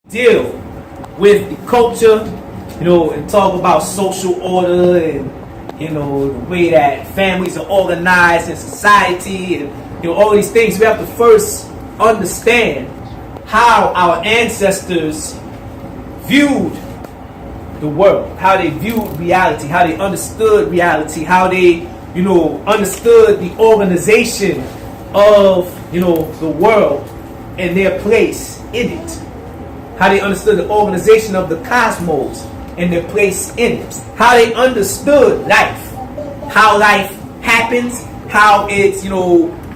deal with the culture, and talk about social order and, the way that families are organized in society and, all these things. We have to first understand how our ancestors viewed the world, how they viewed reality, how they understood reality, how they, understood the organization of, the world and their place in it. How they understood the organization of the cosmos and their place in it. How they understood life. How life happens. How it's,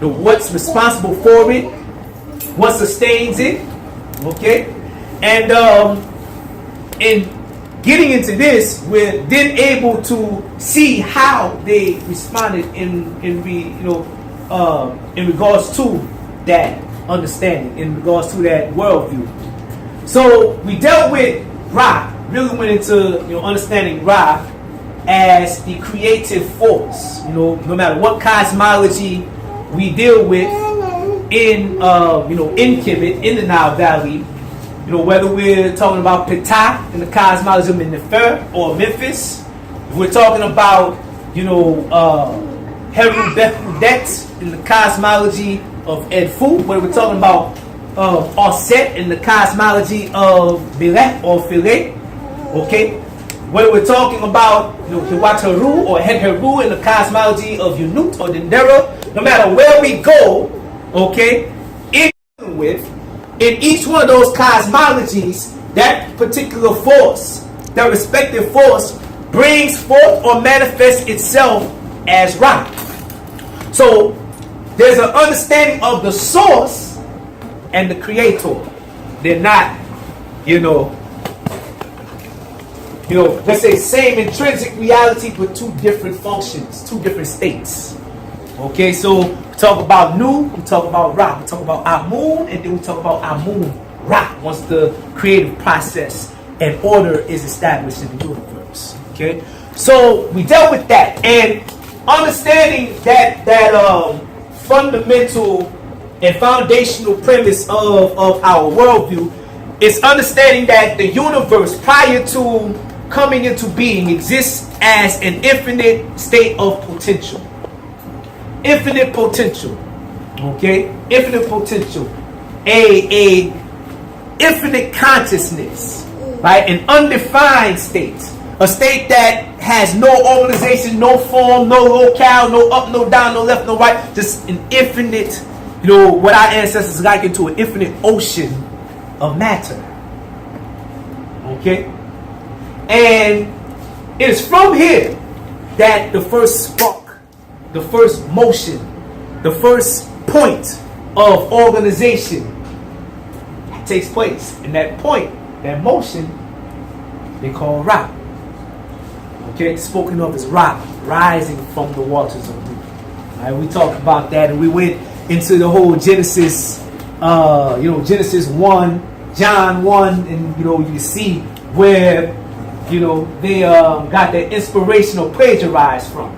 what's responsible for it. What sustains it. Okay? And in getting into this, we're then able to see how they responded in regards to that understanding, in regards to that worldview. So we dealt with Ra, really went into understanding Ra as the creative force. No matter what cosmology we deal with in in Kemet, in the Nile Valley, whether we're talking about Ptah in the cosmology of Nefer or Memphis, if we're talking about Heru Beth in the cosmology of Edfu, whether we're talking about Offset in the cosmology of Bilek or Philet, okay? Whether we're talking about Hiwataru or Hedheru in the cosmology of Unut or Dendera, no matter where we go, okay, in each one of those cosmologies, that particular force, that respective force, brings forth or manifests itself as Ra. So there's an understanding of the source and the creator. They're not, let's say same intrinsic reality, but two different functions, two different states. Okay, so we talk about Nu, we talk about Ra, we talk about Amun, and then we talk about Amun Ra once the creative process and order is established in the universe. Okay, so we dealt with that, and understanding that fundamental and foundational premise of our worldview is understanding that the universe, prior to coming into being, exists as an infinite state of potential. Infinite potential. Okay? Infinite potential. A infinite consciousness. Right? An undefined state. A state that has no organization, no form, no locale, no up, no down, no left, no right. Just an infinite, what our ancestors like into an infinite ocean of matter. Okay? And it is from here that the first spark, the first motion, the first point of organization takes place. And that point, that motion, they call Ra. Okay, spoken of as Ra, rising from the waters of deep. All right, we talked about that, and we went into the whole Genesis, Genesis 1, John 1, and you see where they got their inspirational plagiarized from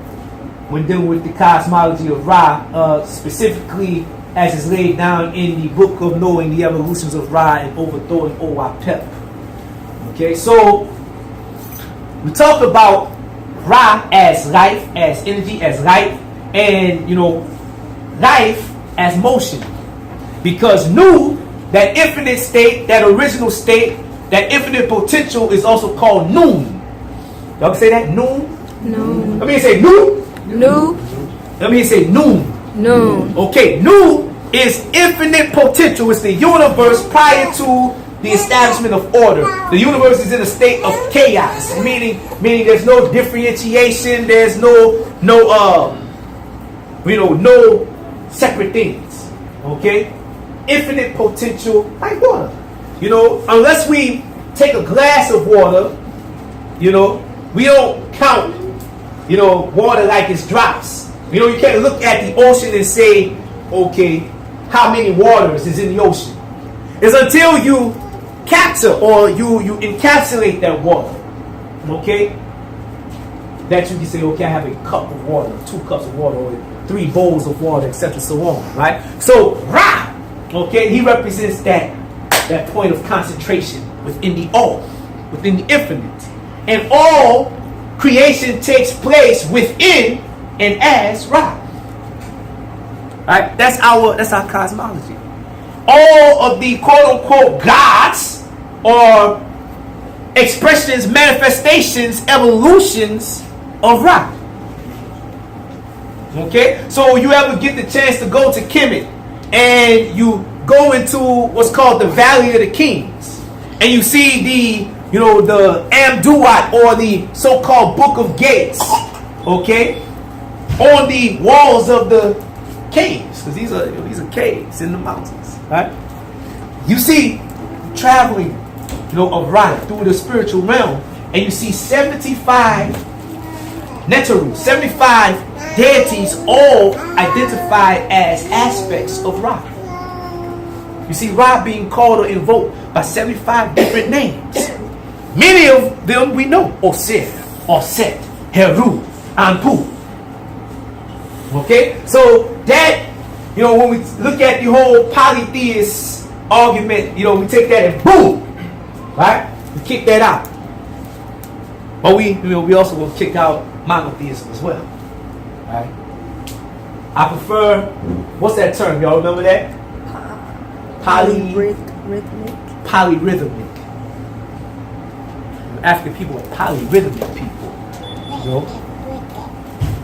when dealing with the cosmology of Ra, specifically as is laid down in the book of knowing the evolutions of Ra and overthrowing Owapep. Okay, so we talk about Ra as life, as energy, as life, and life as motion. Because Nu, that infinite state, that original state, that infinite potential is also called Noon. Y'all can say that? Noon? Noon. Let me say Nu. Nu. Let me say Noon. Noon. Okay, Nu is infinite potential. It's the universe prior to the establishment of order. The universe is in a state of chaos, meaning there's no differentiation, there's no separate things. Okay? Infinite potential like water. Unless we take a glass of water, we don't count, water like it's drops. You can't look at the ocean and say, okay, how many waters is in the ocean? It's until you capture or you encapsulate that water, okay, that you can say, okay, I have a cup of water, 2 cups of water, or 3 bowls of water, etc., so on, right? So Ra, okay, he represents that that point of concentration within the all, within the infinite. And all creation takes place within and as Ra. Right? That's our cosmology. All of the quote-unquote gods or expressions, manifestations, evolutions of Ra. Okay? So you ever get the chance to go to Kemet and you go into what's called the Valley of the Kings, and you see the Amduat, or the so-called Book of Gates, okay, on the walls of the caves, because these are caves in the mountains, right? You see traveling, of Ra through the spiritual realm, and you see 75 Neteru, 75 deities, all identified as aspects of Ra. You see Ra being called or invoked by 75 different names. Many of them we know: Osir, Oset, Heru, Anpu. Okay, so that, when we look at the whole polytheist argument, we take that and boom, right? We kick that out. But we also will kick out monotheism as well, right? I prefer, what's that term? Y'all remember that? Polyrhythmic. African people are polyrhythmic people.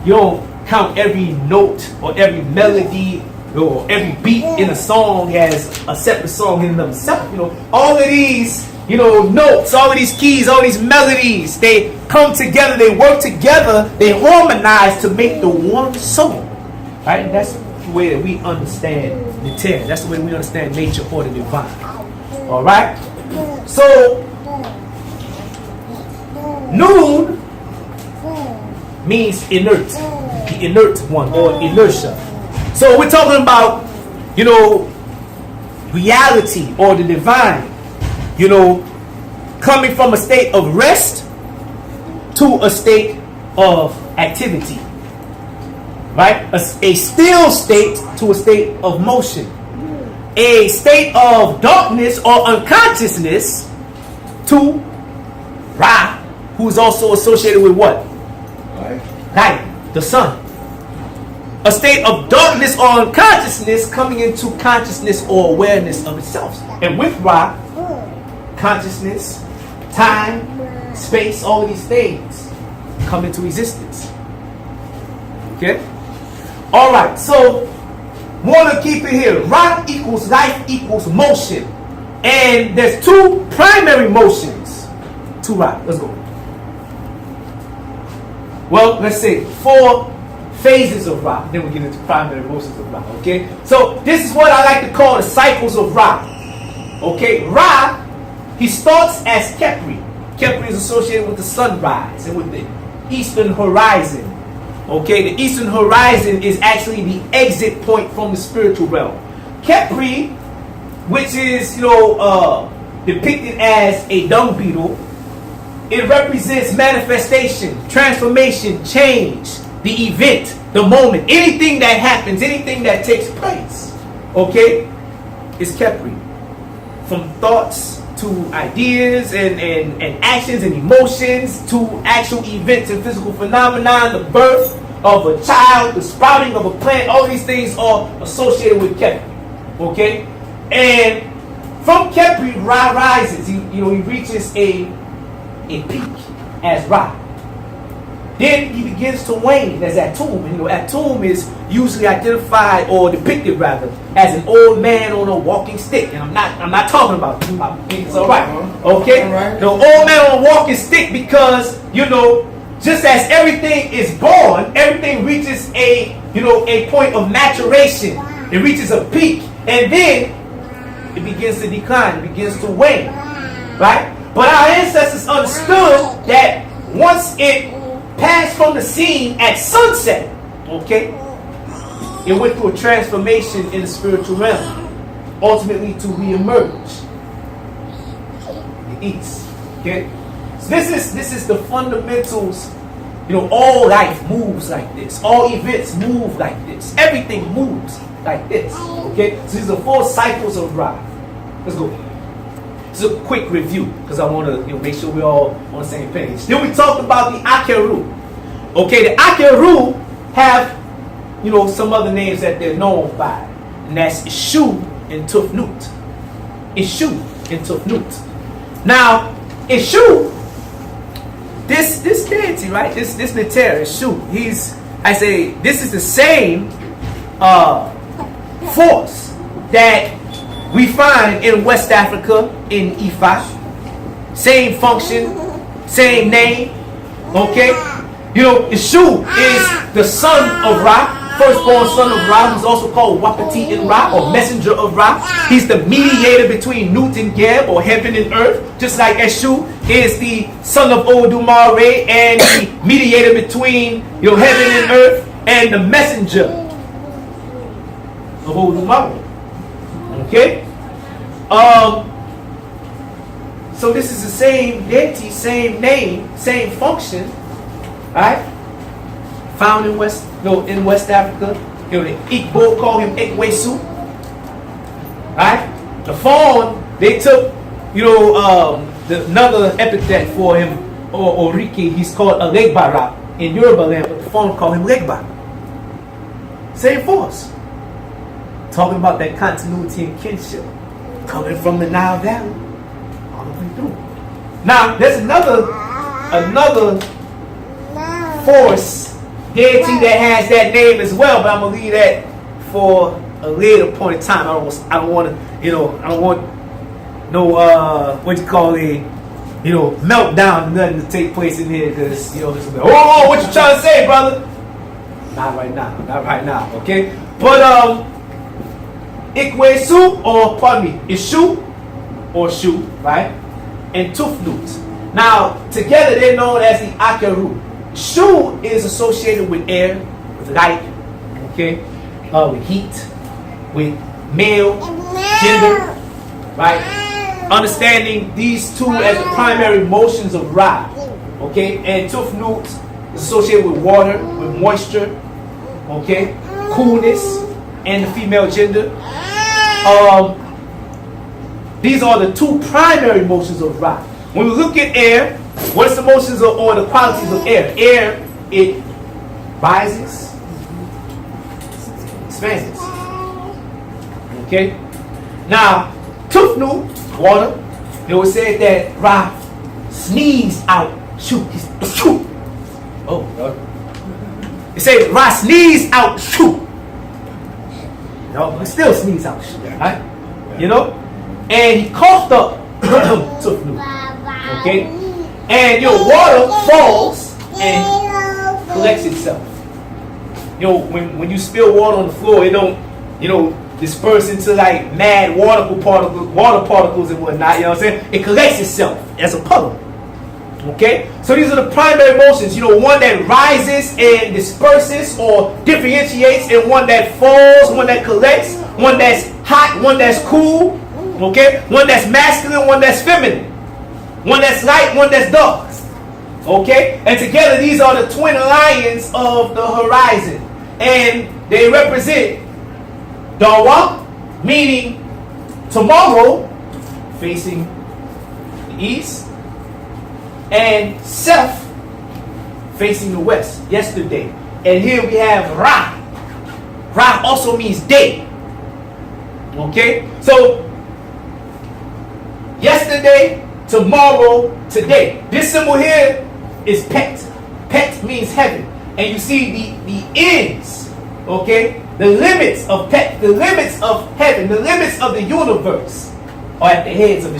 You don't count every note or every melody or every beat in a song as a separate song in and of itself. All of these, notes, all of these keys, all these melodies, they come together, they work together, they harmonize to make the one song. Right? And that's the way that we understand the term. That's the way we understand nature or the divine. Alright? So Noon means inert, the inert one, or inertia. So we're talking about, reality or the divine, coming from a state of rest to a state of activity. Right? A still state to a state of motion. A state of darkness or unconsciousness to Ra, who is also associated with what? Light, the sun. A state of darkness or unconsciousness coming into consciousness or awareness of itself. And with Ra, consciousness, time, space, all of these things come into existence. Okay? Alright, so want to keep it here. Ra equals life equals motion. And there's two primary motions to Ra. Let's go. Well, let's say 4 phases of Ra. Then we get into primary motions of Ra. Okay? So this is what I like to call the cycles of Ra. Okay? Ra, he starts as Khepri. Khepri is associated with the sunrise and with the eastern horizon. Okay, the eastern horizon is actually the exit point from the spiritual realm. Khepri, which is depicted as a dung beetle, it represents manifestation, transformation, change, the event, the moment, anything that happens, anything that takes place. Okay, is Khepri. From thoughts to ideas and actions and emotions to actual events and physical phenomena, the birth of a child, the sprouting of a plant, all these things are associated with Khepri. Okay? And from Khepri, Ra rises. He reaches a peak as Ra. Then he begins to wane as Atum. And Atum is usually identified or depicted rather as an old man on a walking stick. And I'm not talking about you. It's alright. Okay? All right. The old man on a walking stick, because just as everything is born, everything reaches a point of maturation. It reaches a peak, and then it begins to decline. It begins to wane, right? But our ancestors understood that once it passed from the scene at sunset, okay, it went through a transformation in the spiritual realm, ultimately to reemerge in the east. Okay. So this is the fundamentals. All life moves like this. All events move like this. Everything moves like this. Okay? So these are 4 cycles of Ra. Let's go. Just a quick review, because I want to make sure we're all on the same page. Then we talked about the Akeru. Okay, the Akeru have, some other names that they're known by, and that's Ishu and Tufnut. Ishu and Tufnut. Now, Ishu, this deity, right? This Neter, Ishu, this is the same force that we find in West Africa, in Ifa. Same function, same name. Okay? Ishu is the son of Ra, firstborn son of Ra, who's also called Wapati in Ra, or messenger of Ra. He's the mediator between Nut and Geb, or heaven and earth, just like Eshu is the son of Odumare and the mediator between heaven and earth, and the messenger of Odumare. Okay? So this is the same deity, same name, same function, right? Found in West Africa. The Igbo call him Ekwesu. Right? The fawn, they took, another epithet for him, or Oriki, he's called Alegbara in Yoruba land, but the fawn call him Legba. Same force. Talking about that continuity and kinship coming from the Nile Valley all the way through. Now, there's another force deity that has that name as well, but I'm gonna leave that for a later point in time. I don't want no meltdown, nothing to take place in here, because oh, what you trying to say, brother? Not right now, okay? But Ikwesu, or pardon me, Ishu or Shu, right? And Tufnut. Now, together they're known as the Akeru. Shu is associated with air, with light, okay? With heat, with male, gender, right? Understanding these two as the primary motions of Ra, okay? And Tufnut is associated with water, with moisture, okay? Coolness, and the female gender. These are the two primary motions of Ra. When we look at air, what's the motions or the qualities of air? Air, it rises, expands. Okay? Now, Tufnu, water, it was said that Ra sneezed out. Shoot. Oh, God. It said Ra sneezed out. Shoot. No, he still sneezed out. Right? And he coughed up Tufnu. Okay? And water falls and collects itself. When you spill water on the floor, it don't, disperse into like mad water particles and whatnot. You know what I'm saying? It collects itself as a puddle. Okay? So these are the primary motions. One that rises and disperses or differentiates, and one that falls, one that collects, one that's hot, one that's cool. Okay? One that's masculine, one that's feminine. One that's light, one that's dark. Okay? And together these are the twin lions of the horizon. And they represent Dawa, meaning tomorrow, facing the east, and Seth, facing the west, yesterday. And here we have Ra. Ra also means day. Okay? So, yesterday, tomorrow, today. This symbol here is Pet. Pet means heaven. And you see the ends, okay? The limits of Pet, the limits of heaven, the limits of the universe are at the heads of the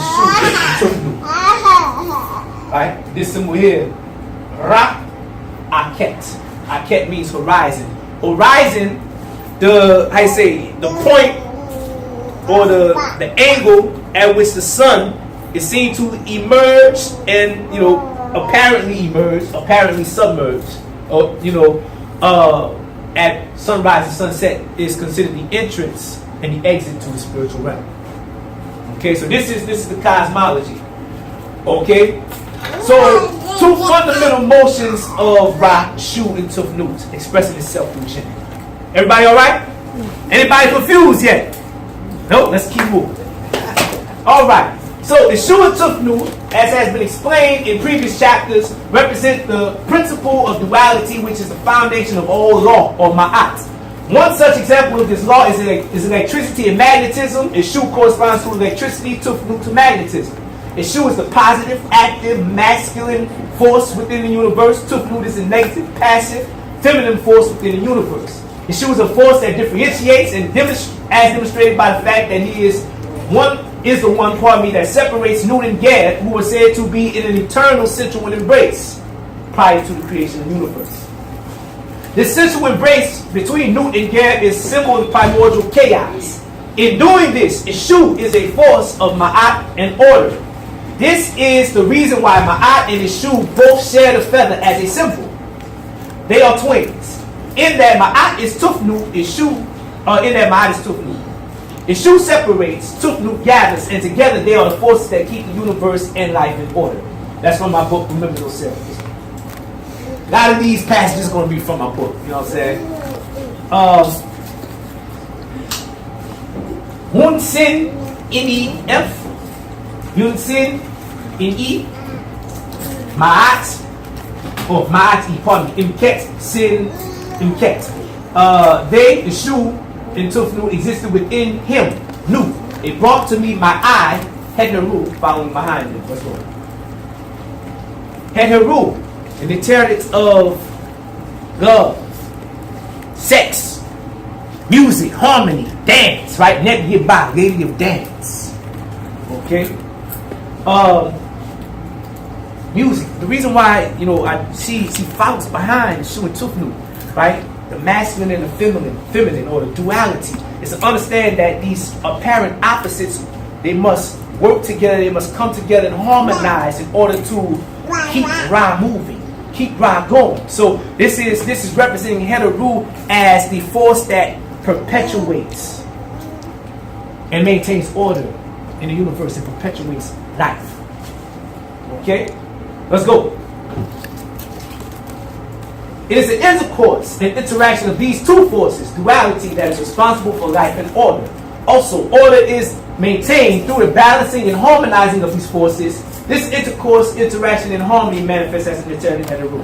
Shu. Alright? This symbol here, Ra Aket. Aket means horizon. Horizon, the point or the angle at which the sun is seen to emerge and apparently submerge, or at sunrise and sunset is considered the entrance and the exit to the spiritual realm. Okay, so this is the cosmology. Okay, so two fundamental motions of Ra, Shu, and Tufnut expressing itself through chanting. Everybody all right? Anybody confused yet? No, let's keep moving. All right. So the Shu and Tufnu, as has been explained in previous chapters, represent the principle of duality, which is the foundation of all law, or ma'at. One such example of this law is electricity and magnetism. And Shu corresponds to electricity, Tufnu to magnetism. And Shu is the positive, active, masculine force within the universe. Tufnu is the negative, passive, feminine force within the universe. And Shu is a force that differentiates and as demonstrated by the fact that he is the one that separates Nut and Gad, who were said to be in an eternal sensual embrace prior to the creation of the universe. This sensual embrace between Nut and Gad is symbol of primordial chaos. In doing this, Shu is a force of Ma'at and order. This is the reason why Ma'at and Shu both share the feather as a symbol. They are twins. In that Ma'at is Tufnu, in that Ma'at is Tufnu. Shu separates, Tufnu gathers, and together they are the forces that keep the universe and life in order. That's from my book, Remember Yourself. A lot of these passages are going to be from my book, you know what I'm saying? Hun Sin in E F, Yun Sin in E, Ma'at, or Ma'at E, pardon me, Imket, Sin, Imket. They, the Shu, and Tufnu existed within him, Nu. It brought to me my eye, Heteru, following behind him. Let's go. Heteru, in the territory of love, sex, music, harmony, dance, right? Negative by lady of dance. Okay? Music. The reason why, she follows behind Shu and Tufnu, right? The masculine and the feminine, or the duality, is to understand that these apparent opposites, they must work together, they must come together and harmonize in order to keep Ra moving, keep Ra going. So this is representing Heteru as the force that perpetuates and maintains order in the universe and perpetuates life. Okay? Let's go. It is the intercourse and interaction of these two forces, duality, that is responsible for life and order. Also, order is maintained through the balancing and harmonizing of these forces. This intercourse, interaction, and harmony manifests as an eternity and a rule.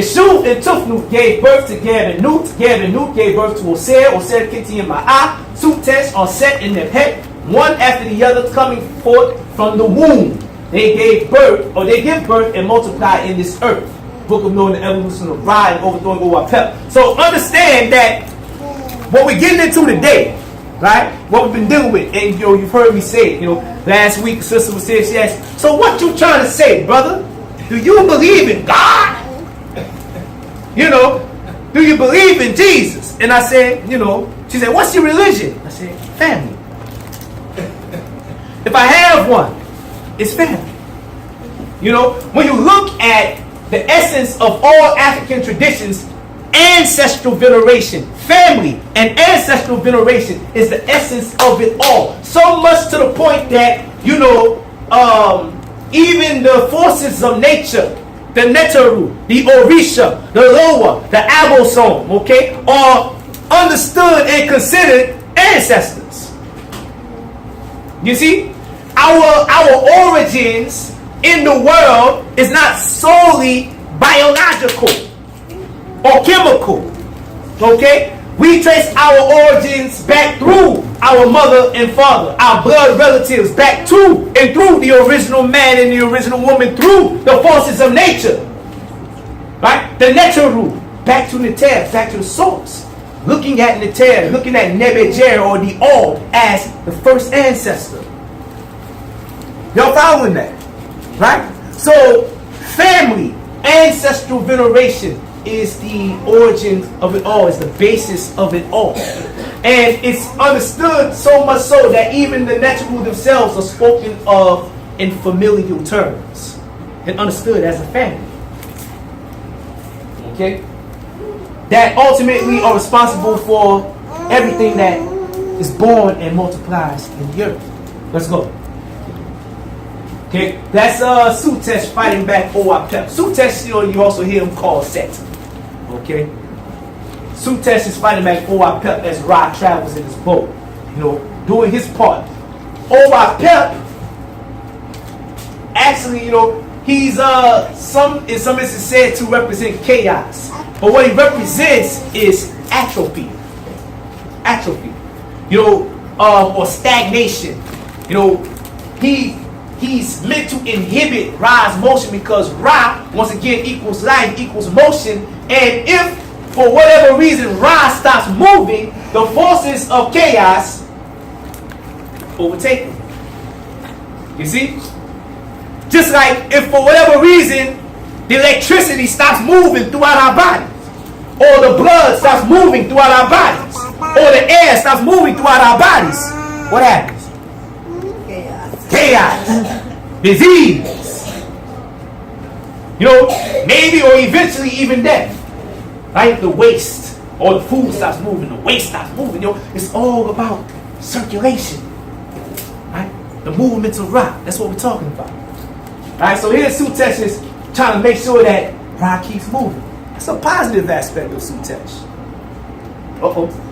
Shu and Tufnu gave birth to Gad and Nut. Gad and Nut gave birth to Osir. Osir, Kinti, and Ma'ah. Sutesh are set in their pet, one after the other, coming forth from the womb. They give birth and multiply in this earth. Book of knowing the evolution of Ra and overthrowing Owapep. So understand that what we're getting into today, right? What we've been dealing with, and you've heard me say, last week, sister was saying, she asked, so what you trying to say, brother? Do you believe in God? Do you believe in Jesus? And I said, she said, what's your religion? I said, family. If I have one, it's family. When you look at the essence of all African traditions, ancestral veneration, family and ancestral veneration is the essence of it all. So much to the point that, even the forces of nature, the Neteru, the Orisha, the Loa, the Abosom, are understood and considered ancestors. You see? Our origins in the world is not solely biological or chemical. Okay? We trace our origins back through our mother and father, our blood relatives, back to and through the original man and the original woman, through the forces of nature. Right? The Neteru, back to Neter, back to the source. Looking at Neter, looking at Nebejer or the All as the first ancestor. Y'all following that? Right? So, family, ancestral veneration is the origin of it all, is the basis of it all. And it's understood so much so that even the Neteru themselves are spoken of in familial terms and understood as a family. Okay? That ultimately are responsible for everything that is born and multiplies in the earth. Let's go. Okay, that's Sutesh fighting back Owapep. Sutesh, you also hear him called Set. Okay, Sutesh is fighting back Owapep as Ra travels in his boat. doing his part. Pep, actually, he's in some instances said to represent chaos, but what he represents is atrophy, or stagnation. He's meant to inhibit Ra's motion, because Ra, once again, equals life, equals motion, and if for whatever reason Ra stops moving, the forces of chaos overtake him. You see? Just like if for whatever reason the electricity stops moving throughout our bodies, or the blood stops moving throughout our bodies, or the air stops moving throughout our bodies, what happens? Chaos. Disease. Maybe or eventually even death. Right? The waste, or the food stops moving, the waste stops moving. It's all about circulation. Right? The movements of Ra. That's what we're talking about. Alright, so here's Sutesh is trying to make sure that Ra keeps moving. That's a positive aspect of Sutesh.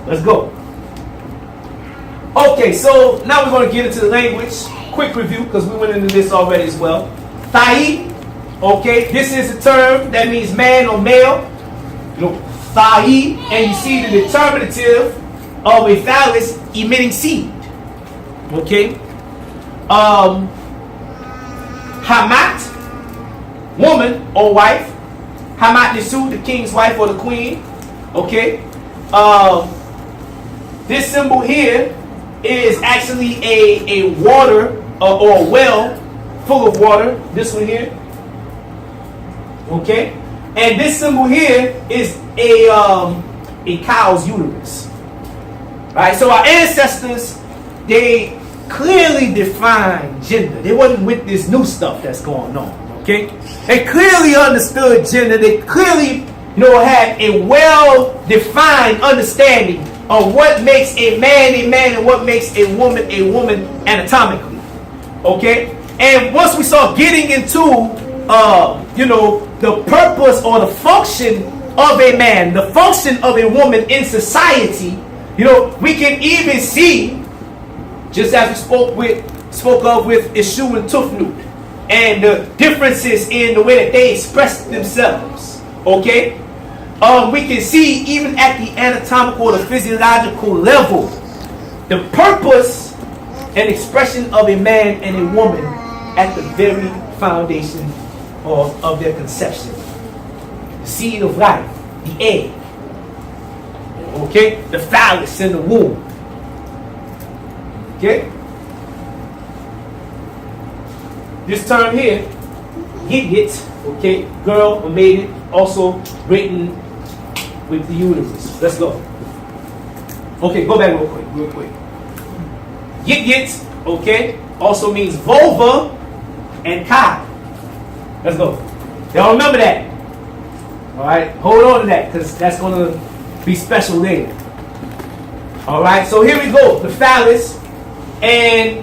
Let's go. Okay, so now we're going to get into the language. Quick review, because we went into this already as well. Thai, okay, this is a term that means man or male. Thai, and you see the determinative of a phallus emitting seed. Okay. Hamat, woman or wife. Hamat Nisu, the king's wife or the queen. Okay. This symbol here is actually a water or a well full of water. This one here. Okay. And this symbol here is a cow's uterus. Right. So our ancestors, they clearly defined gender. They wasn't with this new stuff that's going on. Okay. They clearly understood gender. They clearly, had a well-defined understanding of what makes a man and what makes a woman anatomically. Okay? And once we start getting into the purpose or the function of a man, the function of a woman in society, we can even see, just as we spoke of with Ishu and Tufnut, and the differences in the way that they express themselves. Okay? We can see even at the anatomical or the physiological level the purpose and expression of a man and a woman at the very foundation of their conception. The seed of life, the egg, okay, the phallus in the womb. Okay, this term here, yit, okay, girl or maiden, also written with the uterus. Let's go. Okay, go back real quick. Yit, okay, also means vulva and kai. Let's go. Y'all remember that. Alright, hold on to that, because that's going to be special later. Alright, so here we go. The phallus. And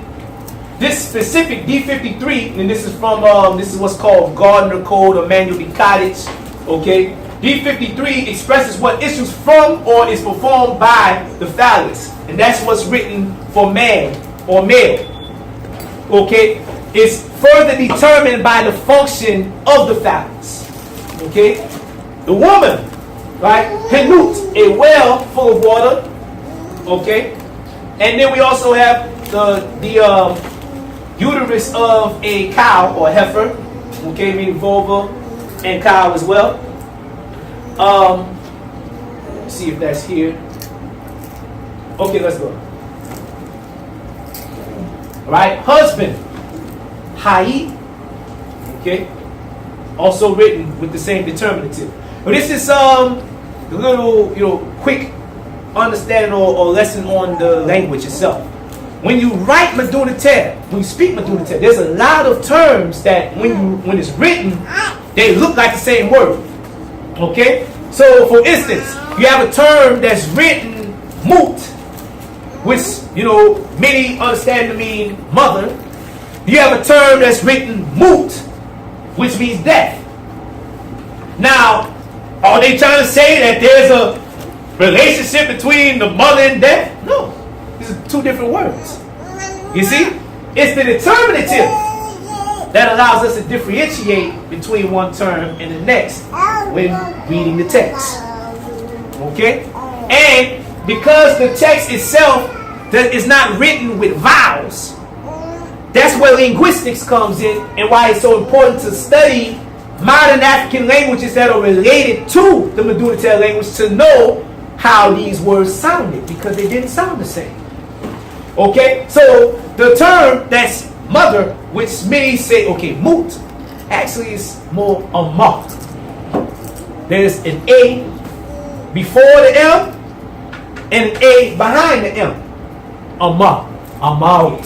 this specific D53, and this is from this is what's called Gardner Code or Manual de Cottage. Okay, D53 expresses what issues from or is performed by the phallus, and that's what's written for man or male. Okay, it's further determined by the function of the phallus. Okay, the woman, right? Penut, a well full of water. Okay, and then we also have the uterus of a cow or heifer, okay, meaning vulva and cow as well. Let's see if that's here. Okay, let's go. All right, husband, hai, okay, also written with the same determinative. But this is a little, quick understanding or lesson on the language itself. When you write Meduniter, when you speak Meduniter, there's a lot of terms that when it's written, they look like the same word. Okay? So, for instance, you have a term that's written mut, which, many understand to mean mother. You have a term that's written mut, which means death. Now, are they trying to say that there's a relationship between the mother and death? No. These are two different words. You see? It's the determinative that allows us to differentiate between one term and the next when reading the text. Okay? And because the text itself is not written with vowels, that's where linguistics comes in and why it's so important to study modern African languages that are related to the Medunate language to know how these words sounded, because they didn't sound the same. Okay? So the term that's mother, which many say, okay, moot, actually is more a ma. There's an A before the M and an A behind the M. A ma. A maut.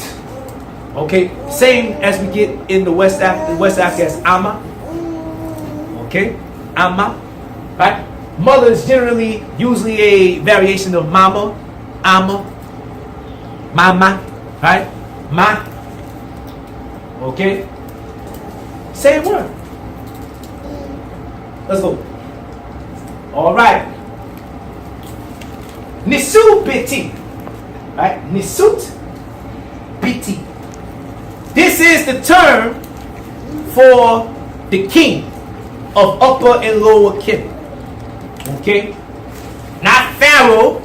Okay? Same as we get in the West Africa as ama. Okay? Ama. Right? Mother is usually a variation of mama, ama, mama, right? Ma. Okay? Same word. Let's go. All right. Nisut biti. Right? Nisut biti. This is the term for the king of Upper and Lower Khem. Okay? Not Pharaoh.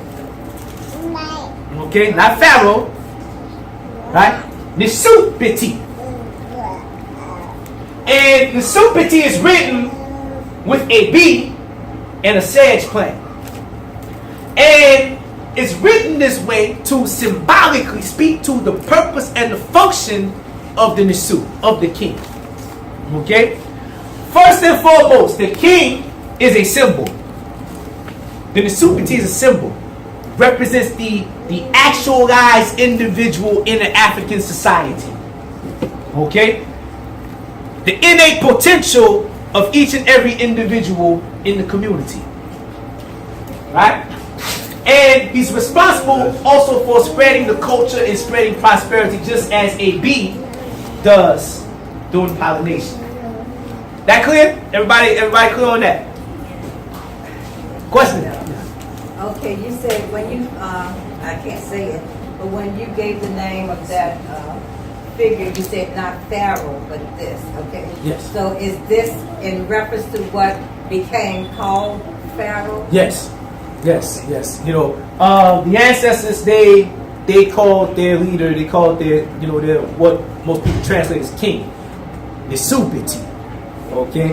Okay? Not Pharaoh. Right? Nisut biti. And Nisut biti is written with a B and a sage plant. And it's written this way to symbolically speak to the purpose and the function of the Nisut, of the king. Okay? First and foremost, the king is a symbol. The Nisut biti is a symbol. Represents the actualized individual in an African society. Okay? The innate potential of each and every individual in the community. Right? And he's responsible also for spreading the culture and spreading prosperity, just as a bee does during pollination. That clear? Everybody clear on that? Question? Okay, you said when you, I can't say it, but when you gave the name of that figure, you said not Pharaoh, but this, okay? Yes. So is this in reference to what became called Pharaoh? Yes. Yes, yes. You know, the ancestors, they called their leader, they called their what most people translate as king. Nisut biti. Okay?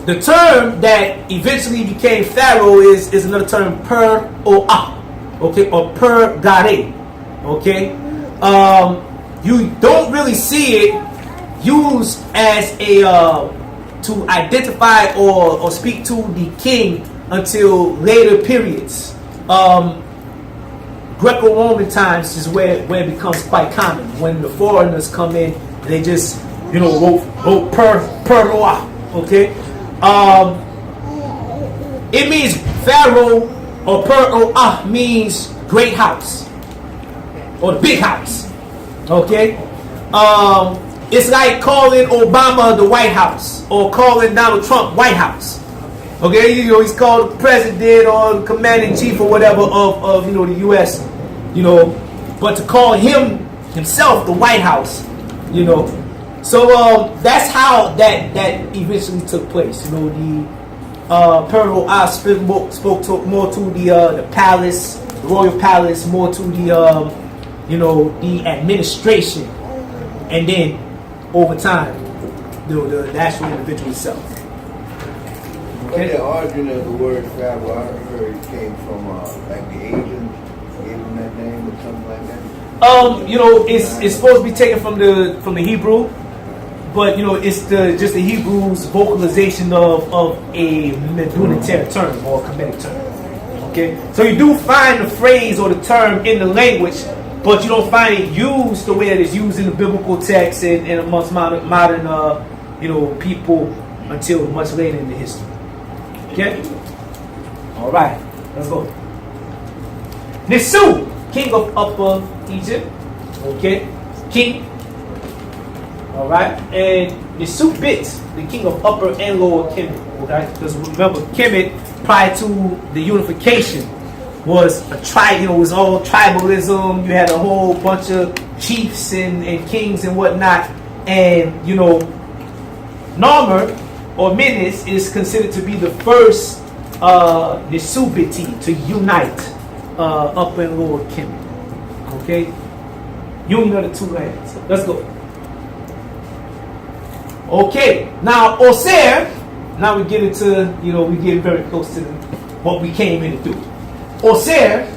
The term that eventually became Pharaoh is another term, per or ah, okay, or per gare. Okay? You don't really see it used as a to identify or speak to the king until later periods. Greco-Roman times is where it becomes quite common. When the foreigners come in, they just wrote per roi. Okay, it means Pharaoh, or per roi means great house or big house. Okay, it's like calling Obama the White House or calling Donald Trump White House. Okay, he's called the president or the commander-in-chief or whatever of the U.S. But to call himself the White House, So that's how that eventually took place. The Pharaoh spoke more to the palace, the royal palace, more to the the administration, and then over time, the actual individual itself. But the origin of the word Pharaoh, I heard it came from like the Asians gave him that name or something like that. It's supposed to be taken from the Hebrew, but it's just the Hebrew's vocalization of a Medunate term or a Kemetic term. Okay, so you do find the phrase or the term in the language, but you don't find it used the way that it's used in the biblical text and amongst modern people until much later in the history. Okay? Alright, let's go. Nisut, king of Upper Egypt. Okay? King. Alright? And Nisut bit, the king of Upper and Lower Kemet. Okay? Because remember, Kemet, prior to the unification, was a tribe, you know, it was all tribalism. You had a whole bunch of chiefs and kings and whatnot. And, you know, Narmer or Menes is considered to be the first Nisubiti to unite Upper and Lower Khem. Okay? Union of the two lands. Let's go. Okay, now Oser, now we get into, you know, we get very close to what we came here to do. Oser,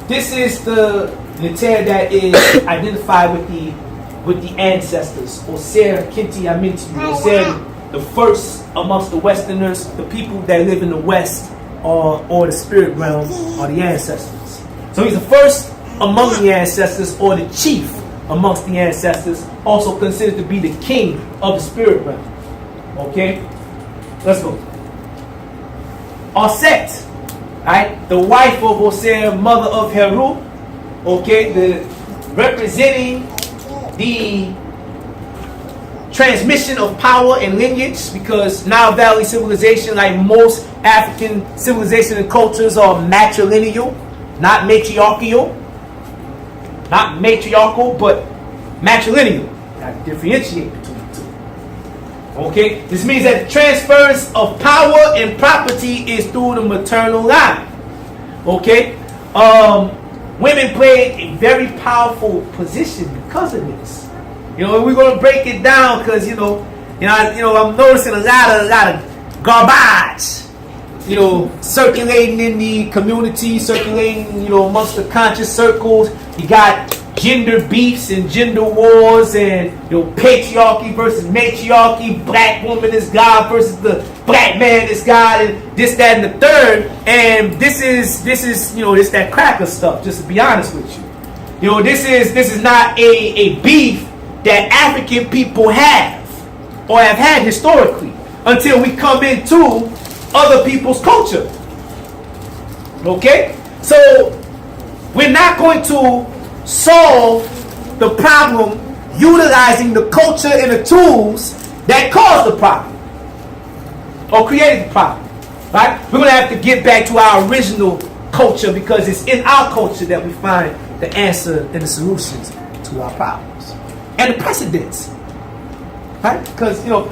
this is the Neter that is identified with the ancestors. Oser Kinti Aminti. Oser, the first amongst the Westerners, the people that live in the West or the spirit realm are the ancestors. So he's the first among the ancestors, or the chief amongst the ancestors, also considered to be the king of the spirit realm. Okay? Let's go. Aset, right? The wife of Oser, mother of Heru. Okay? Representing the transmission of power and lineage, because Nile Valley civilization, like most African civilization and cultures, are matrilineal, not matriarchal. Not matriarchal, but matrilineal. You have to differentiate between the two. Okay? This means that the transference of power and property is through the maternal line. Okay? Women played a very powerful position because of this. You know, we're going to break it down because, I'm noticing a lot of garbage, you know, circulating in the community, circulating, you know, amongst the conscious circles. You got gender beefs and gender wars and, you know, patriarchy versus matriarchy, black woman is God versus the black man is God, and this, that, and the third. And this is, you know, this that cracker stuff, just to be honest with you. You know, this is not a beef that African people have or have had historically until we come into other people's culture. Okay? So we're not going to solve the problem utilizing the culture and the tools that caused the problem or created the problem. Right? We're going to have to get back to our original culture, because it's in our culture that we find the answer and the solutions to our problems and the precedents. Right? Because, you know,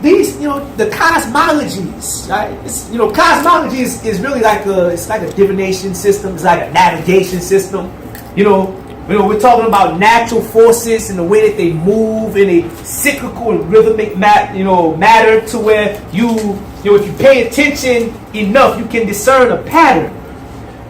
these, you know, the cosmologies, right? It's, you know, cosmology is really like a divination system. It's like a navigation system. You know, we're talking about natural forces and the way that they move in a cyclical and rhythmic matter, to where you know, if you pay attention enough, you can discern a pattern,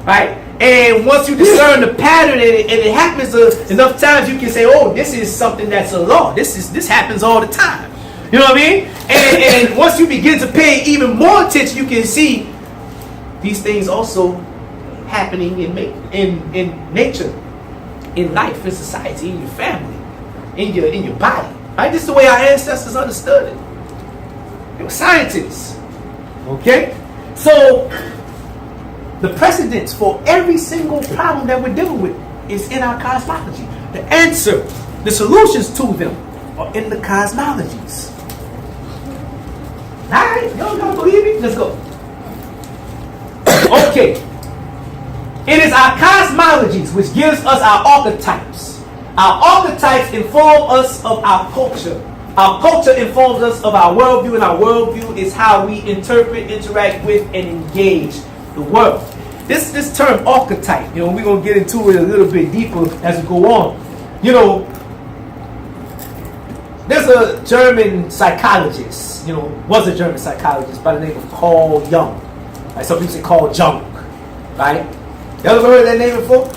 right? And once you discern the pattern and it happens enough times, you can say, oh, this is something that's a law. This happens all the time. You know what I mean? And once you begin to pay even more attention, you can see these things also happening in nature, in life, in society, in your family, in your body. Right? This is the way our ancestors understood it. They were scientists. Okay? So the precedents for every single problem that we're dealing with is in our cosmology. The answer, the solutions to them are in the cosmologies. Alright, y'all don't believe me? Let's go. Okay. It is our cosmologies which gives us our archetypes. Our archetypes inform us of our culture. Our culture informs us of our worldview, and our worldview is how we interpret, interact with, and engage the world. This term archetype, you know, we're going to get into it a little bit deeper as we go on. You know, there's a German psychologist, you know, was a German psychologist by the name of Carl Jung. Like some people say Carl Jung, right? You ever heard that name before?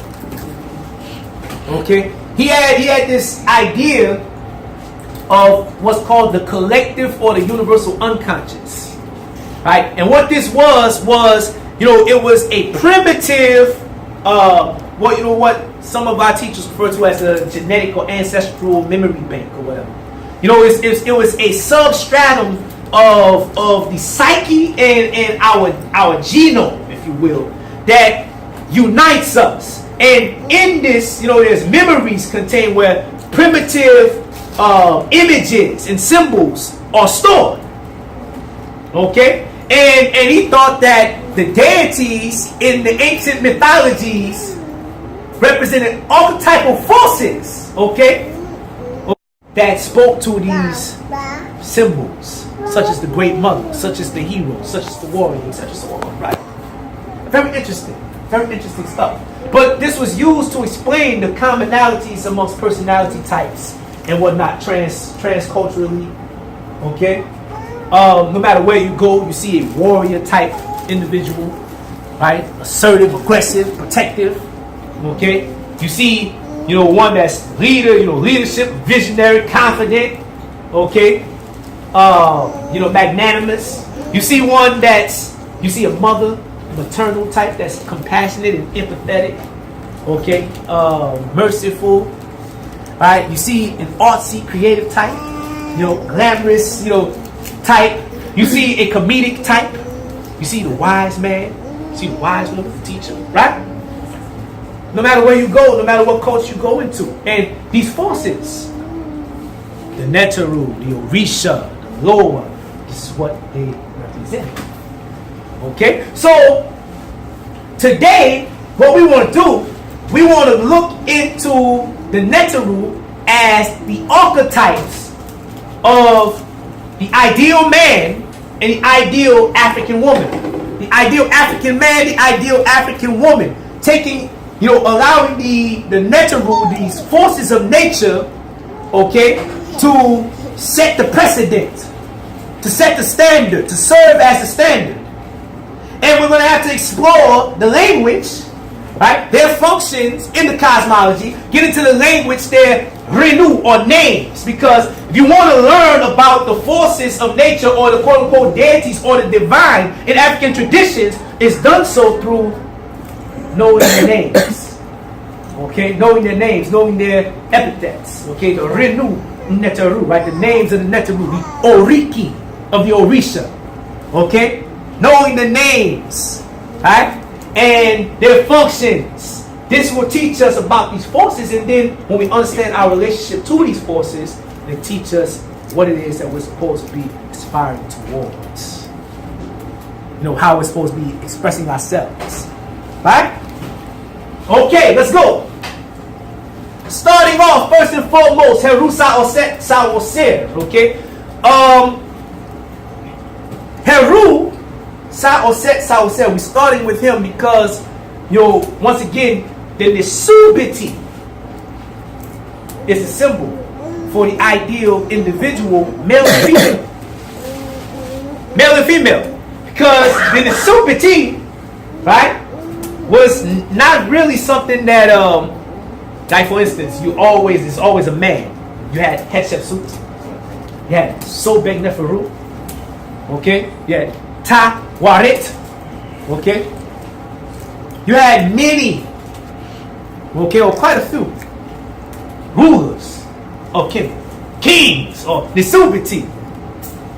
Okay. He had this idea of what's called the collective or the universal unconscious, right? And what this was, you know, it was a primitive, what some of our teachers refer to as a genetic or ancestral memory bank or whatever. You know, it was a substratum of the psyche and our genome, if you will, that unites us. And in this, you know, there's memories contained where primitive images and symbols are stored. Okay? And he thought that the deities in the ancient mythologies represented archetypal forces, okay, that spoke to these symbols, such as the great mother, such as the hero, such as the warrior, such as the woman, right? Very interesting stuff. But this was used to explain the commonalities amongst personality types and whatnot, transculturally, okay? No matter where you go, you see a warrior type individual, right? Assertive, aggressive, protective, okay? You see, one that's leader, leadership, visionary, confident, okay? Magnanimous. You see a mother, maternal type that's compassionate and empathetic, okay? Merciful, right? You see an artsy, creative type, glamorous, type. You see a comedic type. You see the wise man. You see the wise woman, the teacher, right? No matter where you go, no matter what culture you go into. And these forces, the Neteru, the Orisha, the Loa, this is what they represent. Okay? So, today, what we want to do, we want to look into the Neteru as the archetypes of the ideal man and the ideal African woman. The ideal African man, the ideal African woman. Taking, allowing the Neteru, these forces of nature, okay, to set the precedent, to set the standard, to serve as the standard. And we're going to have to explore the language, right? Their functions in the cosmology, get into the language, their Renu or names. Because if you want to learn about the forces of nature or the quote-unquote deities or the divine in African traditions, it's done so through knowing their names. Okay? Knowing their names, knowing their epithets. Okay? The Renu, Neteru, right? The names of the Neteru, the Oriki of the Orisha. Okay? Knowing the names, right? And their functions. This will teach us about these forces, and then when we understand our relationship to these forces, they teach us what it is that we're supposed to be aspiring towards. How we're supposed to be expressing ourselves. Right? Okay, let's go. Starting off, first and foremost, Heru Sa-Oset Sa-Oser. Okay? Heru Sa-Oset Sa-Oser. We're starting with him because, once again, the Nisubiti is a symbol for the ideal individual, male and female. Male and female. Because the Nisubiti, right, was not really something that, like for instance, it's always a man. You had Hatshepsut. You had Sobek Neferu. Okay? You had Ta Waret. Okay? You had many, okay, or quite a few rulers of Khem, kings or Nisubiti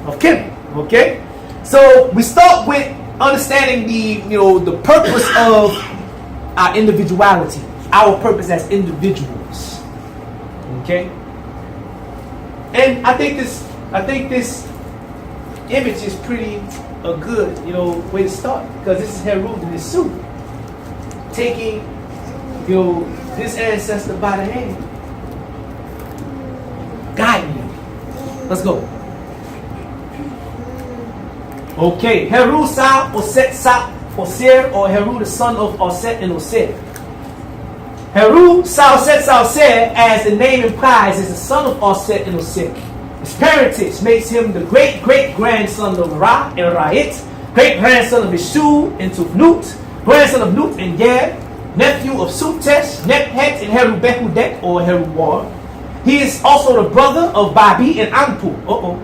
of Khem. Okay, so we start with understanding the purpose of our individuality, our purpose as individuals. Okay, and I think this image is pretty a good way to start, because this is Heru the Nisu taking this ancestor by the hand, guiding him. Let's go. Okay, Heru Sa Oset Sa Oser, or Heru the son of Oset and Oser. Heru Sa Oset Sa Oser, as the name implies, is the son of Oset and Oser. His parentage makes him the great-great-grandson of Ra and Ra'it, great-grandson of Ishu and Tufnut, grandson of Nut and Geb, nephew of Sutesh, Nephet, and Heru Bekudek, or Heru War. He is also the brother of Babi and Anpu. What?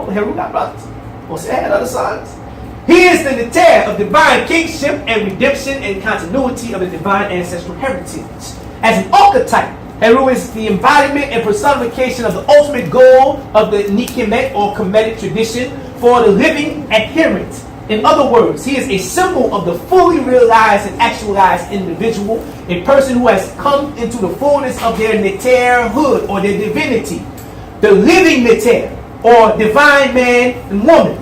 Heru got brothers. Oser had other sons. He is the Neter of divine kingship and redemption and continuity of the divine ancestral heritage. As an archetype, Heru is the embodiment and personification of the ultimate goal of the Nikemet or Kemetic tradition for the living adherent. In other words, he is a symbol of the fully realized and actualized individual, a person who has come into the fullness of their Neterhood or their divinity. The living Neter, or divine man and woman,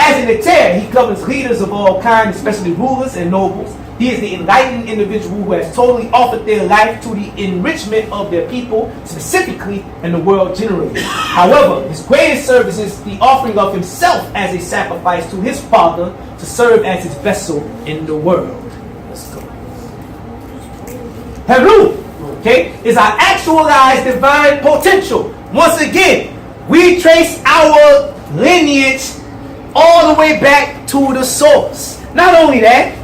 As an Neter, he governs leaders of all kinds, especially rulers and nobles. He is the enlightened individual who has totally offered their life to the enrichment of their people, specifically, and the world generally. However, his greatest service is the offering of himself as a sacrifice to his Father to serve as his vessel in the world. Let's go. Heru, okay, is our actualized divine potential. Once again, we trace our lineage all the way back to the source. Not only that,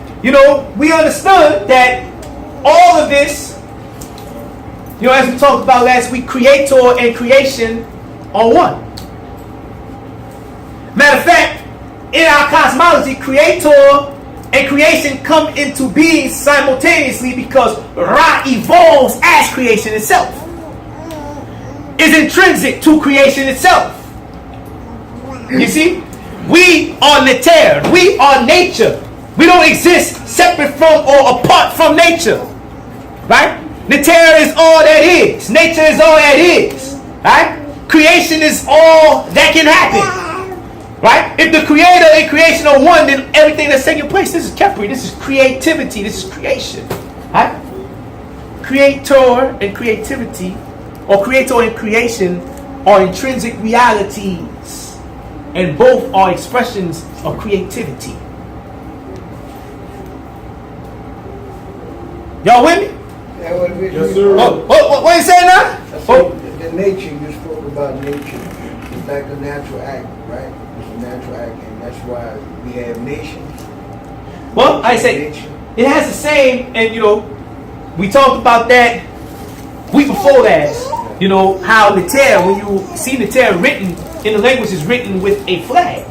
we understood that all of this, as we talked about last week, creator and creation are one. Matter of fact, in our cosmology, creator and creation come into being simultaneously because Ra evolves as creation itself. Is intrinsic to creation itself. You see? We are Neter. We are nature. We don't exist separate from or apart from nature. Right? Neter is all that is. Nature is all that is. Right? Creation is all that can happen. Right? If the creator and creation are one, then everything that's taking place, this is Kepri, this is creativity, this is creation. Right? Creator and creativity, or creator and creation, are intrinsic realities. And both are expressions of creativity. Y'all with me? Yeah, what Yes, sir. What you saying now? The nature, you spoke about nature. It's like a natural act, right? It's a natural act, and that's why we have nations. Well, I say it has the same, and we talked about that week before last. How Neter, when you see Neter written in the language, is written with a flag.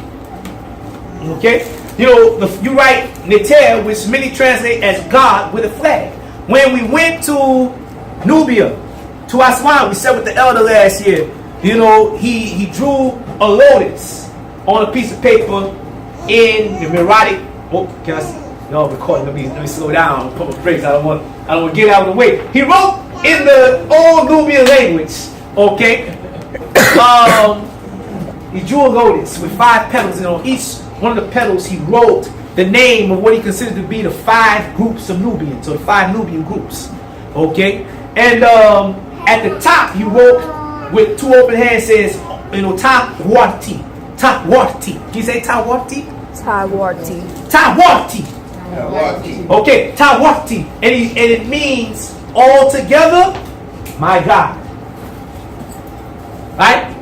Okay? You write Neter, which many translate as God with a flag. When we went to Nubia, to Aswan, we sat with the elder last year. He drew a lotus on a piece of paper in the Mirati. Oh, can I see? Y'all recording? Let me slow down. Put my brakes. I don't want to get out of the way. He wrote in the old Nubian language. Okay. He drew a lotus with 5 petals, and on each one of the petals he wrote the name of what he considered to be the 5 groups of Nubians, or the 5 Nubian groups. Okay? And at the top he wrote with 2 open hands, says, Tawarti. Tawarti. Can you say Tawarti? Tawarti. Tawarti. Okay, Tawarti. And it means all together, my God. Right?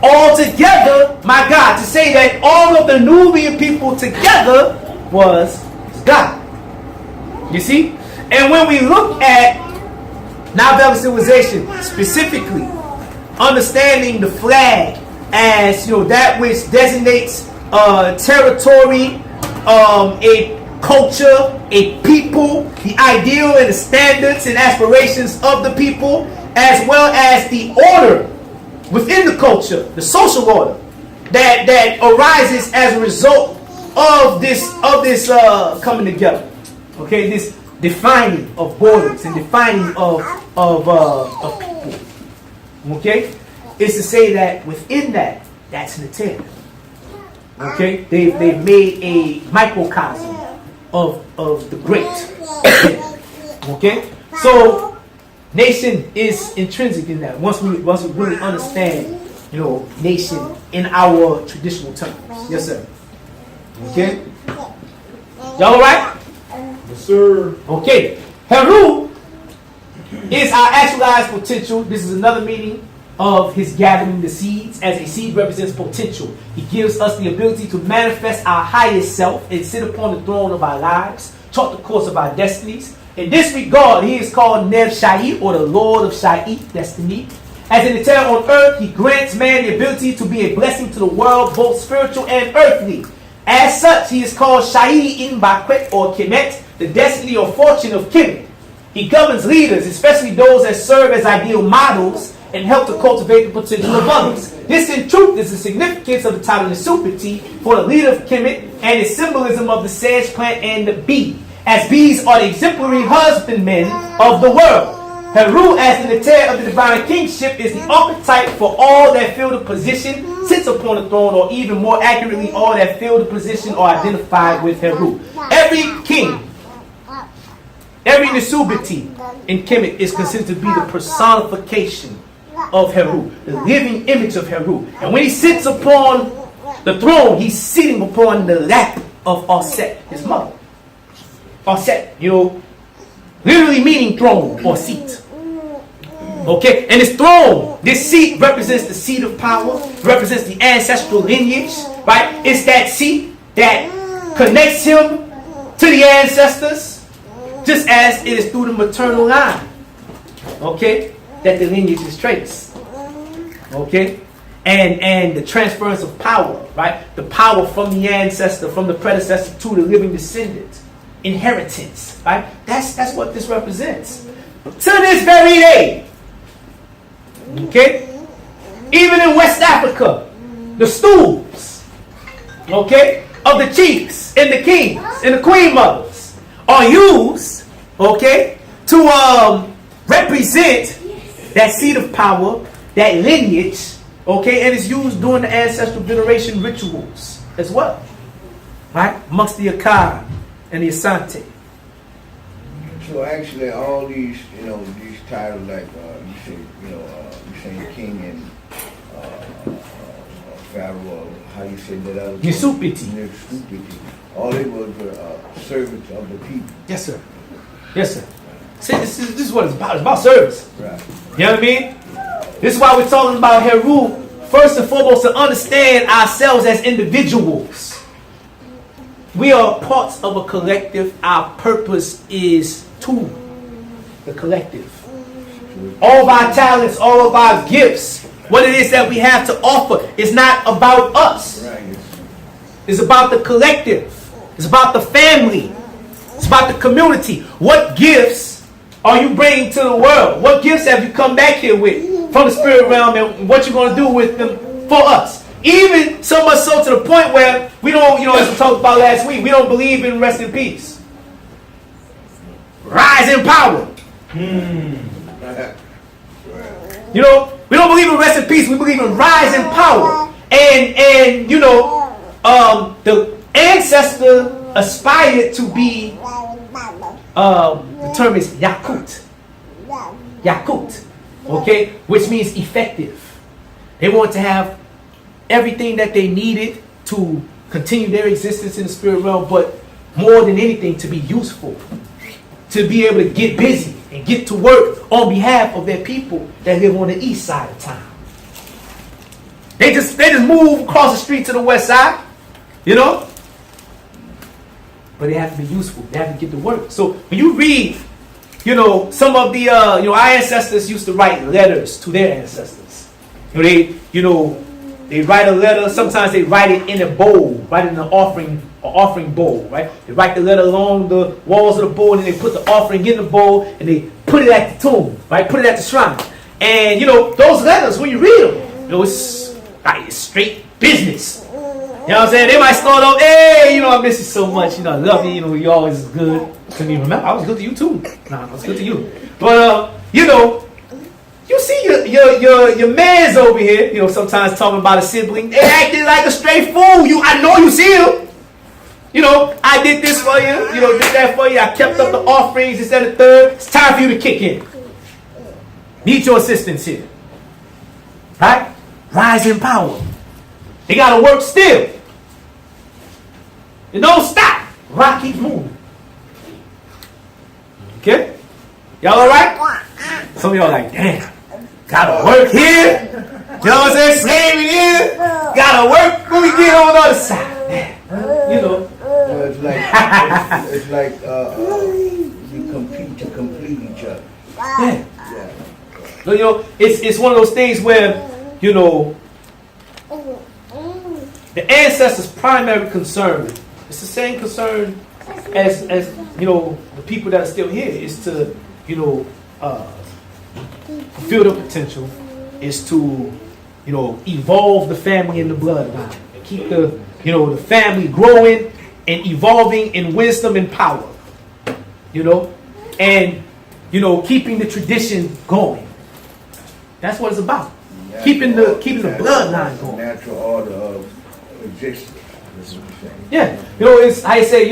All together, my God. To say that all of the Nubian people together was God. You see? And when we look at Nile civilization, specifically understanding the flag as that which designates territory, a culture, a people, the ideal and the standards and aspirations of the people, as well as the order within the culture, the social order that arises as a result of this coming together. Okay, this defining of borders and defining of people. Okay, is to say that within that's Neter. Okay, they've made a microcosm of the great. Okay, so nation is intrinsic in that. Once we really understand, nation in our traditional terms. Yes, sir. Okay, y'all all right? Yes, sir. Okay, Heru is our actualized potential. This is another meaning of his gathering the seeds. As a seed represents potential, he gives us the ability to manifest our highest self and sit upon the throne of our lives, chart the course of our destinies. In this regard, he is called Nev Shai, or the Lord of Shai, destiny. As an Neter on earth, he grants man the ability to be a blessing to the world, both spiritual and earthly. As such, he is called Shai in Bakwet, or Kemet, the destiny or fortune of Kemet. He governs leaders, especially those that serve as ideal models and help to cultivate the potential of others. This, in truth, is the significance of the title Nesupiti for the leader of Kemet, and its symbolism of the sedge plant and the bee, as bees are the exemplary husbandmen of the world. Heru, as the Neter of the divine kingship, is the archetype for all that fill the position, sits upon the throne, or even more accurately, all that fill the position are identified with Heru. Every king, every Nesubiti in Kemet is considered to be the personification of Heru, the living image of Heru. And when he sits upon the throne, he's sitting upon the lap of Aset, his mother. Aset, literally meaning throne or seat. Okay, and his throne, this seat represents the seat of power, represents the ancestral lineage, right? It's that seat that connects him to the ancestors, just as it is through the maternal line, okay, that the lineage is traced. Okay, and the transference of power, right? The power from the ancestor, from the predecessor to the living descendant. Inheritance, right? That's what this represents. To this very day, okay, even in West Africa, the stools, okay, of the chiefs and the kings and the queen mothers are used, okay, to represent that seat of power, that lineage, okay, and it's used during the ancestral veneration rituals as well, right, amongst the Akar and the Asante. So actually, all these, these titles like you say king and pharaoh, how you say that other? Nesupiti. All they were servants of the people. Yes, sir. Yes, sir. See, this is what it's about. It's about service. Right. You know what I mean? This is why we're talking about Heru. First and foremost, to understand ourselves as individuals. We are parts of a collective. Our purpose is to the collective. All of our talents, all of our gifts, what it is that we have to offer is not about us. It's about the collective. It's about the family. It's about the community. What gifts are you bringing to the world? What gifts have you come back here with from the spirit realm, and what you're going to do with them for us? Even so much so to the point where we don't, as we talked about last week, we don't believe in rest in peace. Rise in power. We don't believe in rest in peace. We believe in rise in power. And the ancestor aspired to be, the term is Yakut. Yakut. Okay? Which means effective. They want to have everything that they needed to continue their existence in the spirit realm, but more than anything, to be useful, to be able to get busy and get to work on behalf of their people that live on the east side of town. They just move across the street to the west side, but they have to be useful. They have to get to work. So when you read, some of the our ancestors used to write letters to their ancestors. They write a letter. Sometimes they write it in a bowl, write it in an offering bowl, right? They write the letter along the walls of the bowl, and they put the offering in the bowl, and they put it at the tomb, right? Put it at the shrine. And those letters, when you read them, it's straight business. You know what I'm saying? They might start off, hey, I miss you so much. I love you. You always good. Couldn't even remember. I was good to you too. Nah, I was good to you. But you see your mans over here, sometimes talking about a sibling. They acting like a straight fool. I know you see them. I did this for you. Did that for you. I kept up the offerings, this, that, and the third. It's time for you to kick in. Need your assistance here. Right? Rise in power. They got to work still. It don't stop. Rock keeps moving. Okay? Y'all all right? Some of y'all like, damn. Gotta work here. You know what I'm saying? Slaving here. Gotta work when we get on the other side. It's like you compete to complete each other. Yeah. So, it's one of those things where, the ancestors' primary concern, it's the same concern as the people that are still here, is to, fulfill their potential, is to, evolve the family and the bloodline, and keep the family growing and evolving in wisdom and power, and keeping the tradition going. That's what it's about. Keeping the bloodline going. Natural order of existence. That's what you're saying. Yeah. It's I say,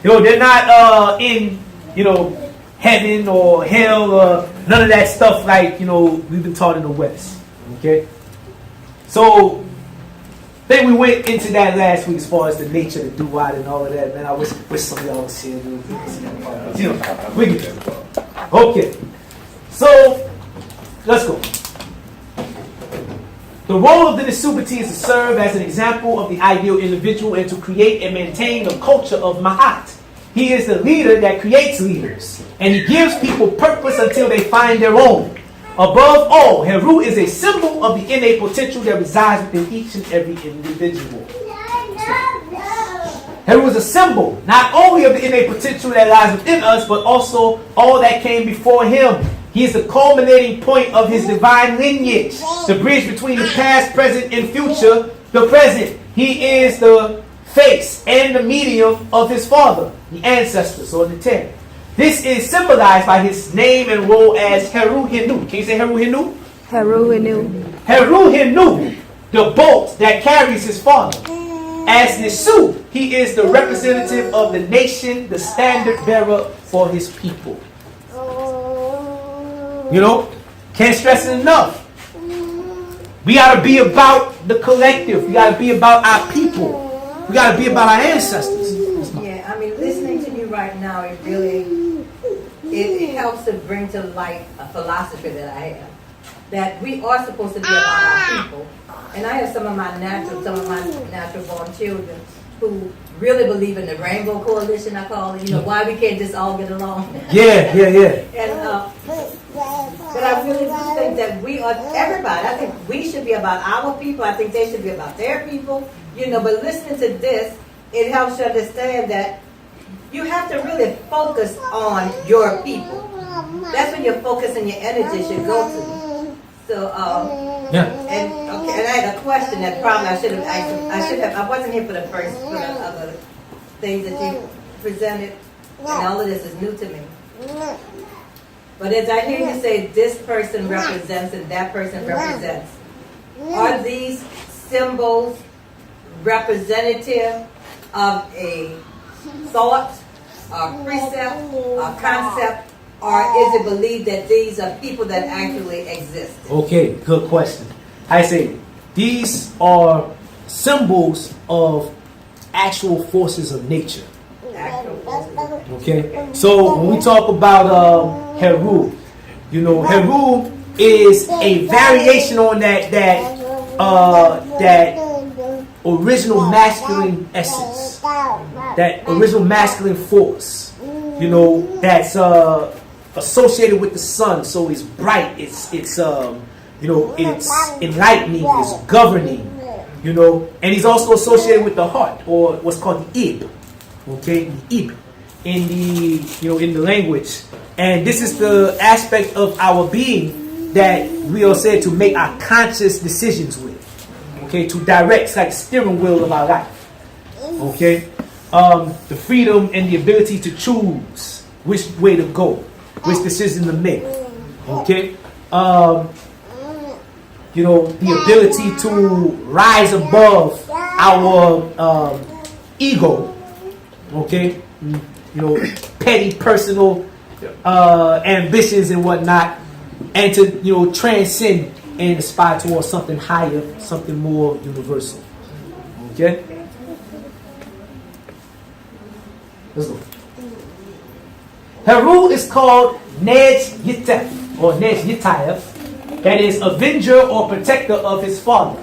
they're not in, heaven or hell or none of that stuff like, we've been taught in the West. Okay? So then we went into that last week as far as the nature of the do-wide and all of that. Man, I wish some of y'all was here. Okay. So let's go. The role of the Nisubati is to serve as an example of the ideal individual and to create and maintain the culture of Ma'at. He is the leader that creates leaders, and he gives people purpose until they find their own. Above all, Heru is a symbol of the innate potential that resides within each and every individual. Heru is a symbol not only of the innate potential that lies within us, but also all that came before him. He is the culminating point of his divine lineage, the bridge between the past, present, and future, the present. He is the face and the medium of his father, the ancestors, or the Ten. This is symbolized by his name and role as Heru Hinu. Can you say Heru Hinu? Heru Hinu. Heru Hinu, the bolt that carries his father. As Nisu, he is the representative of the nation, the standard bearer for his people. Can't stress it enough. We got to be about the collective. We got to be about our people. We got to be about our ancestors. Yeah, I mean, listening to you right now, it helps to bring to light a philosophy that I have. That we are supposed to be about our people. And I have some of my natural born children who really believe in the Rainbow Coalition, I call it. Why we can't just all get along. Yeah. And but I really do think that we are everybody. I think we should be about our people. I think they should be about their people. But listening to this, it helps you understand that you have to really focus on your people. That's when your focus and your energy should go to. So, And I had a question that probably I should have asked. I wasn't here for the other things that you presented, and all of this is new to me. But as I hear you say, this person represents and that person represents, are these symbols representative of a thought, a precept, a concept, or is it believed that these are people that actually exist? Okay, good question. I say these are symbols of actual forces of nature. Okay, so when we talk about Heru, Heru is a variation on that original masculine essence, that original masculine force, that's associated with the sun. So it's bright, it's enlightening, it's governing, and he's also associated with the heart, or what's called the ib. Okay, the ib in the language, and this is the aspect of our being that we are said to make our conscious decisions with. Okay, to direct, it's like the steering wheel of our life. Okay, the freedom and the ability to choose which way to go, which decision to make. Okay, the ability to rise above our ego. Okay, petty personal ambitions and whatnot, and to transcend and aspire towards something higher, something more universal. Okay? Let's go. Heru is called Nej Yitef, or Nej Yitayef, that is avenger or protector of his father.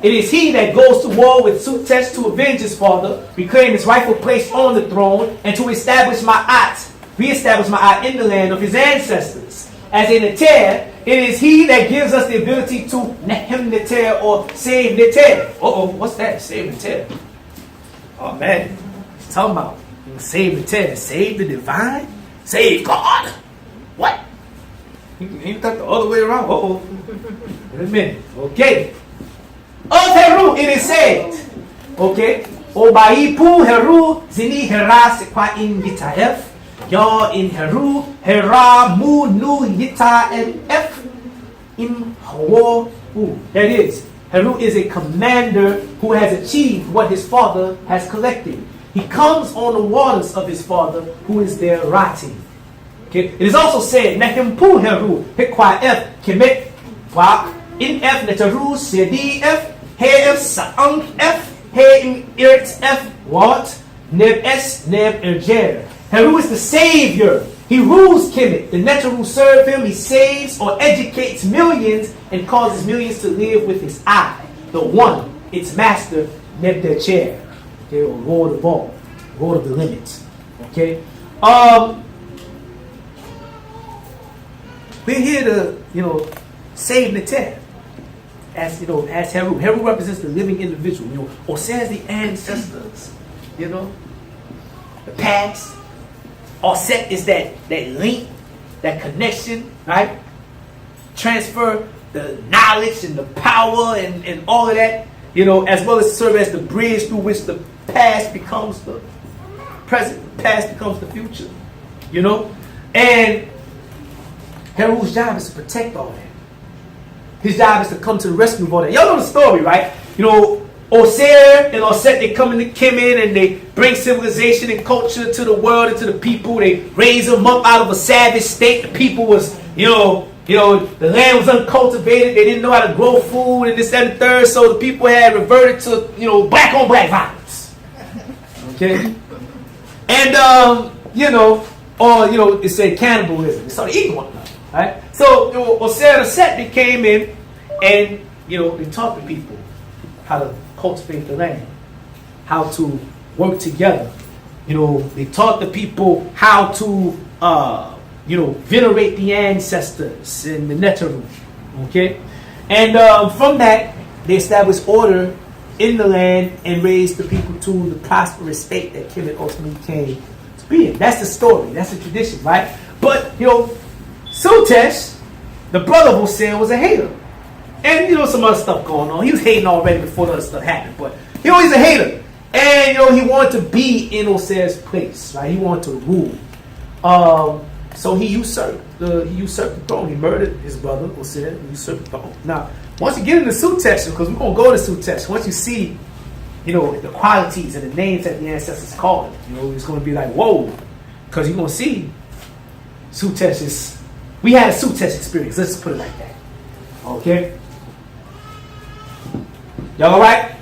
It is he that goes to war with Sutesh to avenge his father, reclaim his rightful place on the throne, and to reestablish Ma'at in the land of his ancestors. As a Neter, it is he that gives us the ability to Nehem Neter, or save Neter. What's that? Save Neter. Oh man, he's talking about save Neter, save the divine, save God. What? You thought the other way around? Wait a minute. Okay. Of Heru, it is said, okay, Obaipu Heru Zini Hera Sekwa in Gitaef, Yah in Heru, Hera, Mu, Nu, Yita, and F in Hawa. There it is. Heru is a commander who has achieved what his father has collected. He comes on the waters of his father, who is there rotting. Okay. It is also said, Nehempu Heru, Hekwa F, Kemet, Wa, in F, Neteru, Sedi F, He F, Aankh F, He in Irt F, what? Neb S, Neb Erjer. Heru is the savior. He rules Kemet. The Neteru serve him. He saves or educates millions and causes millions to live with his eye. The one, its master, Neb Dercher. Okay, or Lord of all, Lord of the limits. Okay. We're here to, save Neter. As Heru. Heru represents the living individual, or says the ancestors, the past. Offset is that link, that connection, right? Transfer the knowledge and the power and all of that, as well as serve as the bridge through which the past becomes the present, the past becomes the future, And Heru's job is to protect all that. His job is to come to the rescue of all that. Y'all know the story, right? Osir and Osset, they come into Kemen and they bring civilization and culture to the world and to the people. They raise them up out of a savage state. The people was, the land was uncultivated. They didn't know how to grow food and this, that, and the third. So the people had reverted to, black on black violence. Okay? And, it said cannibalism. They started eating one another. Right? So, Osir and Osset, they came in and, they taught the people how to cultivate the land, how to work together. They taught the people how to, venerate the ancestors in the Neteru. Okay? And from that, they established order in the land and raised the people to the prosperous state that Kemet ultimately came to be in. That's the story. That's the tradition, right? But, Sutesh, the brother of Hosea, was a hater. And some other stuff going on. He was hating already before the other stuff happened. But he's a hater. And he wanted to be in Hosea's place. Right? He wanted to rule. So he usurped the throne. He murdered his brother, Hosea, and usurped the throne. Now, once you get into Sutesh, because we're gonna go to Sutesh, once you see, the qualities and the names that the ancestors called, it's gonna be like, whoa. Because you're gonna see Sutesh is, we had a Sutesh experience, let's just put it like that. Okay? Y'all alright?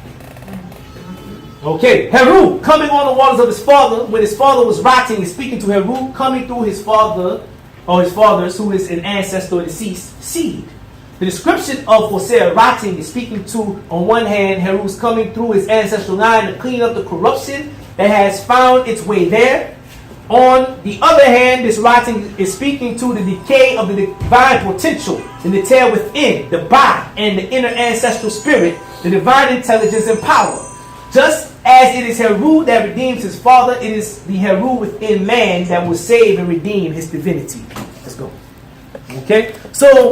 Okay, Heru coming on the waters of his father. When his father was rotting, he's speaking to Heru, coming through his father, or his fathers, who is an ancestor deceased seed. The description of Hosea rotting is speaking to, on one hand, Heru's coming through his ancestral line to clean up the corruption that has found its way there. On the other hand, this writing is speaking to the decay of the divine potential, the Neter within, the Ba, and the inner ancestral spirit, the divine intelligence and power. Just as it is Heru that redeems his father, it is the Heru within man that will save and redeem his divinity. Let's go. Okay? So,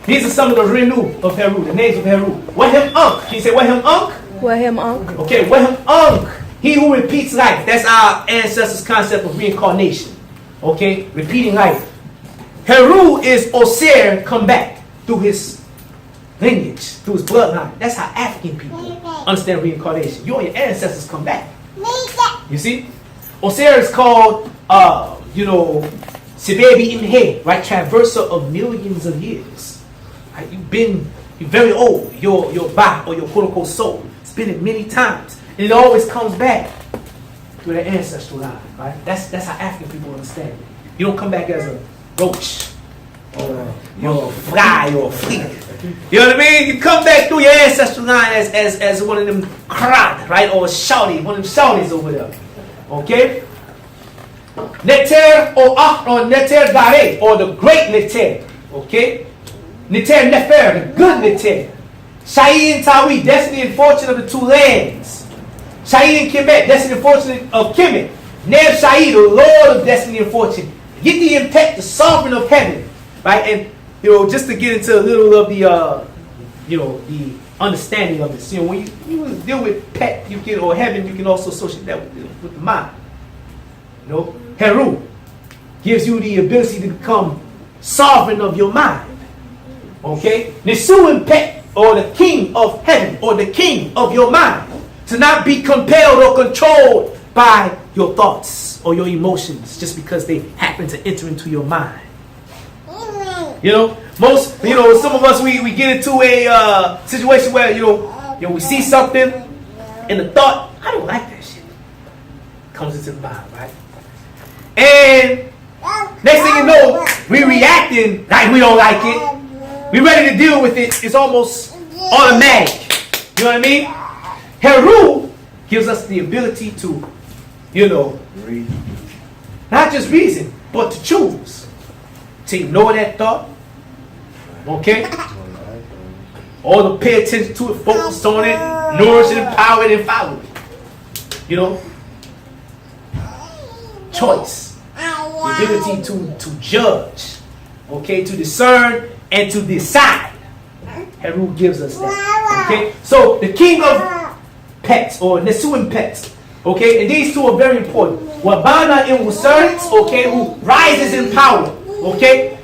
these are some of the Renu of Heru, the names of Heru. Wahem Aankh. Can you say Wahem Aankh? Wahem Aankh. Okay, Wahem Aankh. He who repeats life. That's our ancestors' concept of reincarnation. Okay? Repeating life. Heru is Osir come back through his lineage, through his bloodline. That's how African people understand reincarnation. You and your ancestors come back. You see? Osir is called, Sibebi Imhe, right? Traverser of millions of years. Right? You're very old. Your Ba, or your quote-unquote soul. It's been it many times. And it always comes back through their ancestral line, right? That's how African people understand it. You don't come back as a roach or a fly or a flea. You know what I mean? You come back through your ancestral line as one of them krat, right? Or a shouty, one of them shouties over there. Okay? Neter or Neter Gare, or the great Neter. Okay? Neter Nefer, the good Neter. Shai and Tawi, destiny and fortune of the two lands. Shai and Kemet, destiny and fortune of Kemet. Neb Shai, the Lord of destiny and fortune. Yiti Impet, the sovereign of heaven. Right? And, just to get into a little of the understanding of this. You know, when you deal with pet, you can, or heaven, you can also associate that with the mind. You know, Heru gives you the ability to become sovereign of your mind. Okay? Nesuin Pet, or the king of heaven, or the king of your mind, to not be compelled or controlled by your thoughts or your emotions just because they happen to enter into your mind. You know, some of us, we get into a situation where, we see something and the thought, I don't like that shit, comes into the mind, right? And next thing you know, we reacting like we don't like it. We ready to deal with it. It's almost automatic. You know what I mean? Heru gives us the ability to, not just reason, but to choose. To ignore that thought. Okay? Or to pay attention to it, focus on it, nourish it, empower it, and follow it. Choice. The ability to judge. Okay? To discern and to decide. Heru gives us that. Okay? So, the king of pets, or Nesuin pets. Okay? And these two are very important. Wabana in Wusernits, okay, who rises in power. Okay?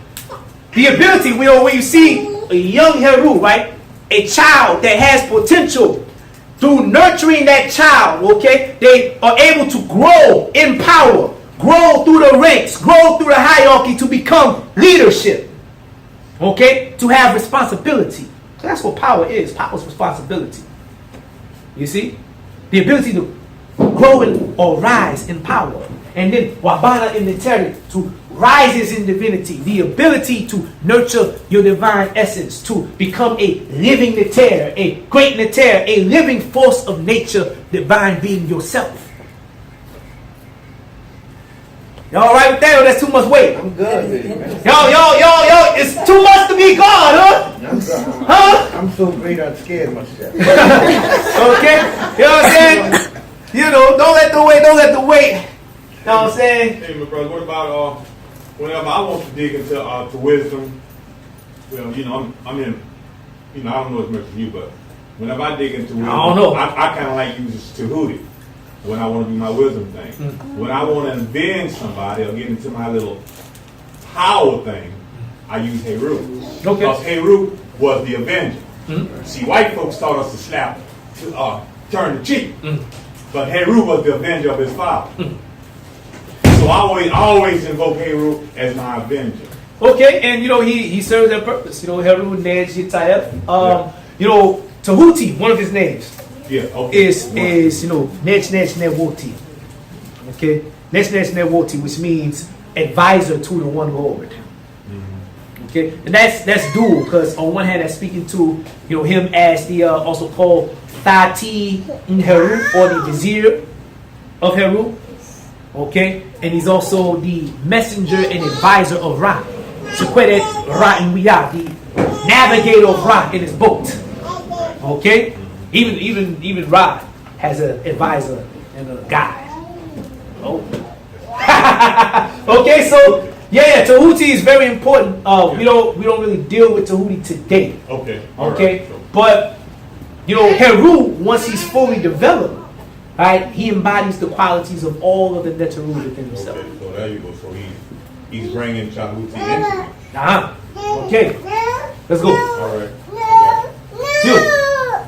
The ability, when you see a young Heru, right? A child that has potential, through nurturing that child, okay, they are able to grow in power, grow through the ranks, grow through the hierarchy to become leadership. Okay? To have responsibility. So that's what power is. Power is responsibility. You see? The ability to grow or rise in power. And then Wabana in the Terry, to rises in divinity. The ability to nurture your divine essence, to become a living Neter, a great Neter, a living force of nature, divine being yourself. Y'all alright with that, or that's too much weight? I'm good with it, man. Yo, it's too much to be God, huh? Huh? I'm so great, I'm scared myself. Okay? You know what I'm saying? Don't let the weight. You know what I'm saying? Hey, my brother, what about whenever I want to dig into to wisdom? Well, I'm in. I don't know as much as you, but whenever I dig into wisdom, I don't know. I kind of like using Tahuti when I want to do my wisdom thing. Mm-hmm. When I want to avenge somebody or get into my little power thing, I use Heru. Okay. Because Heru was the avenger. Mm-hmm. See, white folks taught us to slap, to turn the cheek, Mm-hmm. but Heru was the avenger of his father. Mm-hmm. So I always invoke Heru as my avenger. Okay, and he serves that purpose. Heru Nej Yitayef. Tahuti, one of his names, Yeah, okay. is Nej Newoti. Okay, Nej Newoti, which means advisor to the one Lord. Mm-hmm. Okay, and that's dual, because on one hand that's speaking to him as the also called Thati in Heru, or the vizier of Heru. Okay, and he's also the messenger and advisor of Ra. Sequedet Ra in Wiyah, the navigator of Ra in his boat. Okay, even Ra has an advisor and a guide. Oh. Okay, so Tahuti is very important. We don't really deal with Tahuti today. Okay. Okay, Right. but Heru, once he's fully developed, right, he embodies the qualities of all of the Neteru within himself. Okay, so there you go. So he's bringing Tahuti into me. Okay, let's go. All right.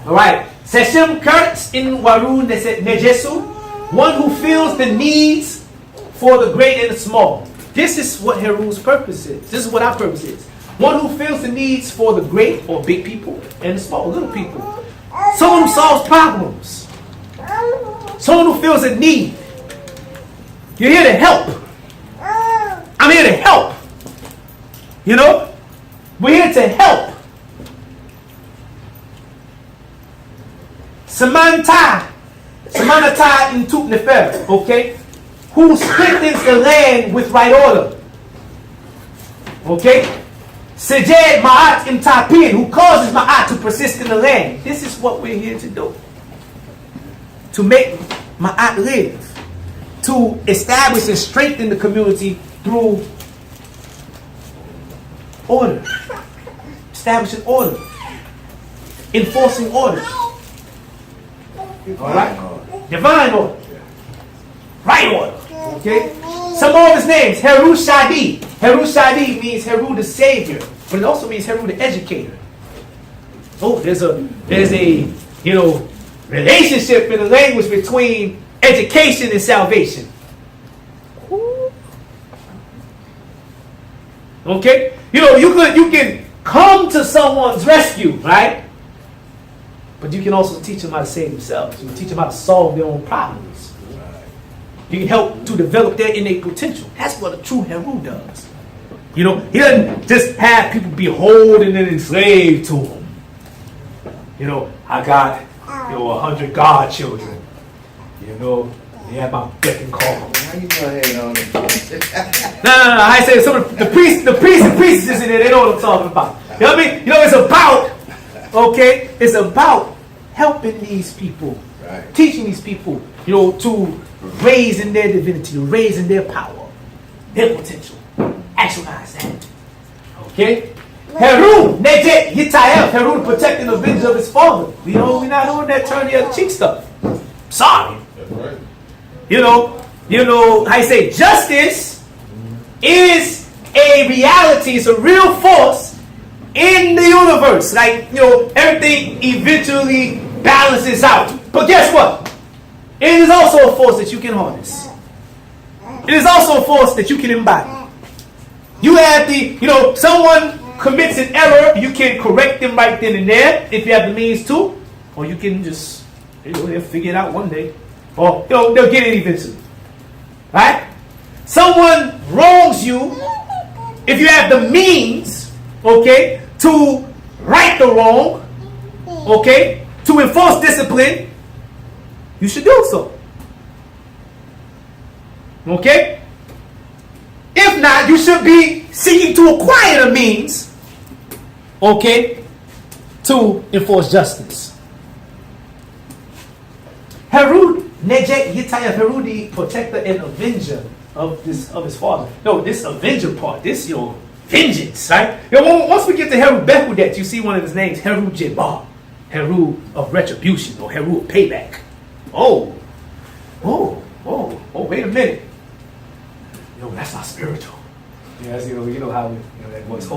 All right. Seshem Kurtz in Waru Nejesu, one who feels the needs for the great and the small. This is what Heru's purpose is. This is what our purpose is. One who feels the needs for the great or big people and the small, little people. Someone who solves problems. Someone who feels a need. You're here to help. I'm here to help. We're here to help. Samantha in Nefer, okay? Who strengthens the land with right order. Okay? Sejed Ma'at in Tapin, who causes Ma'at to persist in the land. This is what we're here to do. To make Ma'at live. To establish and strengthen the community through order. Establishing order. enforcing order. All right? Divine order. Right order. Okay? Some more of his names. Heru Shadi. Heru Shadi means Heru the Savior. But it also means Heru the Educator. Oh, there's a relationship in the language between education and salvation. Okay? You can come to someone's rescue, right? But you can also teach them how to save themselves. You can teach them how to solve their own problems. You can help to develop their innate potential. That's what a true Heru does. He doesn't just have people be holding and enslaved to him. I got 100 godchildren. They have my beck and call. How you gonna hate on them? No. I say some of the priests and priestesses in there, they know what I'm talking about. You know what I mean? It's about helping these people, Right. teaching these people, to raise in their divinity, to raise in their power, their potential. Actualize that. Okay? Heru, Nejet, Yitael, Heru, the protecting the vengeance of his father. We're not on that turn the other cheek stuff. Sorry. That's right. How you say, justice is a reality, it's a real force in the universe. Like, everything eventually balances out. But guess what? It is also a force that you can harness. It is also a force that you can embody. You have someone commits an error, you can correct them right then and there if you have the means to. Or you can just, they'll figure it out one day. Or, they'll get it eventually. Right? Someone wrongs you, if you have the means, to right the wrong, to enforce discipline, you should do so. Okay? If not, you should be seeking to acquire the means, to enforce justice. Heru Nejet Yitaya, Heru the protector and avenger of his father. No, this avenger part, this vengeance, right? Once we get to Heru Behudet, you see one of his names, Heru Jebar, Heru of retribution or Heru of payback. Oh, wait a minute. That's not spiritual. Yes, you know how that works.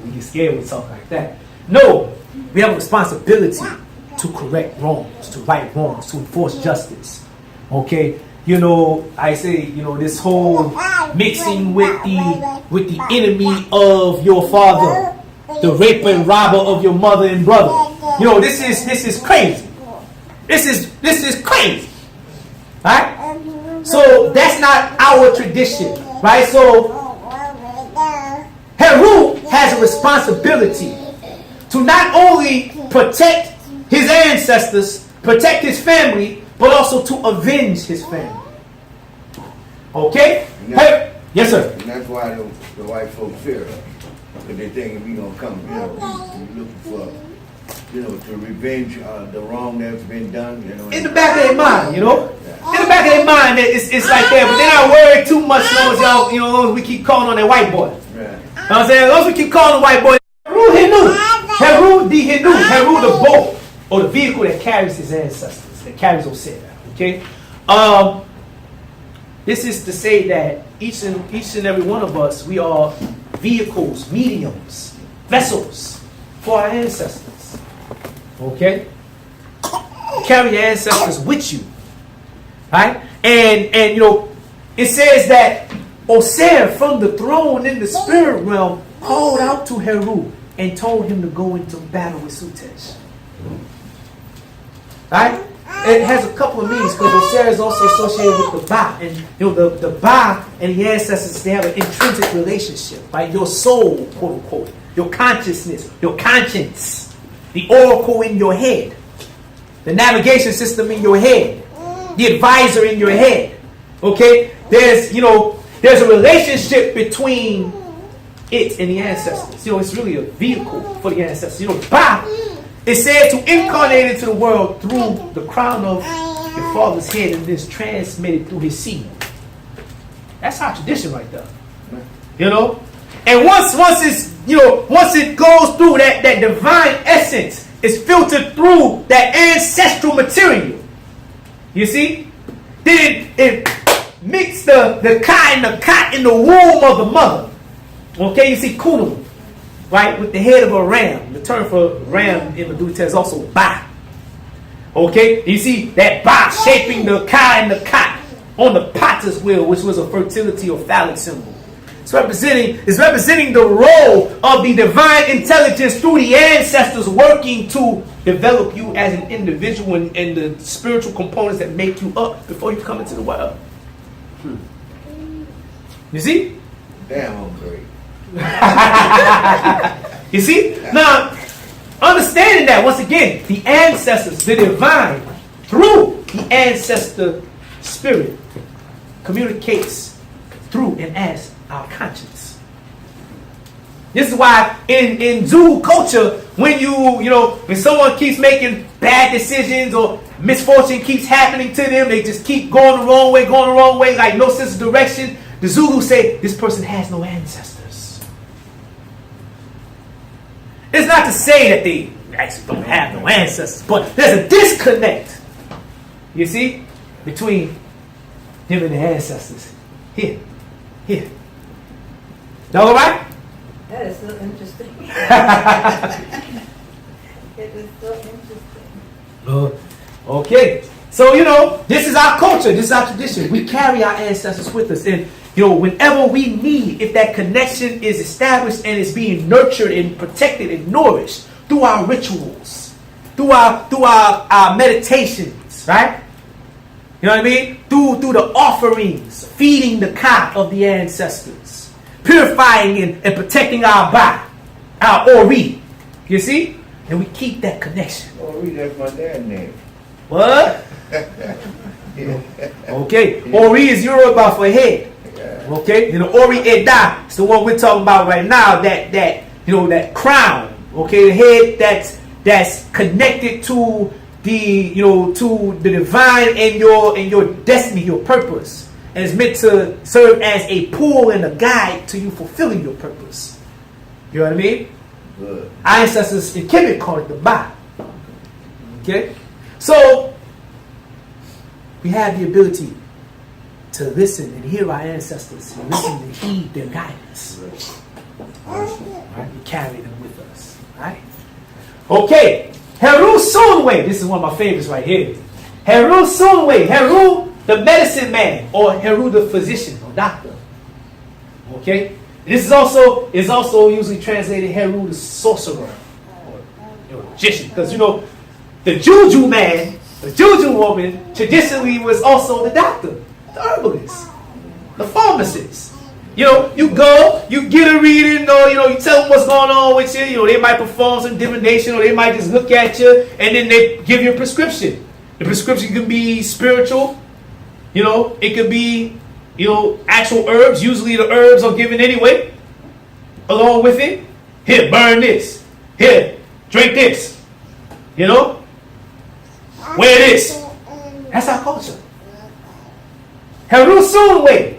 We get scared when we talk like that. No, we have a responsibility to correct wrongs, to right wrongs, to enforce justice. Okay, I say, this whole mixing with the enemy of your father, the raper and robber of your mother and brother. This is crazy. This is crazy. Right? So that's not our tradition, right? So Heru has a responsibility to not only protect his ancestors, protect his family, but also to avenge his family. Okay? Yes, sir. And that's why the white folks fear us. Because they think if we gonna come, we're looking for, to revenge the wrong that's been done. In the back of their mind, In the back of their mind, it's like that. But they're not worried too much as long as y'all, as long as we keep calling on that white boy. Right. You know what I'm saying? As long as we keep calling the white boy. Heru Hinu. Heru the Hinu. Heru the boat. Or the vehicle that carries his ancestors. That carries Osera. Okay? This is to say that each and every one of us, we are vehicles, mediums, vessels for our ancestors. Okay? Carry your ancestors with you. Right? And it says that Osir from the throne in the spirit realm called out to Heru and told him to go into battle with Sutesh. Right? It has a couple of meanings because Osir is also associated with the Ba. And the Ba and the ancestors, they have an intrinsic relationship. Right? Your soul, quote unquote. Your consciousness, your conscience. The oracle in your head. The navigation system in your head. The advisor in your head. Okay? There's a relationship between it and the ancestors. It's really a vehicle for the ancestors. Ba is said to incarnate into the world through the crown of your father's head and is transmitted through his seed. That's our tradition right there. And once it goes through that divine essence, is filtered through that ancestral material. You see? Then it mixed the ka and the kat in the womb of the mother. Okay, you see kunu, right? With the head of a ram. The term for ram in the Medusa is also ba. Okay, you see that ba shaping the ka and the kat on the potter's wheel, which was a fertility or phallic symbol. It's representing the role of the divine intelligence through the ancestors working to develop you as an individual and the spiritual components that make you up before you come into the world. You see? Damn, I'm great. You see? Now, understanding that, once again, the ancestors, the divine, through the ancestor spirit, communicates through and as our conscience. This is why in Zulu culture, when when someone keeps making bad decisions or misfortune keeps happening to them, they just keep going the wrong way, like no sense of direction. The Zulus say this person has no ancestors. It's not to say that they actually don't have no ancestors, but there's a disconnect, you see, between them and the ancestors. Here. Y'all all right? That is so interesting. It is so interesting. Okay. So, this is our culture. This is our tradition. We carry our ancestors with us. And, whenever we need, if that connection is established and is being nurtured and protected and nourished through our rituals, through our meditations, right? You know what I mean? Through the offerings, feeding the ka of the ancestors, purifying and protecting our ba, our ori. You see? And we keep that connection. Ori, that's my dad's name. What? Okay. Ori is Yoruba for head. Okay? Ori Eda is the one we're talking about right now. That crown. Okay? The head that's connected to the divine and your destiny, your purpose, and it's meant to serve as a pull and a guide to you fulfilling your purpose. You know what I mean? Good. Our ancestors in Kemet call it the Ba. Okay, so we have the ability to listen and hear our ancestors, and listen and heed their guidance. Right? We carry them with us. Right? Okay. Heru Sunway, this is one of my favorites right here. Heru Sunway, Heru the medicine man, or Heru the physician or doctor. Okay, this is also usually translated Heru the sorcerer or magician, because the juju man, the juju woman, traditionally was also the doctor, the herbalist, the pharmacist. You go, you get a reading, or you tell them what's going on with you. They might perform some divination, or they might just look at you and then they give you a prescription. The prescription can be spiritual. It could be actual herbs. Usually the herbs are given anyway, along with it. Here, burn this. Here, drink this. Wear this. That's our culture. Heru Sunway,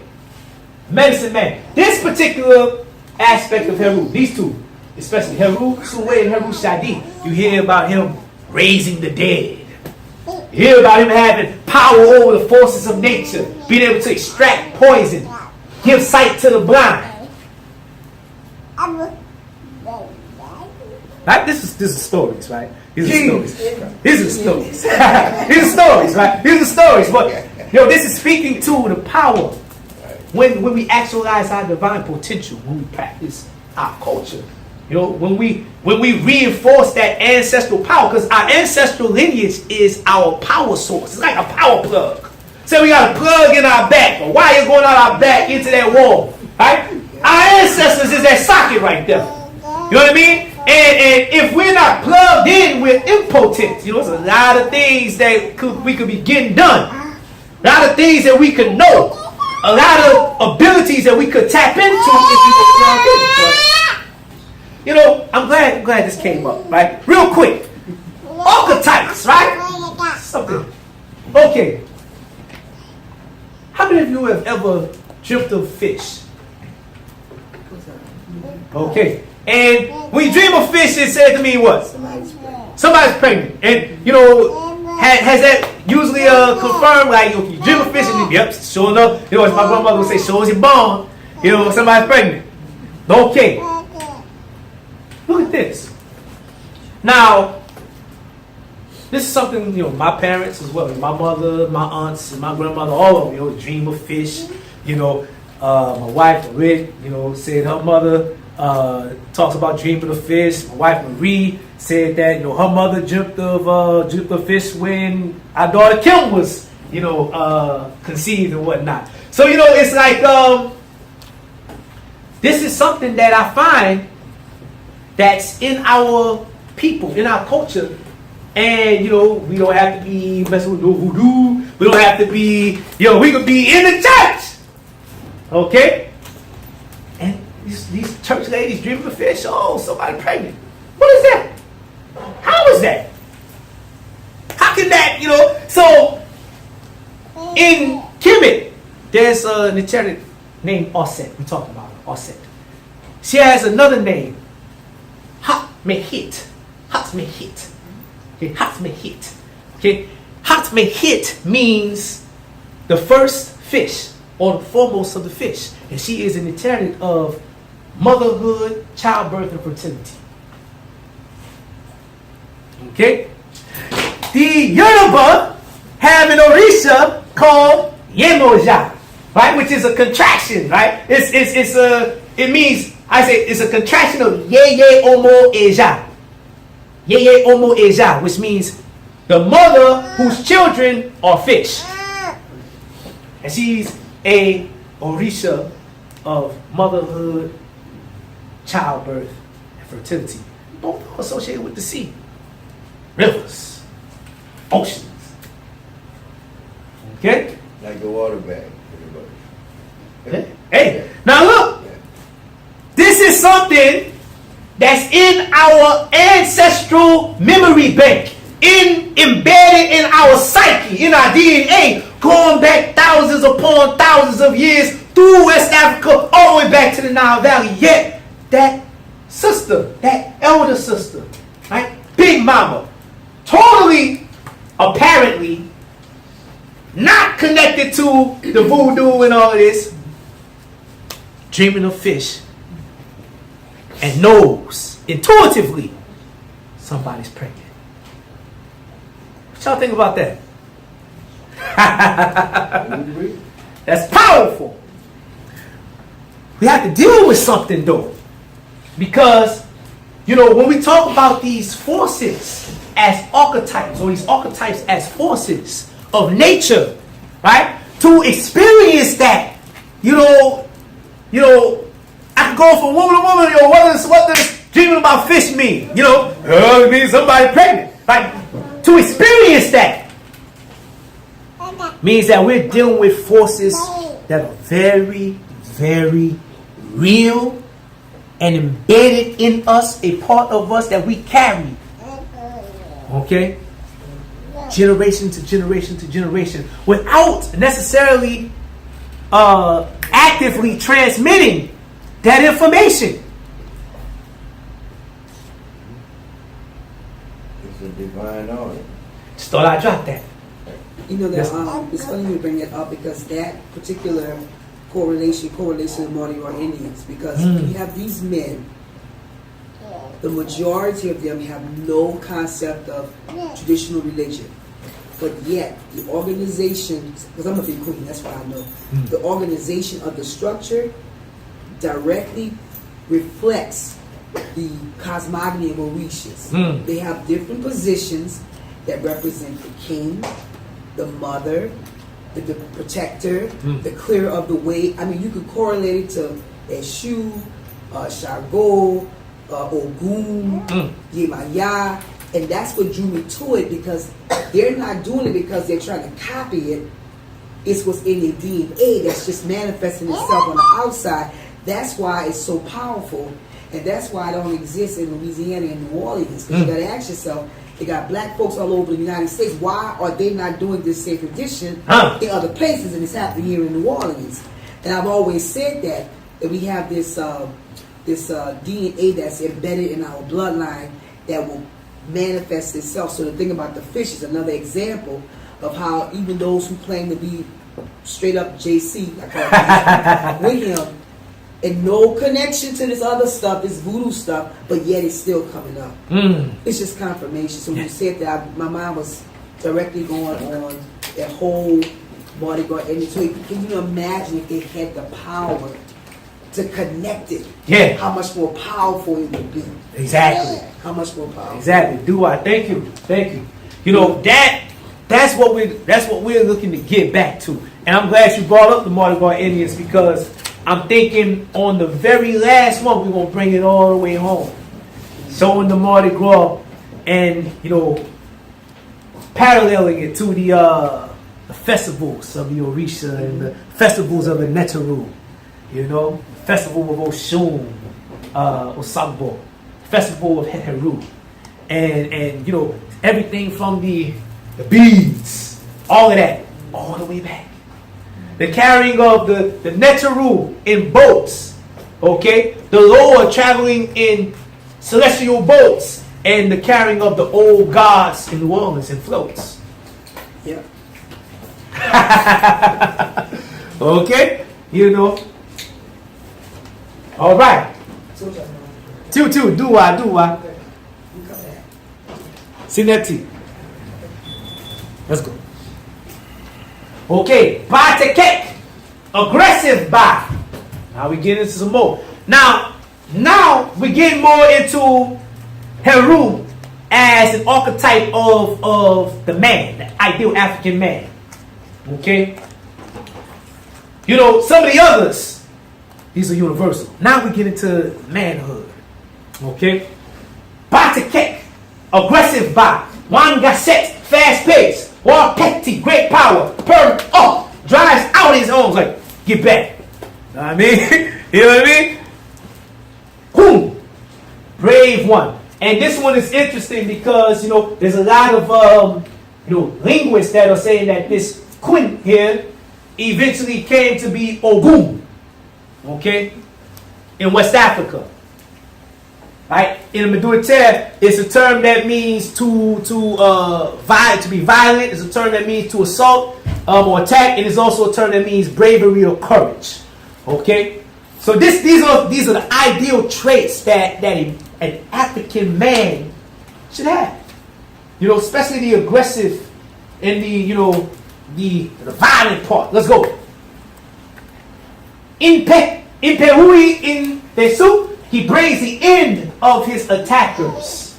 medicine man. This particular aspect of Heru, these two, especially Heru Sunway and Heru Shadi, you hear about him raising the dead. You hear about him having power over the forces of nature, being able to extract poison, give sight to the blind. Right? This is stories, right? These are stories. These are stories. These are stories, right? These are stories. But this is speaking to the power when we actualize our divine potential, when we practice our culture. When we reinforce that ancestral power, because our ancestral lineage is our power source. It's like a power plug. Say we got a plug in our back, a wire going out our back into that wall. Right? Our ancestors is that socket right there. You know what I mean? And if we're not plugged in, we're impotent. There's a lot of things that we could be getting done. A lot of things that we could know. A lot of abilities that we could tap into if we were plugged in. But, I'm glad this came up, right? Real quick. Archetypes, right? Something. Okay. How many of you have ever dreamt of fish? Okay. And when you dream of fish, it said to me what? Somebody's pregnant, and you know, has that usually confirmed? Like, you dream of fish, and yep, sure enough, you know, as my grandmother would say, sure as you're born, you know, somebody's pregnant. Okay, look at this. Now, this is something, you know, my parents as well, my mother, my aunts, and my grandmother, all of them, you know, dream of fish. You know, my wife, Rick, you know, said her mother talks about dreaming of fish. My wife, Marie, said that, you know, her mother dreamt of fish when our daughter Khem was, you know, conceived and whatnot. So, you know, it's like, this is something that I find that's in our people, in our culture. And, you know, we don't have to be messing with no voodoo. We don't have to be, you know, we could be in the church. Okay? And these church ladies dreaming of fish. Oh, somebody pregnant. What is that? How is that? How can that, you know? So, in Kemet, there's a Nicheric named Osset. We talked about her, Osset. She has another name, Hatmehit. Hatmehit. Okay, Hatmehit. Okay, Hatmehit means the first fish, or the foremost of the fish. And she is an eternity of motherhood, childbirth, and fertility. Okay? The Yoruba have an Orisha called Yemoja, right? Which is a contraction, right? It means, I say, it's a contraction of Yeye Omo Eja. Yeye Omo Eja, which means the mother whose children are fish. And she's a Orisha of motherhood, childbirth, and fertility. Both are associated with the sea, rivers, oceans. Okay? Like the water bag, pretty much. Hey, now look. This is something that's in our ancestral memory bank, embedded in our psyche, in our DNA, going back thousands upon thousands of years through West Africa, all the way back to the Nile Valley. Yet, that sister, that elder sister, right, Big Mama, totally, apparently, not connected to the voodoo and all of this, dreaming of fish, and knows intuitively somebody's pregnant. What y'all think about that? That's powerful. We have to deal with something though, because, you know, when we talk about these forces as archetypes, or these archetypes as forces of nature, right? To experience that, you know, I can go from woman to woman. You know, what does dreaming about fish mean? You know, it means somebody pregnant. Like, to experience that means that we're dealing with forces that are very, very real and embedded in us, a part of us that we carry. Okay? Generation to generation to generation, without necessarily actively transmitting that information. It's a divine order. Just thought I'd drop that. You know that it's funny you bring it up, because that particular correlation with Moriori Indians, because we have these men, the majority of them have no concept of traditional religion, but yet the organization, because I'm a big queen, that's why I know, the organization of the structure directly reflects the cosmogony of Orishas. They have different positions that represent the king, the mother, the protector, the clearer of the way. I mean, you could correlate it to Eshu, Shargo, Ogun, Yemaya, and that's what drew me to it, because they're not doing it because they're trying to copy it. It's what's in their DNA that's just manifesting itself on the outside. That's why it's so powerful, and that's why it don't exist in Louisiana and New Orleans. Because you got to ask yourself, they got black folks all over the United States. Why are they not doing this same tradition in other places, and it's happening here in New Orleans? And I've always said that we have this DNA that's embedded in our bloodline that will manifests itself. So the thing about the fish is another example of how even those who claim to be straight up JC, I call it, with him, and no connection to this other stuff, this voodoo stuff, but yet it's still coming up. It's just confirmation. So when you said that, my mind was directly going on that whole Mardi Gras. And so can you imagine if they had the power to connect it? Yeah. How much more powerful it would be. Exactly. How much more powerful. Exactly. Do I? Thank you. Thank you. You know, that's what we're looking to get back to. And I'm glad you brought up the Mardi Gras Indians, because I'm thinking on the very last one, we're going to bring it all the way home. Showing the Mardi Gras and, you know, paralleling it to the festivals of the Orisha and the festivals of the Neteru. You know, festival of Oshun, Osagbo, festival of Heru. And you know, everything from the beads, all of that, all the way back. The carrying of the Neteru in boats, okay? The Lord traveling in celestial boats, and the carrying of the old gods in New Orleans in floats. Yeah. Okay? You know. All right. Two, do I. Sineti. Let's go. Okay, ba to cake. Aggressive ba. Now we get into some more. Now we get more into Heru as an archetype of the man, the ideal African man. Okay? You know, some of the others, these are universal. Now we get into manhood. Okay? Ba to cake. Aggressive ba. Wan gasset. Fast pace. War petty. Great power. Perm up. Drives out his arms like, get back. Know what I mean? You know what I mean? Whom? Brave one. And this one is interesting because, you know, there's a lot of, linguists that are saying that this Queen here eventually came to be Ogun. Okay? In West Africa. Right? In the Medurite, it's a term that means to be violent. It's a term that means to assault or attack. And it's also a term that means bravery or courage. Okay? So these are the ideal traits that an African man should have. You know, especially the aggressive and the violent part. Let's go. In Perui in Tesu, he brings the end of his attackers.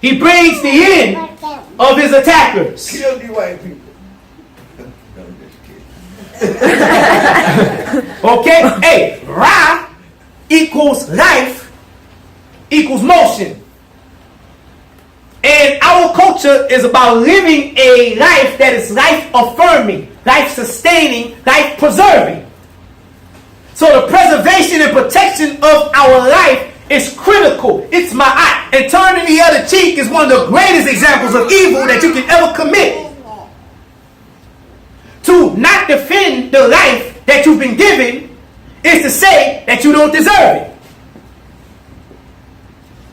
He brings the end of his attackers. Kill the white people. I'm just kidding. Okay? Hey, Ra equals life equals motion. And our culture is about living a life that is life affirming, life sustaining, life preserving. So the preservation and protection of our life is critical. It's my eye. And turning the other cheek is one of the greatest examples of evil that you can ever commit. To not defend the life that you've been given is to say that you don't deserve it.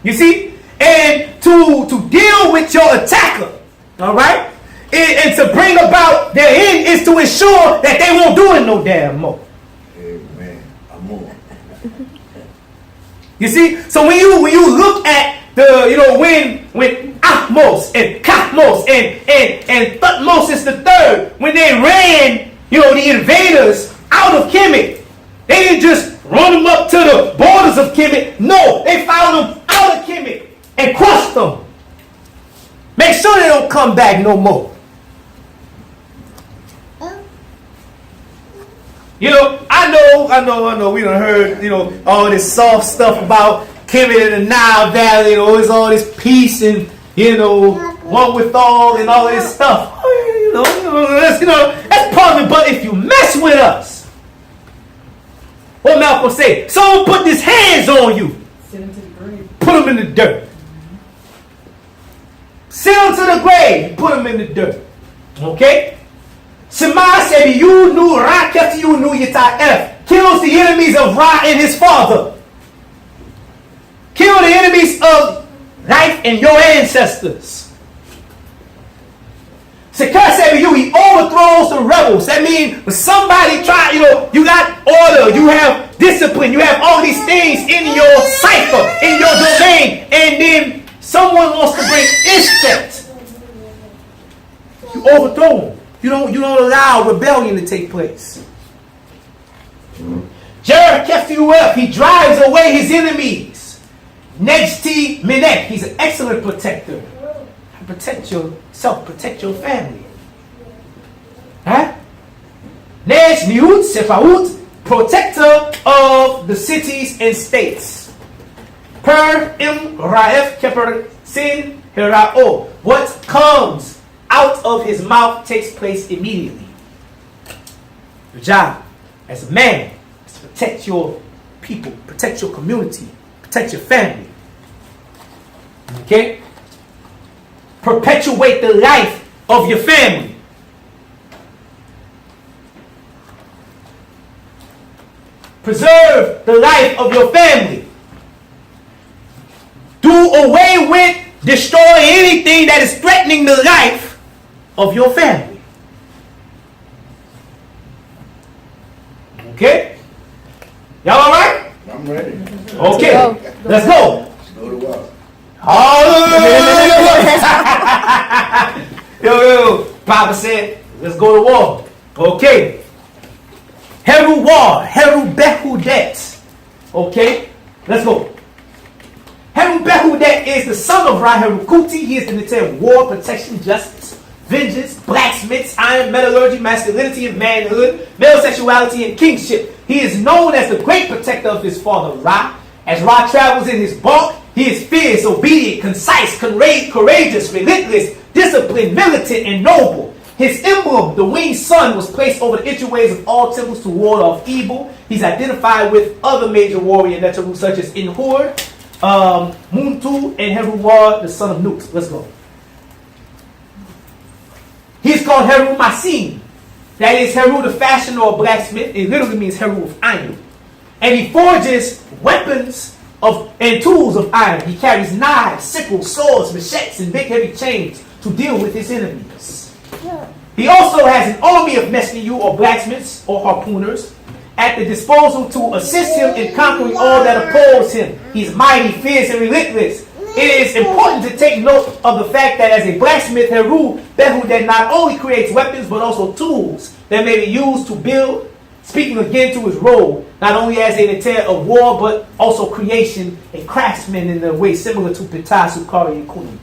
You see? And to deal with your attacker, all right? And to bring about their end is to ensure that they won't do it no damn more. Amen. I'm on. You see? So when you look at when Ahmos and Kathmos and Thutmose the third, when they ran, the invaders out of Kemet, they didn't just run them up to the borders of Kemet. No, they found them out of Kemet and crushed them. Make sure they don't come back no more. I know. We done heard, all this soft stuff about Kemet and the Nile Valley. It's all this peace and, one with all and all this stuff. That's part of it. But if you mess with us, what Malcolm say? Someone put his hands on you. Send him to the grave. Put him in the dirt. Send him to the grave. Put him in the dirt. Okay? Shema said, you knew Ra kept you knew Yita'ef. Kills the enemies of Ra and his father. Kill the enemies of life and your ancestors. Secure said to you, he overthrows the rebels. That means when somebody try, you got order, you have discipline, you have all these things in your cipher, in your domain, and then someone wants to bring insect. You overthrow them. You don't allow rebellion to take place. Jerah, he drives away his enemies. Nejti Minek, he's an excellent protector. Protect yourself, protect your family. Huh? Nej Niut Sefaut, protector of the cities and states. Per im Raef Keper Sin Herao, what comes out of his mouth takes place immediately. Your job as a man is to protect your people, protect your community, protect your family. Okay? Perpetuate the life of your family. Preserve the life of your family. Do away with, destroy anything that is threatening the life of your family. Okay? Y'all all right? I'm ready. Okay, let's go. Let's go to war. Hallelujah! Yo, Papa said, let's go to war. Okay. Heru war, Heru Behudet. Okay, let's go. Heru Behudet is the son of Ra Herukuti. He is the military war, protection, justice, vengeance, blacksmiths, iron, metallurgy, masculinity and manhood, male sexuality and kingship. He is known as the great protector of his father Ra. As Ra travels in his bulk, he is fierce, obedient, concise, courageous, relentless, disciplined, militant, and noble. His emblem, the winged sun, was placed over the entryways of all temples to ward off evil. He's identified with other major warrior Netaru such as Inhur, Muntu, and Heruwar, the son of Nut. Let's go. He's called Heru Masin. That is Heru the fashioner or blacksmith. It literally means Heru of iron. And he forges weapons and tools of iron. He carries knives, sickles, swords, machetes, and big heavy chains to deal with his enemies. He also has an army of mesniyu or blacksmiths or harpooners at the disposal to assist him in conquering all that oppose him. He's mighty, fierce, and relentless. It is important to take note of the fact that as a blacksmith, Heru Behu that not only creates weapons but also tools that may be used to build, speaking again to his role, not only as an intent of war but also creation, a craftsman in a way similar to Pita, Sukari, and Kuni.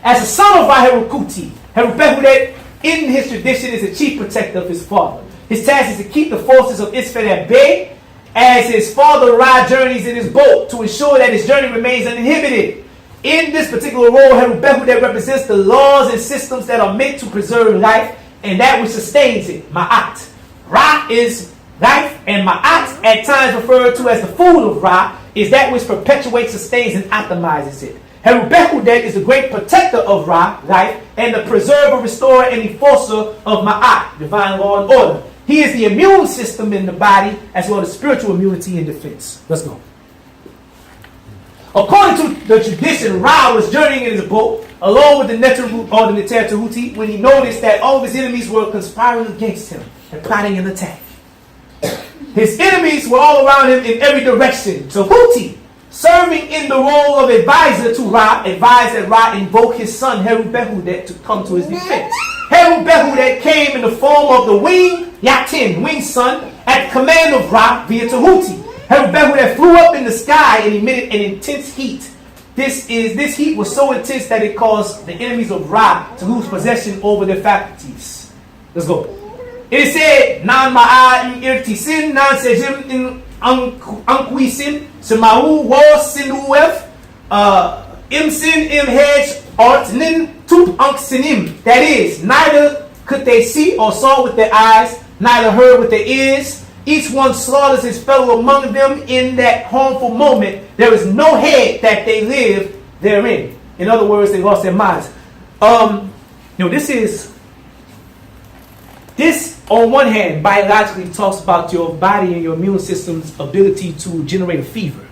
As a son of Raherukuti, Herubehudet in his tradition is the chief protector of his father. His task is to keep the forces of Isfet at bay as his father Ra journeys in his boat to ensure that his journey remains uninhibited. In this particular role, Herubehudet represents the laws and systems that are meant to preserve life and that which sustains it, Ma'at. Ra is life, and Ma'at, at times referred to as the food of Ra, is that which perpetuates, sustains, and optimizes it. Herubehudet is the great protector of Ra, life, and the preserver, restorer, and enforcer of Ma'at, divine law and order. He is the immune system in the body, as well as spiritual immunity and defense. Let's go. According to the tradition, Ra was journeying in his boat, along with the Neteru or the Netertahuti, when he noticed that all of his enemies were conspiring against him and plotting an attack. His enemies were all around him in every direction. Tahuti, serving in the role of advisor to Ra, advised that Ra invoke his son Herubehudet to come to his defense. Herubehudet came in the form of the winged Yatin, winged son, at the command of Ra via Tahuti. Herubehudet flew up in the sky and emitted an intense heat. This heat was so intense that it caused the enemies of Ra to lose possession over their faculties. Let's go. It is said, Nan ma'a irtisin, nan sejim in anquisin, semahu war sinuef, imsin imhej artnin tup anksinim. That is, neither could they see or saw with their eyes, neither heard with their ears. Each one slaughters his fellow among them in that harmful moment. There is no head that they live therein. In other words, they lost their minds. This is This, on one hand, biologically talks about your body and your immune system's ability to generate a fever.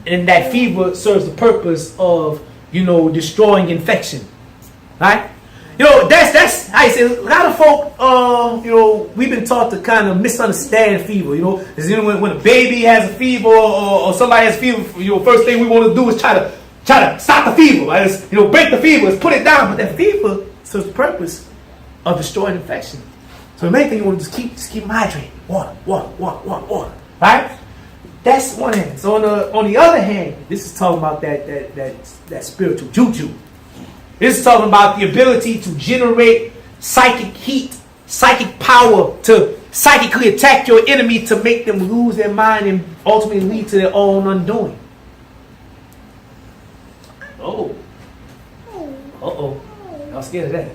And that fever serves the purpose of, destroying infection. Right? That's how you say, a lot of folk, we've been taught to kind of misunderstand fever. When a baby has a fever or somebody has a fever, first thing we want to do is try to stop the fever. Right? Break the fever, let's put it down. But that fever serves the purpose of destroying infection. So the main thing you want to just keep them hydrated. Water. Right? That's one hand. So on the other hand, this is talking about that spiritual juju. This is talking about the ability to generate psychic heat, psychic power to psychically attack your enemy to make them lose their mind and ultimately lead to their own undoing. Oh. Uh-oh. Y'all scared of that.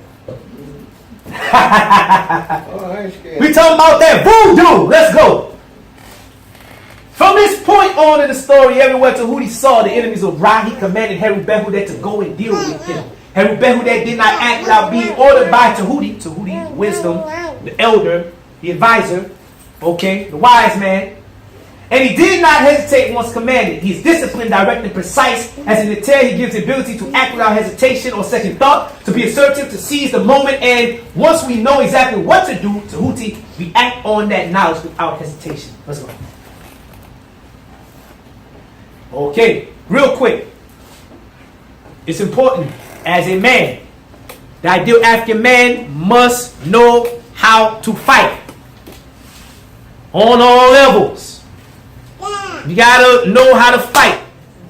I ain't scared. We talking about that voodoo. Let's go. From this point on in the story, everywhere Tahuti saw the enemies of Ra, he commanded Herubehu to go and deal with them. Herubehu did not act without being ordered by Tahuti, wisdom, the elder, the advisor, the wise man. And he did not hesitate once commanded. He is disciplined, direct, and precise. As in the tale, he gives the ability to act without hesitation or second thought, to be assertive, to seize the moment, and once we know exactly what to do, Tahuti, we act on that knowledge without hesitation. Let's go. Okay, real quick. It's important as a man. The ideal African man must know how to fight on all levels. You gotta know how to fight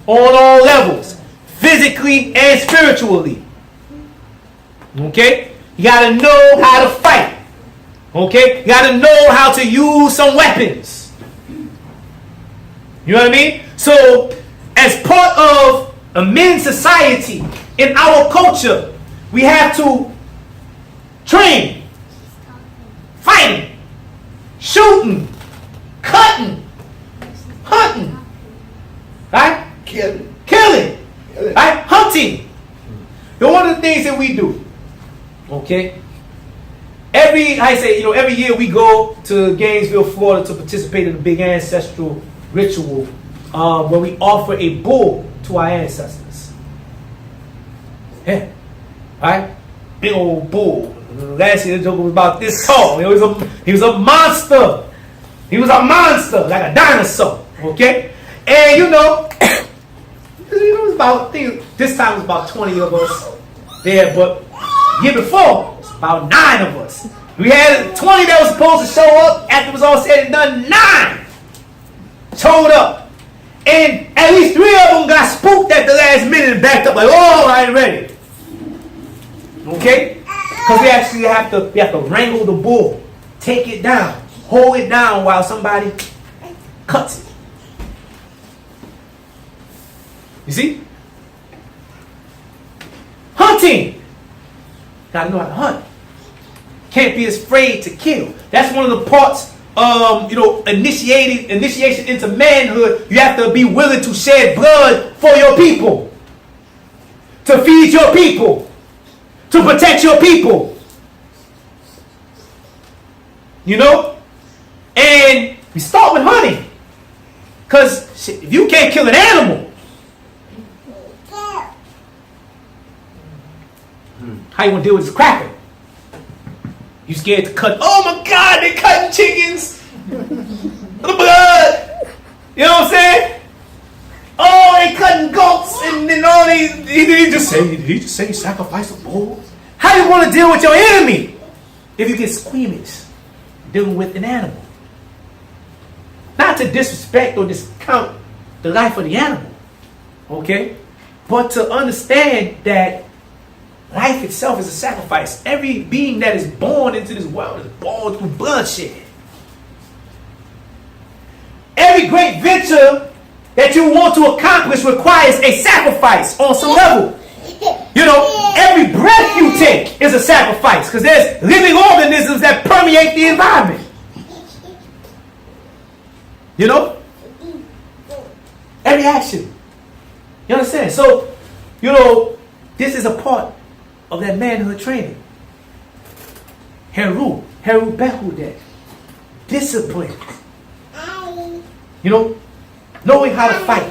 on all levels, physically and spiritually. Okay? You gotta know how to fight. Okay? You gotta know how to use some weapons. You know what I mean? So, as part of a men's society in our culture, we have to train, fighting, shooting, cutting, hunting, right? Killing. Right? Hunting. And one of the things that we do, okay? Every year we go to Gainesville, Florida to participate in a big ancestral ritual where we offer a bull to our ancestors. Yeah. Right? Big old bull. Last year the joke was about this tall. He was a monster. He was a monster, like a dinosaur. Okay? And it was about, this time it was about 20 of us there, but the year before, it was about 9 of us. We had 20 that was supposed to show up. After it was all said and done, 9 showed up. And at least 3 of them got spooked at the last minute and backed up like, oh, I ain't ready. Okay? Because we actually have to wrangle the bull, take it down, hold it down while somebody cuts it. You see? Hunting. Gotta know how to hunt. Can't be afraid to kill. That's one of the parts initiation into manhood. You have to be willing to shed blood for your people, to feed your people, to protect your people. And we start with hunting, because if you can't kill an animal, how you gonna deal with this cracker? You scared to cut? Oh my God, they cutting chickens. The blood. You know what I'm saying? Oh, they cutting goats and then all these. He just say sacrifice a bull. How you want to deal with your enemy if you get squeamish dealing with an animal? Not to disrespect or discount the life of the animal, okay? But to understand that life itself is a sacrifice. Every being that is born into this world is born through bloodshed. Every great venture that you want to accomplish requires a sacrifice on some level. Every breath you take is a sacrifice, because there's living organisms that permeate the environment. Every action. You understand? So, this is a part of that manhood training. Heru Herubehudet. Discipline. You know, knowing how to fight,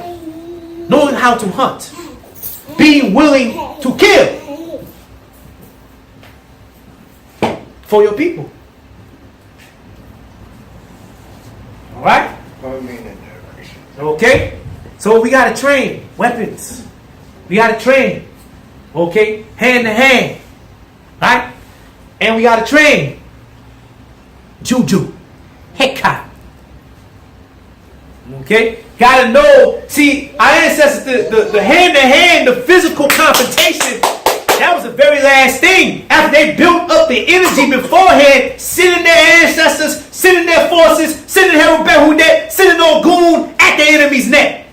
knowing how to hunt, being willing to kill for your people. All right? Okay? So we got to train weapons. We got to train. Okay? Hand to hand. Right? And we got to train juju. Heka. Okay? Gotta know. See, our ancestors, the hand-to-hand, the physical confrontation, that was the very last thing. After they built up the energy beforehand, sending their ancestors, sending their forces, sending Herubehudet, sending Ogun at the enemy's neck.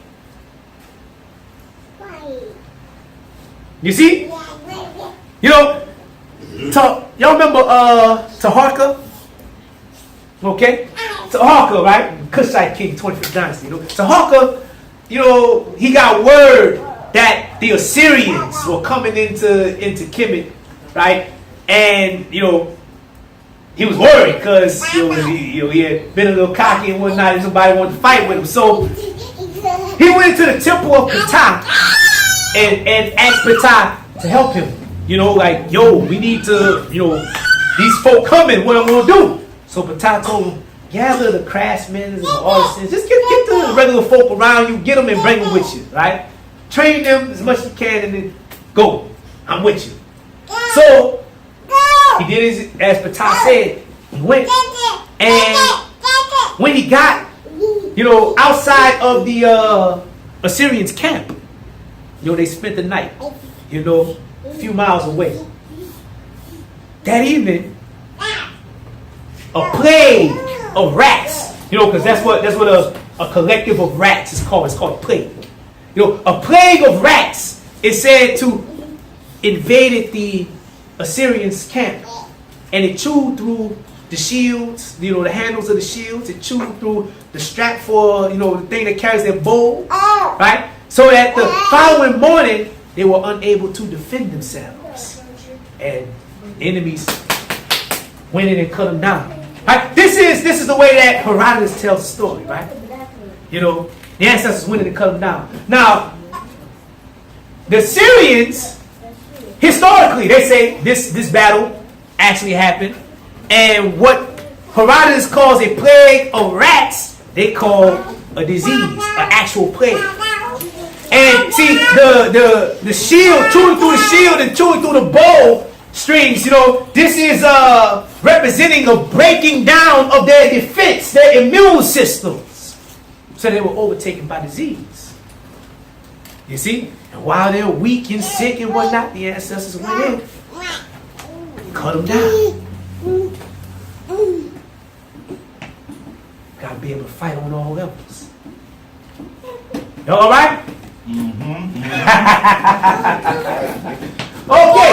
You see? You know, y'all remember Taharka? Okay? Taharka, right? Kushite king, 25th dynasty. You know? Taharka, you know, he got word that the Assyrians were coming into Kemet, right? And, you know, he was worried because he had been a little cocky and whatnot, and somebody wanted to fight with him. So he went into the temple of Ptah and asked Ptah to help him. You know, like, yo, we need to, you know, these folk coming, what I'm going to do? So Ptah told him, gather the craftsmen and the artisans. Just get the regular folk around you, get them and bring them with you, right? Train them as much as you can and then go. I'm with you. So he did as Ptah said. He went. And when he got, you know, outside of the Assyrians' camp, you know, they spent the night, you know, a few miles away. That evening, a plague of rats, you know, because that's what a collective of rats is called. It's called a plague. You know, a plague of rats is said to invaded the Assyrians' camp, and it chewed through the shields, you know, the handles of the shields. It chewed through the strap for, you know, the thing that carries their bow, right? So that the following morning they were unable to defend themselves, and enemies went in and cut them down. Right? This is the way that Herodotus tells the story, right? You know, the ancestors went in and cut them down. Now, the Syrians, historically, they say this battle actually happened, and what Herodotus calls a plague of rats, they call a disease, an actual plague. And see, the shield, chewing through the shield and chewing through the bow strings, you know, this is representing a breaking down of their defense, their immune systems. So they were overtaken by disease. You see? And while they're weak and sick and whatnot, the ancestors went in, cut them down. Got to be able to fight on all levels. Y'all all right? Okay.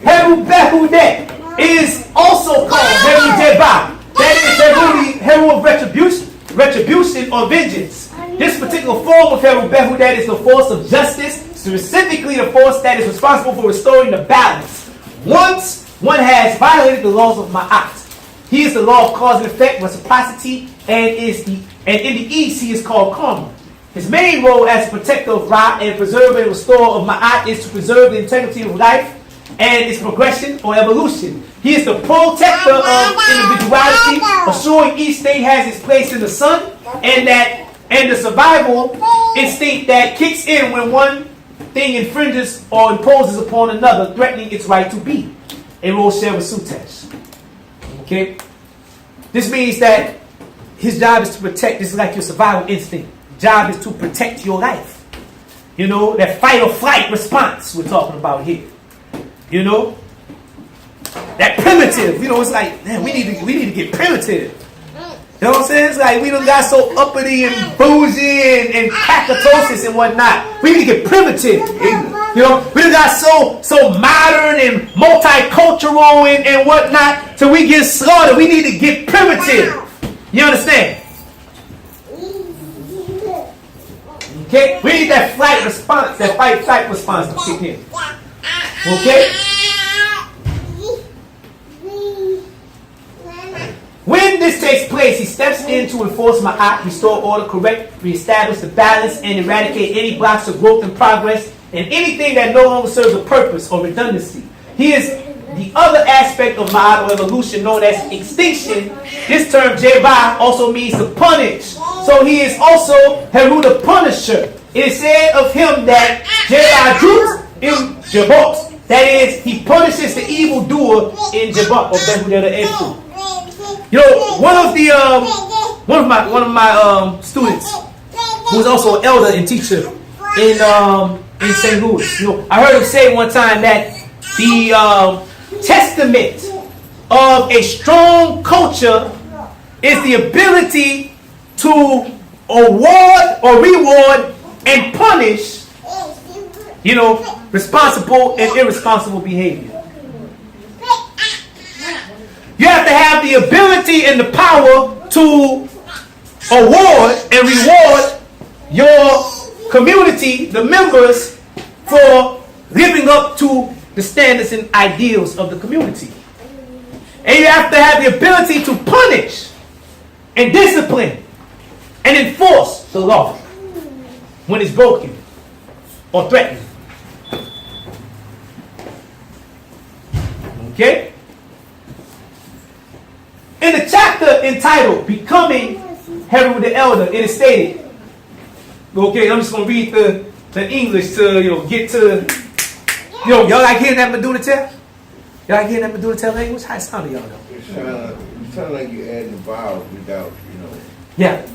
Herubehudet is also called Herudeba. That is Heru of retribution or vengeance. This particular form of Herubehudet is the force of justice, specifically the force that is responsible for restoring the balance. Once one has violated the laws of Ma'at, he is the law of cause and effect, reciprocity, and in the East he is called karma. His main role as a protector of Ra and preserver and restorer of Ma'at is to preserve the integrity of life and its progression or evolution. He is the protector of individuality, assuring each thing has its place in the sun, and the survival instinct that kicks in when one thing infringes or imposes upon another, threatening its right to be. A Roshel Sutesh. Okay? This means that his job is to protect. This is like your survival instinct. Job is to protect your life. You know, that fight or flight response we're talking about here. You know, that primitive. You know, it's like, man, we need to get primitive. You know what I'm saying? It's like we done got so uppity and bougie and cacatosis and whatnot. We need to get primitive. You know, we done got so modern and multicultural and whatnot, so we get slaughtered. We need to get primitive. You understand? Okay? We need that flight response, that fight response to kick in. Okay? When this takes place, he steps in to enforce Ma'at, restore order, correct, reestablish the balance, and eradicate any blocks of growth and progress, and anything that no longer serves a purpose or redundancy. He is the other aspect of Ma'at or evolution known as extinction. This term, Jeba, also means to punish. So he is also Heru the Punisher. It is said of him that Jeba Jut in Jabot. That is, he punishes the evildoer in Jabot or Behu the Efu. You know, one of my students, who was also an elder and teacher in St. Louis. You know, I heard him say one time that the testament of a strong culture is the ability to award or reward and punish, you know, responsible and irresponsible behavior. You have to have the ability and the power to award and reward your community, the members, for living up to the standards and ideals of the community. And you have to have the ability to punish and discipline and enforce the law when it's broken or threatened. Okay? In the chapter entitled Becoming Heru the Elder, it is stated, okay, I'm just going to read the English to, get to, y'all like hearing that Medulla tell? Y'all like hearing that Medulla tell language? How it sound to y'all though? It sound like you're adding vowels without, Yeah.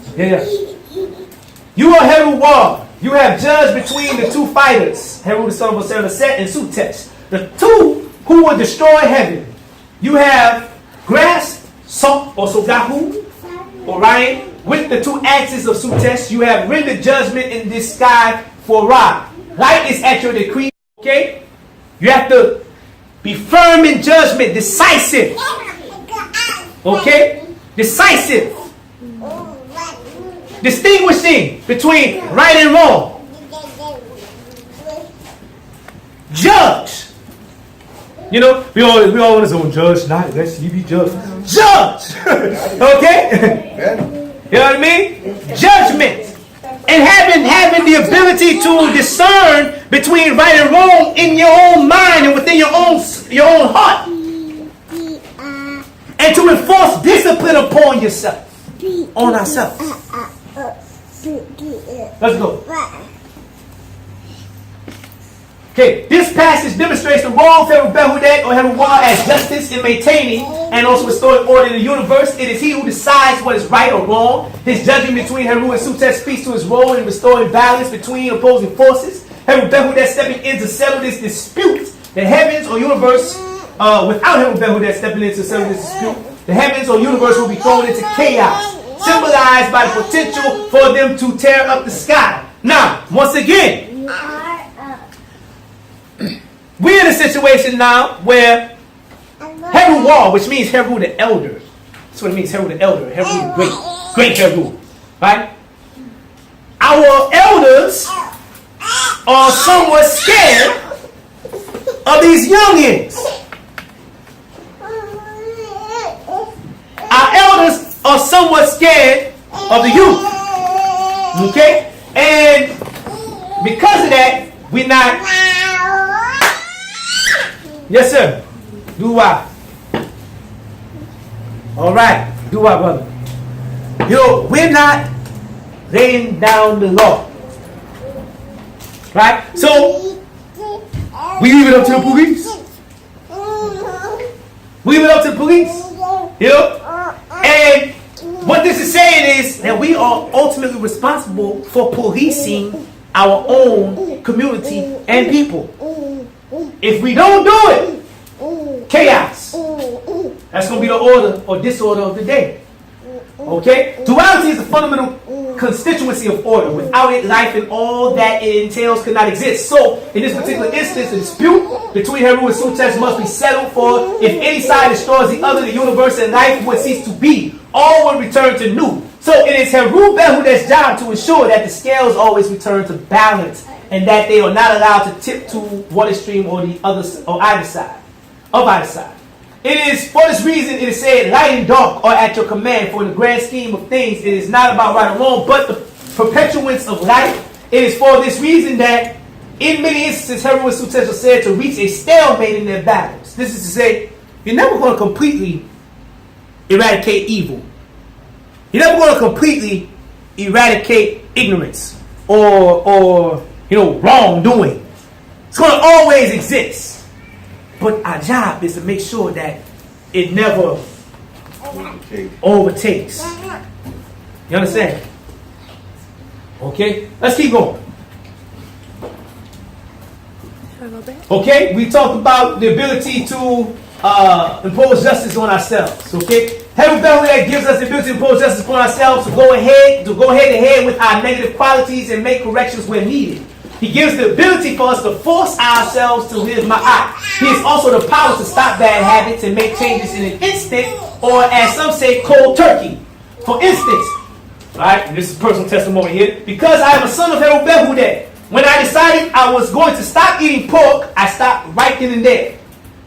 You are Heru War. You have judged between the two fighters, Heru the son of Osera Set and Sutesh, the two who will destroy heaven. You have grasped Sok or Sogahu, Orion, with the two axes of Sutesh. You have rendered judgment in this sky for Ra. Light is at your decree. Okay? You have to be firm in judgment, decisive. Okay? Decisive. Distinguishing between right and wrong. Judge. You know, we all want to say, judge, not let you be judged. Judge! Okay? You know what I mean? Judgment. And having the ability to discern between right and wrong in your own mind and within your own heart. And to enforce discipline upon yourself. On ourselves. Let's go. Okay, this passage demonstrates the role of Heru Behudet or Heru Wa as justice in maintaining and also restoring order in the universe. It is he who decides what is right or wrong. His judging between Heru and Sutesh speaks to his role in restoring balance between opposing forces. Heru Behudet stepping in to settle this dispute. The heavens or universe, without Heru Behudet stepping in to settle this dispute, the heavens or universe will be thrown into chaos, symbolized by the potential for them to tear up the sky. Now, once again, we're in a situation now where Heru War, which means Heru the Elder. That's what it means, Heru the Elder. Heru the great Heru. Right? Our elders are somewhat scared of these youngins. Our elders are somewhat scared of the youth. Okay? And because of that, we're not... Yes, sir. Do what? All right. Do what, brother? We're not laying down the law. Right? So, we leave it up to the police. We leave it up to the police. And what this is saying is that we are ultimately responsible for policing our own community and people. If we don't do it, chaos. That's going to be the order or disorder of the day. Okay? Duality is a fundamental constituency of order. Without it, life and all that it entails cannot exist. So, in this particular instance, the dispute between Heru and Sutesh must be settled, for if any side destroys the other, the universe and life would cease to be. All will return to new. So, it is Heru Behudet's job to ensure that the scales always return to balance, and that they are not allowed to tip to one extreme or the other, or either side. It is for this reason it is said, light and dark are at your command. For in the grand scheme of things, it is not about right or wrong, but the perpetuance of life. It is for this reason that in many instances, Heru and Sutesh are said to reach a stalemate in their battles. This is to say, you're never going to completely eradicate evil. You're never going to completely eradicate ignorance or wrongdoing. It's going to always exist. But our job is to make sure that it never overtakes. You understand? Okay, let's keep going. Okay, we talked about the ability to impose justice on ourselves. Okay, Heaven that gives us the ability to impose justice upon ourselves, to go head to head with our negative qualities and make corrections where needed. He gives the ability for us to force ourselves to live ma'at. He has also the power to stop bad habits and make changes in an instant, or as some say, cold turkey. For instance, right, and this is personal testimony here, because I am a son of Herubehude, when I decided I was going to stop eating pork, I stopped right then and there.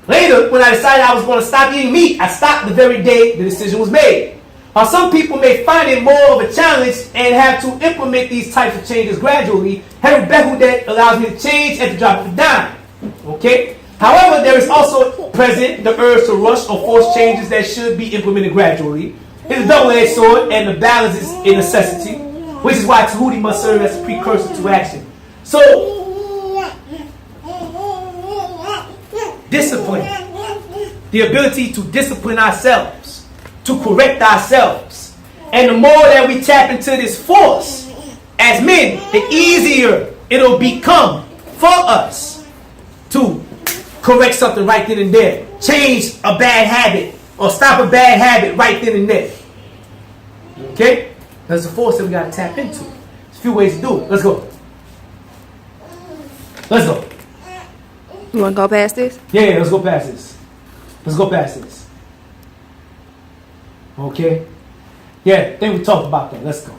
Later, when I decided I was going to stop eating meat, I stopped the very day the decision was made. While some people may find it more of a challenge and have to implement these types of changes gradually, Herubehude allows me to change at the drop of a dime. Okay? However, there is also present the urge to rush or force changes that should be implemented gradually. It's a double-edged sword, and the balance is a necessity, which is why Tahuti must serve as a precursor to action. So, discipline, the ability to discipline ourselves, to correct ourselves. And the more that we tap into this force as men, the easier it'll become for us to correct something right then and there, change a bad habit, or stop a bad habit right then and there. Okay? That's the force that we got to tap into. There's a few ways to do it. Let's go. Let's go. You want to go past this? Yeah, let's go past this. Let's go past this. Okay? Yeah, I think we talked about that. Let's go.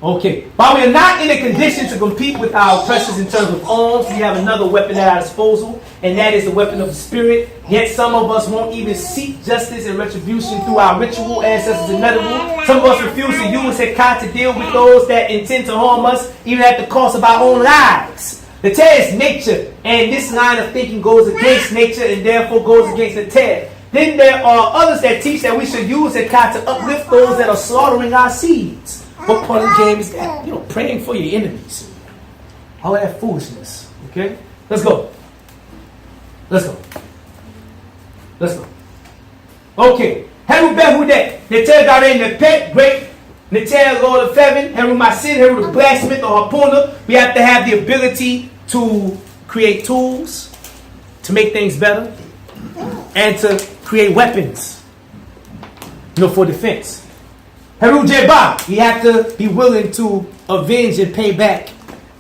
Okay. While we are not in a condition to compete with our oppressors in terms of arms, we have another weapon at our disposal, and that is the weapon of the spirit. Yet some of us won't even seek justice and retribution through our ritual, ancestors, and medical. Some of us refuse to use Hekat to deal with those that intend to harm us, even at the cost of our own lives. The tear is nature, and this line of thinking goes against nature and therefore goes against the tear. Then there are others that teach that we should use Hekat to uplift those that are slaughtering our seeds. What part of the game is that? Praying for your enemies. All that foolishness. Okay? Let's go. Let's go. Let's go. Okay. Heru Behudet. Neter Garen Nepet, great. Neter, Lord of Heaven. Heru Masin, Heru the blacksmith or harpooner. We have to have the ability to create tools to make things better and to create weapons, for defense. Heru Jeba, we have to be willing to avenge and pay back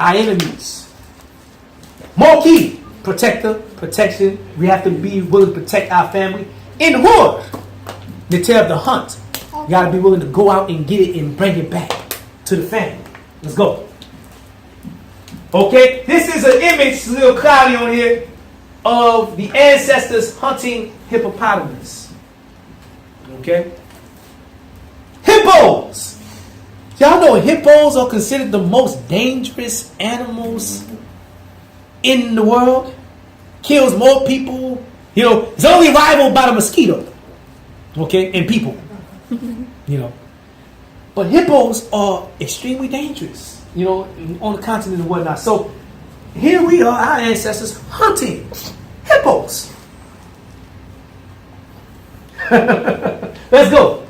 our enemies. Moki, protector, protection. We have to be willing to protect our family. In war, the tail of the hunt. You got to be willing to go out and get it and bring it back to the family. Let's go. Okay, this is an image, it's a little cloudy on here, of the ancestors hunting hippopotamus. Okay? Hippos! Y'all know hippos are considered the most dangerous animals in the world. Kills more people. It's only rivaled by the mosquito. Okay? And people. But hippos are extremely dangerous. On the continent and whatnot. So, here we are, our ancestors, hunting hippos. Let's go.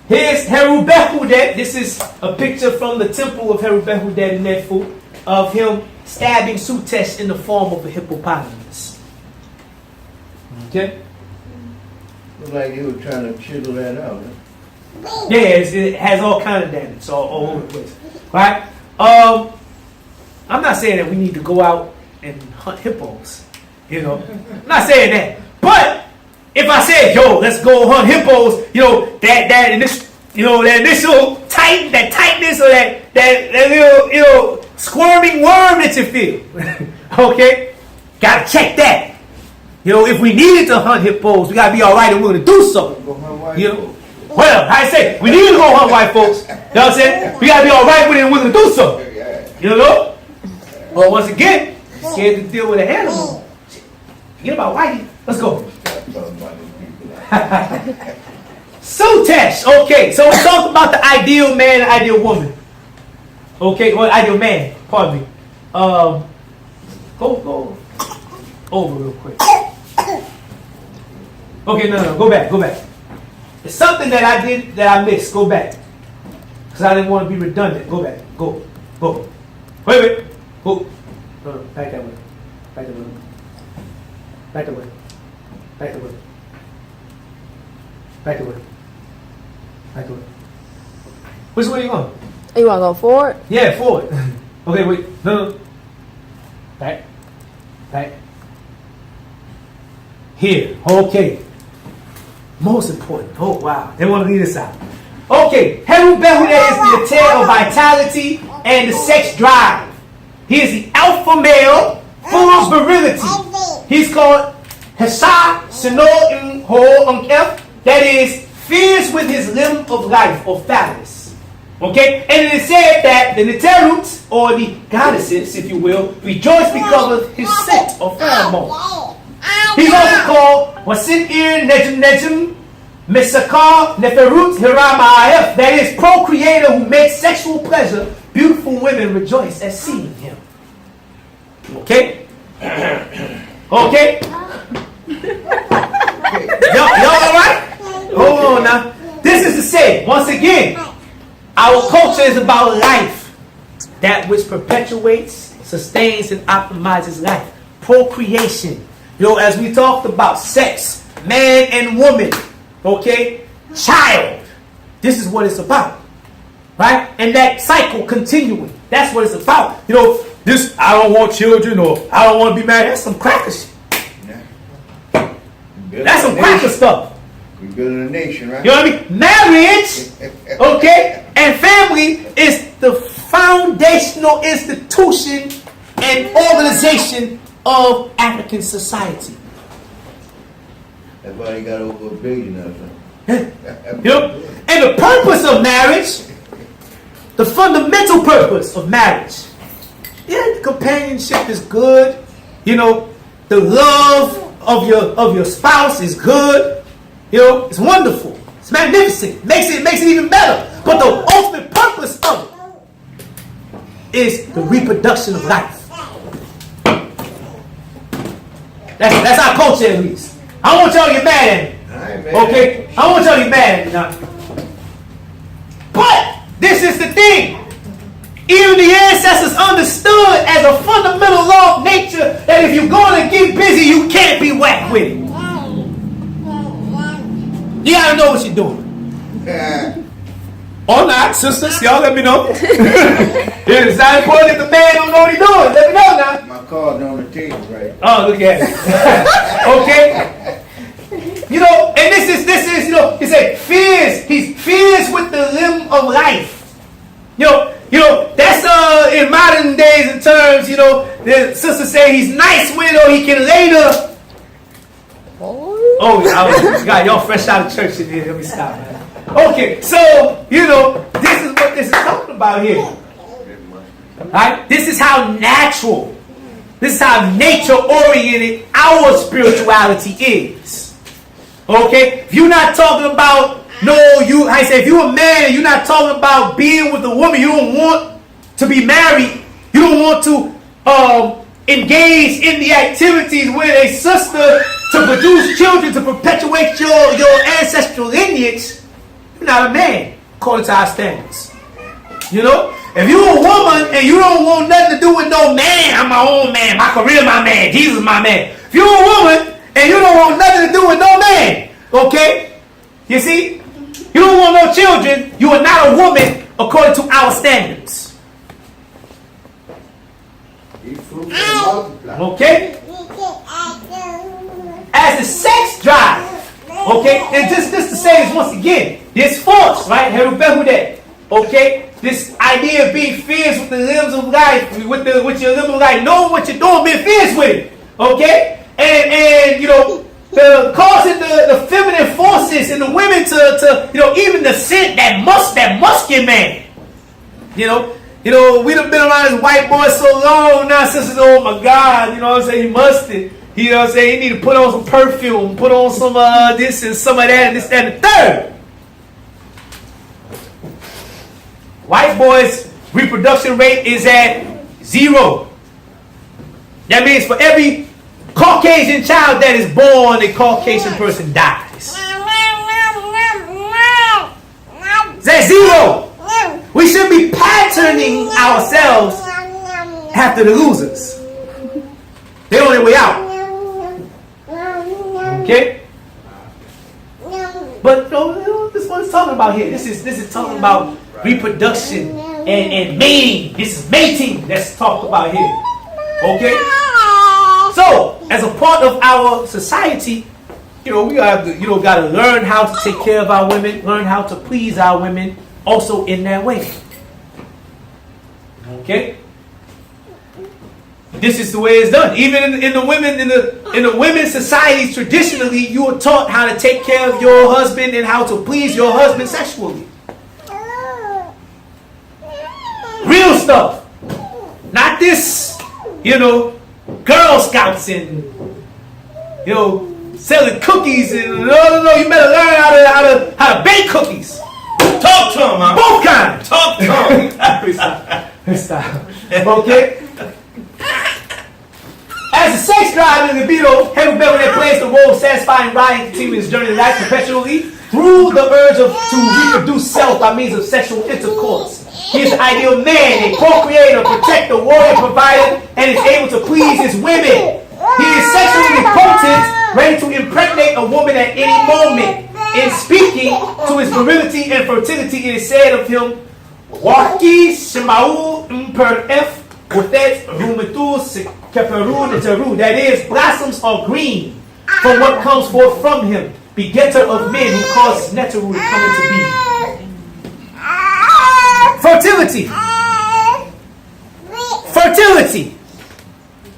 Here's Herubehudet. This is a picture from the temple of Herubehudet in Nefu of him stabbing Sutesh in the form of a hippopotamus. Okay? Looks like he was trying to chisel that out. Huh? Yeah, it has all kind of damage all over the place. Right? I'm not saying that we need to go out and hunt hippos. I'm not saying that. But if I said, let's go hunt hippos, that initial tightness or that little squirming worm that you feel. Okay? Gotta check that. You know, if we needed to hunt hippos, we gotta be all right and willing to do so. Go hunt white You know, folks. well, I say we need to go hunt white folks. You know what I'm saying? We gotta be all right with it and willing to do so. Yeah. You know? But once again, you're scared to deal with an animal. Forget about whitey. Let's go. Stop talking about these people. Sutesh. Okay, so we talked about the ideal man and ideal woman. Okay, well, ideal man. Pardon me. Go over real quick. Okay, no, go back. It's something that I did that I missed. Go back. Because I didn't want to be redundant. Go back. Go. Wait. Go. No, back that way. Back that way. Back that way. Back that way. Back that way. Back that way. Which way are you going? You want to go forward? Yeah, forward. Okay, wait. No. Back. Here. Okay. Most important. Oh, wow. They want to leave this out. Okay. Heru Behude is the tale of vitality and the sex drive. He is the alpha male, full of virility. He's called Hesa Sino In Ho Unkef. That is, fierce with his limb of life, or phallus. Okay? And it is said that the Neterut, or the goddesses, if you will, rejoice because of his scent, or pheromone. He's also called Wasin Ir Nejem Misakar Neferut Hiramaef. That is, procreator who makes sexual pleasure. Beautiful women rejoice at seeing him. Okay? Okay? Y'all alright? Hold on now. This is to say, once again, our culture is about life. That which perpetuates, sustains, and optimizes life. Procreation. You know, as we talked about sex, man and woman, okay? Child. This is what it's about. Right? And that cycle continuing. That's what it's about. You know, this, I don't want children, or I don't want to be married. That's some cracker shit. That's some cracker stuff. We're building a nation, right? You know what I mean? Marriage, okay, and family is the foundational institution and organization of African society. That's why they got over 1 billion or something. You know? And the purpose of marriage, the fundamental purpose of marriage, yeah, the companionship is good. You know, the love of your spouse is good. You know, it's wonderful. It's magnificent. Makes it even better. But the ultimate purpose of it is the reproduction of life. That's our culture, at least. I don't want y'all to get mad at me. I ain't mad. Okay? I don't want y'all to get mad at me now. But this is the thing. Even the ancestors understood as a fundamental law of nature that if you're going to get busy, you can't be whack with it. You gotta know what you're doing. Or not, sisters, y'all let me know. It's not important if the man don't know what he's doing. Let me know now. My card's on the table, right? Oh, look at it. Okay? You know, and this is, you know, he said fierce. He's fierce with the limb of life. You know, that's in modern days in terms, you know, the sisters say he's nice with her, he can later. Oh, God, y'all fresh out of church in here. Let me stop, man. Okay, so, you know, this is what this is talking about here. Right? This is how natural, this is how nature-oriented our spirituality is. Okay? If you're not talking about, I say, if you're a man and you're not talking about being with a woman, you don't want to be married, you don't want to engage in the activities with a sister to produce children, to perpetuate your ancestral lineage, you're not a man, according to our standards. You know? If you're a woman and you don't want nothing to do with no man, I'm my own man, my career my man, Jesus my man. If you're a woman and you don't want nothing to do with no man, okay? You see? You don't want no children, you are not a woman according to our standards. Okay? As the sex drive, okay? And just to say this once again, this force, right? Okay? This idea of being fierce with the limbs of life, with your limb of life, knowing what you're doing, being fierce with it. Okay? and causing the feminine forces in the women to even the scent that musky man. We done been around this white boy so long now, sisters. Oh my God, you know what I'm saying? He musty. You know what I'm saying? He need to put on some perfume, put on some this and some of that and this, that, and the third. White boys' reproduction rate is at 0. That means for every Caucasian child that is born, a Caucasian person dies. That's 0. We should be patterning ourselves after the losers. They're on their way out. Okay? But this is what it's talking about here. This is talking about reproduction and mating. This is mating that's talked about here. Okay? So, as a part of our society, we gotta learn how to take care of our women, learn how to please our women, also in that way. Okay? This is the way it's done. Even in the women's societies, traditionally, you are taught how to take care of your husband and how to please your husband sexually. Real stuff. Not this, Girl Scouts and selling cookies and no. You better learn how to bake cookies. Talk to him, man. Both kinds. Talk to him. Stop. Okay. As a sex drive and libido, heavy metal that plays the role of satisfying Ryan continuing his journey to life perpetually through the urge to reproduce self by means of sexual intercourse. He is the ideal man, a procreator, protector, warrior, provider, and is able to please his women. He is sexually potent, ready to impregnate a woman at any moment. In speaking to his virility and fertility, it is said of him, Waki Shemau Mperf. That is, blossoms are green from what comes forth from him, begetter of men who causes Neteru to come into being. Fertility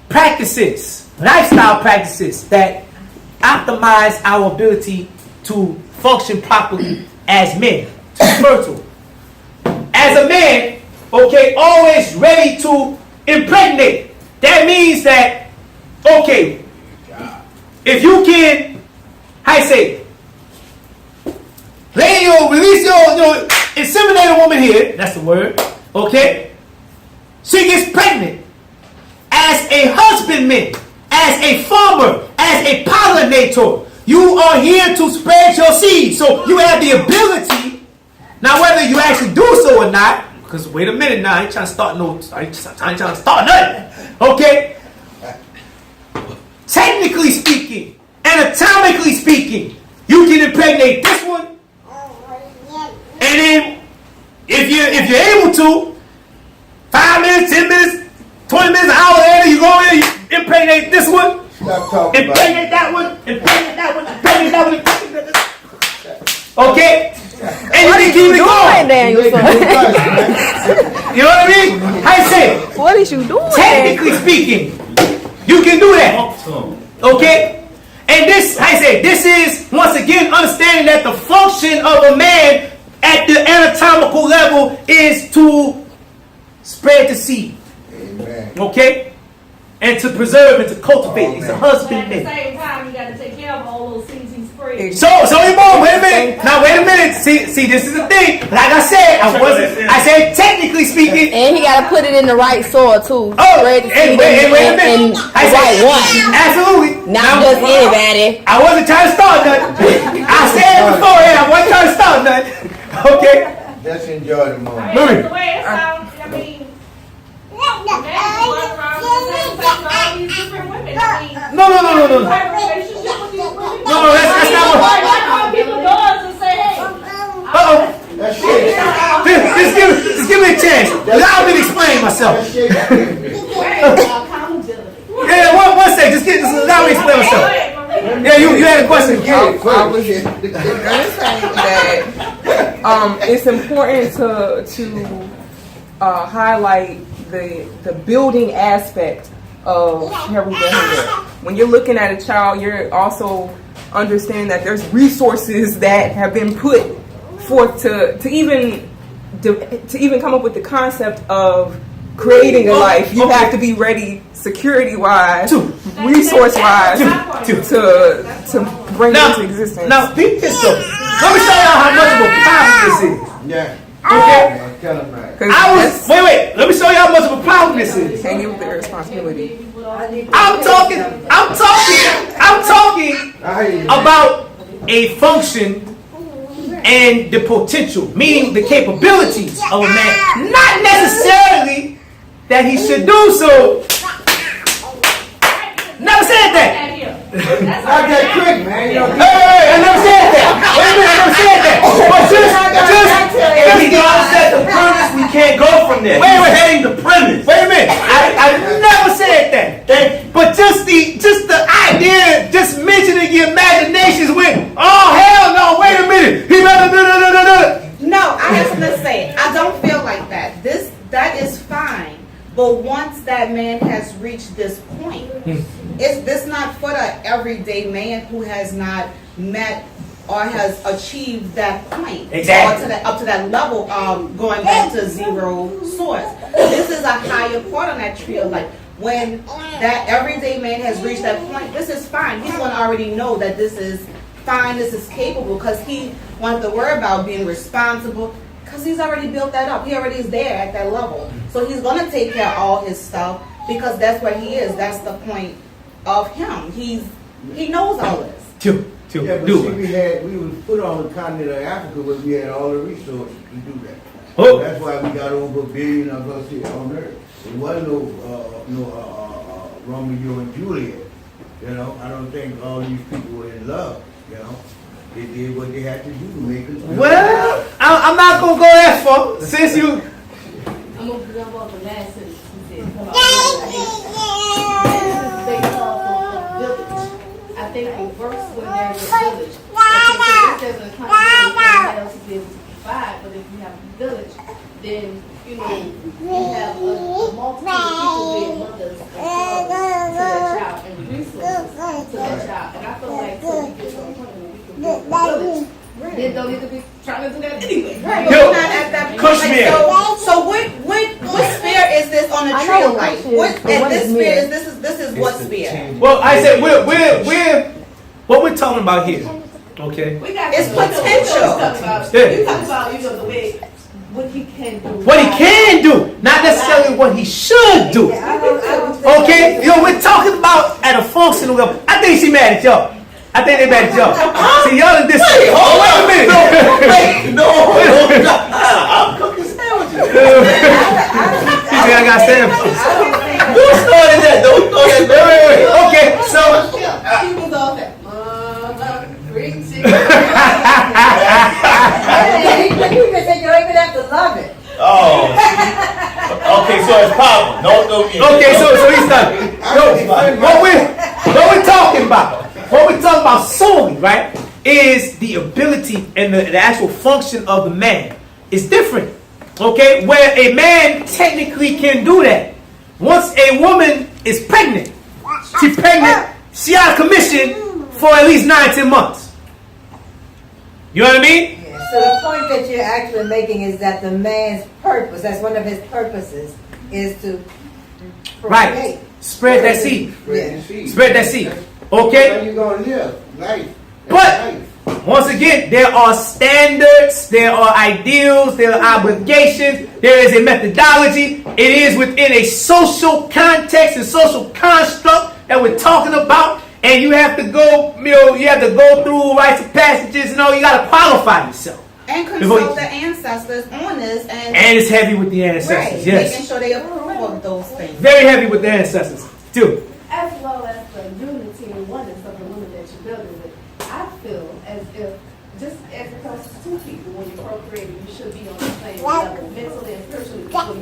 practices, lifestyle practices that optimize our ability to function properly as men, to be fertile. As a man, always ready to impregnate. That means that, if you can, release inseminate a woman here, that's the word, she gets pregnant. As a husbandman, as a farmer, as a pollinator, you are here to spread your seed. So you have the ability, now whether you actually do so or not, because wait a minute now, I ain't trying to start nothing. Okay? Technically speaking, anatomically speaking, you can impregnate this one. And then if you're able to, 5 minutes, 10 minutes, 20 minutes, an hour later, you go in, you impregnate this one. Impregnate that one, impregnate that one, impregnate that one, impregnate that one. Okay? And you can keep it going. You know what I mean? How you say it? What is you doing? Technically speaking, you can do that. Okay? And this, how you say it? This is, once again, understanding that the function of a man at the anatomical level is to spread the seed. Amen. Okay? And to preserve and to cultivate. He's a husbandman. At the same time, you got to take care of all those seeds he spread. So you both, wait a minute. Now wait a minute. See, this is the thing. Like I said, I said technically speaking. And he got to put it in the right soil too. Oh, Spread the and seed wait a minute. and I the said, right one. Absolutely. Not just anybody. I wasn't trying to start nothing. I said it before, I wasn't trying to start nothing. Okay? Just enjoy the moment. The way it sounds, I mean, No. Relationship with these women. No, that's not what. Why call people doors and say, hey, That's shit. Just give me a chance. Allow me to explain myself. Yeah, one sec. Just allow me to explain myself. Yeah, you had a question. I was going to say that it's important to highlight the building aspect of when you're looking at a child, you're also understanding that there's resources that have been put forth to even come up with the concept of creating a life. You have to be ready, security wise, resource wise, to bring it into existence. Now, think this though. Let me show y'all how much of a problem this is. Yeah. Okay. Tell them right. Wait. Let me show you how much of a problem this is. Can't give the responsibility. I'm talking about a function and the potential, meaning the capabilities of a man, not necessarily that he should do so. Never said that. Not that quick, man. Hey, I never said that. Wait a minute, I never said that. But just If he don't set the premise, we can't go from there. Wait, He's setting the premise. Wait a minute. I never said that. But just the idea, just mentioning your imaginations with, oh hell no, wait a minute. He better No, I have something to say. I don't feel like that. That is fine. But once that man has reached this point, is this not for the everyday man who has not met or has achieved that point? Exactly. Or up to that level, going back to zero source. This is a higher part on that tree of life. When that everyday man has reached that point, this is fine. He's going to already know that this is fine, this is capable, because he wants to worry about being responsible, because he's already built that up. He already is there at that level. So he's going to take care of all his stuff, because that's where he is. That's the point of him. He knows all this. Yeah, but see, we was put on the continent of Africa where we had all the resources to do that. Oh. That's why we got over $1 billion of us here on Earth. It wasn't no Romeo and Juliet. You know, I don't think all these people were in love. You know, they did what they had to do to make us. Well, I'm not gonna go that far since you. I'm going to jump off the last sentence he said. Come on. Based off of village. I think it works when there's a village. Like there's a concept else to be able to provide, but if you have a village, then you have a multitude of people being mothers and fathers to that child and resources to that child. And I feel like till we get to a point where we can build a village, then don't need to be trying to do that anyway. Right, but we're not at that point. So what sphere is this on the tree of life? This is what sphere? Well, I said we're what we're talking about here. Okay. It's potential. You talk about the way what he can do. What he can do, not necessarily what he should do. Okay, we're talking about at a functional level. I think she mad at y'all. I think they mad at y'all. See, y'all in this. Wait a minute. No. I'm cooking sandwiches. He said I got sandwiches. Who started that? Don't start that. Wait. Okay, so. He was all that. Green chicken. You even said you don't even have to love it. Oh. Okay, so it's power. No. Okay, so he's done. What we're talking about solely, right, is the ability and the actual function of the man is different. Okay, where a man technically can do that. Once a woman is pregnant, she out of commission for at least 9-10 months. You know what I mean? Yeah, so the point that you're actually making is that the man's purpose, that's one of his purposes, is to procreate. Right. Spread that seed. Spread that seed. Okay? How you gonna live? Life. But once again, there are standards, there are ideals, there are obligations, there is a methodology. It is within a social context and social construct that we're talking about. And you have to go, through rites of passages and all. You got to qualify yourself. And consult the ancestors on this. And it's heavy with the ancestors, right, yes. Making sure they approve of those things. Very heavy with the ancestors, too. As well as the unity and oneness of the woman that you're building with. I feel as if, just as it comes to two people, when you're procreating, you should be on the same level, mentally and spiritually. But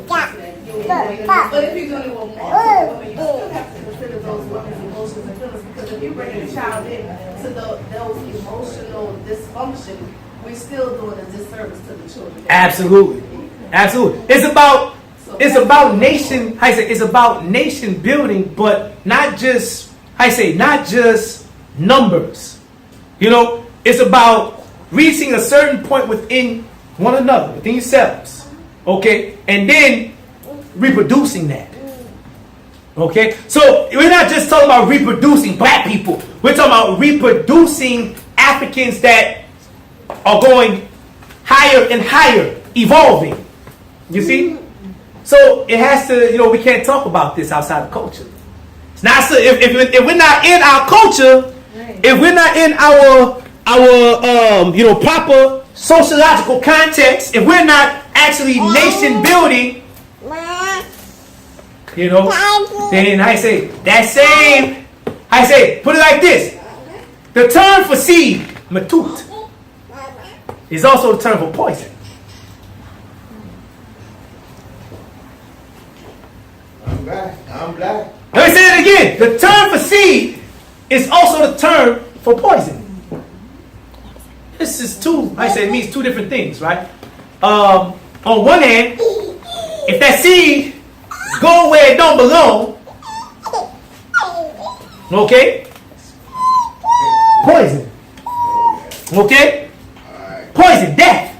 if you're doing it with multiple women, you still have to consider those women's emotions and feelings, because if you bring a child in to those emotional dysfunction, we're still doing a disservice to the children. Absolutely. It's about it's about nation. I say it's about nation building, but not just not just numbers. You know, it's about reaching a certain point within one another, within yourselves. Okay, and then reproducing that. Okay, so we're not just talking about reproducing black people. We're talking about reproducing Africans that are going higher and higher, evolving. You see? So it has to, you know, we can't talk about this outside of culture. It's not so if we're not in our culture, if we're not in our you know, proper sociological context, if we're not actually nation building, you know, then I say that same, I say, put it like this. The term for seed, matut, is also the term for poison. I'm black. Let me say it again. The term for seed is also the term for poison. This is two, I say it means two different things, right? On one hand, if that seed go where it don't belong, okay? Poison. Okay? Poison, death.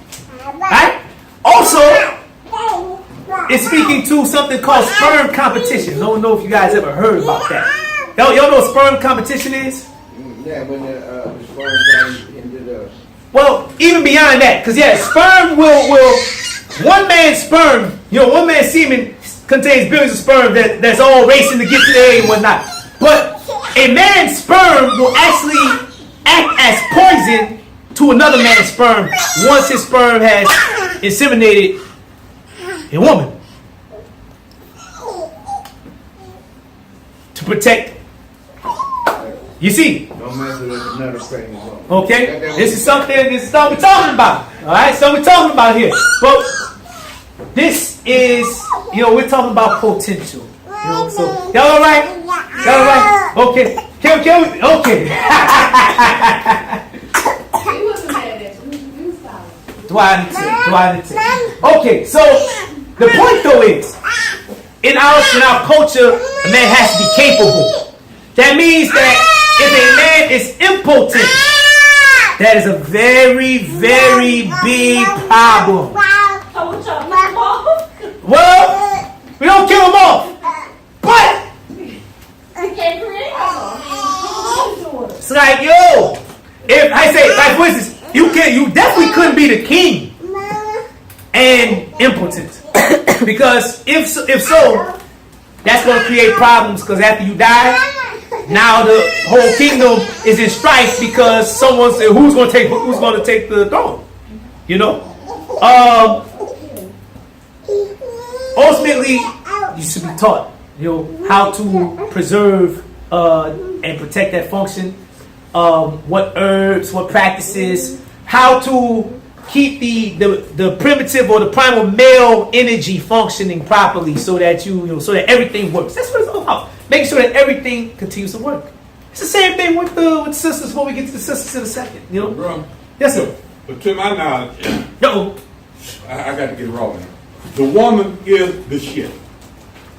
Right? Also, it's speaking to something called sperm competition. I don't know if you guys ever heard about that. Y'all know what sperm competition is? Yeah, when the sperm into the... Well, even beyond that, because yeah, sperm will one man's sperm, you know, one man's semen contains billions of sperm that's all racing to get to the egg and whatnot. But a man's sperm will actually act as poison to another man's sperm once his sperm has inseminated a woman. To protect. You see? No matter another pregnant woman. Okay? This is something we're talking about. Alright? So we're talking about here. But this is, you know, we're talking about potential. You know, so y'all alright? Y'all alright? Okay. Can we? Okay. He wasn't mad at you. He was solid. Do I understand? Okay, so the point though is, in our culture, a man has to be capable. That means that if a man is impotent, that is a very, very big problem. Well, we don't kill him off, but it's like, yo, if I say, like for instance, you definitely couldn't be the king and impotent, because if so, that's going to create problems. Because after you die, now the whole kingdom is in strife because someone said who's going to take the throne. You know, ultimately, you should be taught, you know, how to preserve and protect that function. What herbs, what practices, how to keep the primitive or the primal male energy functioning properly, so that so that everything works. That's what it's all about. Making sure that everything continues to work. It's the same thing with sisters. When we get to the sisters in a second, you know. Bro, yes, sir. But to my knowledge, I got to get it raw now. The woman is the shit.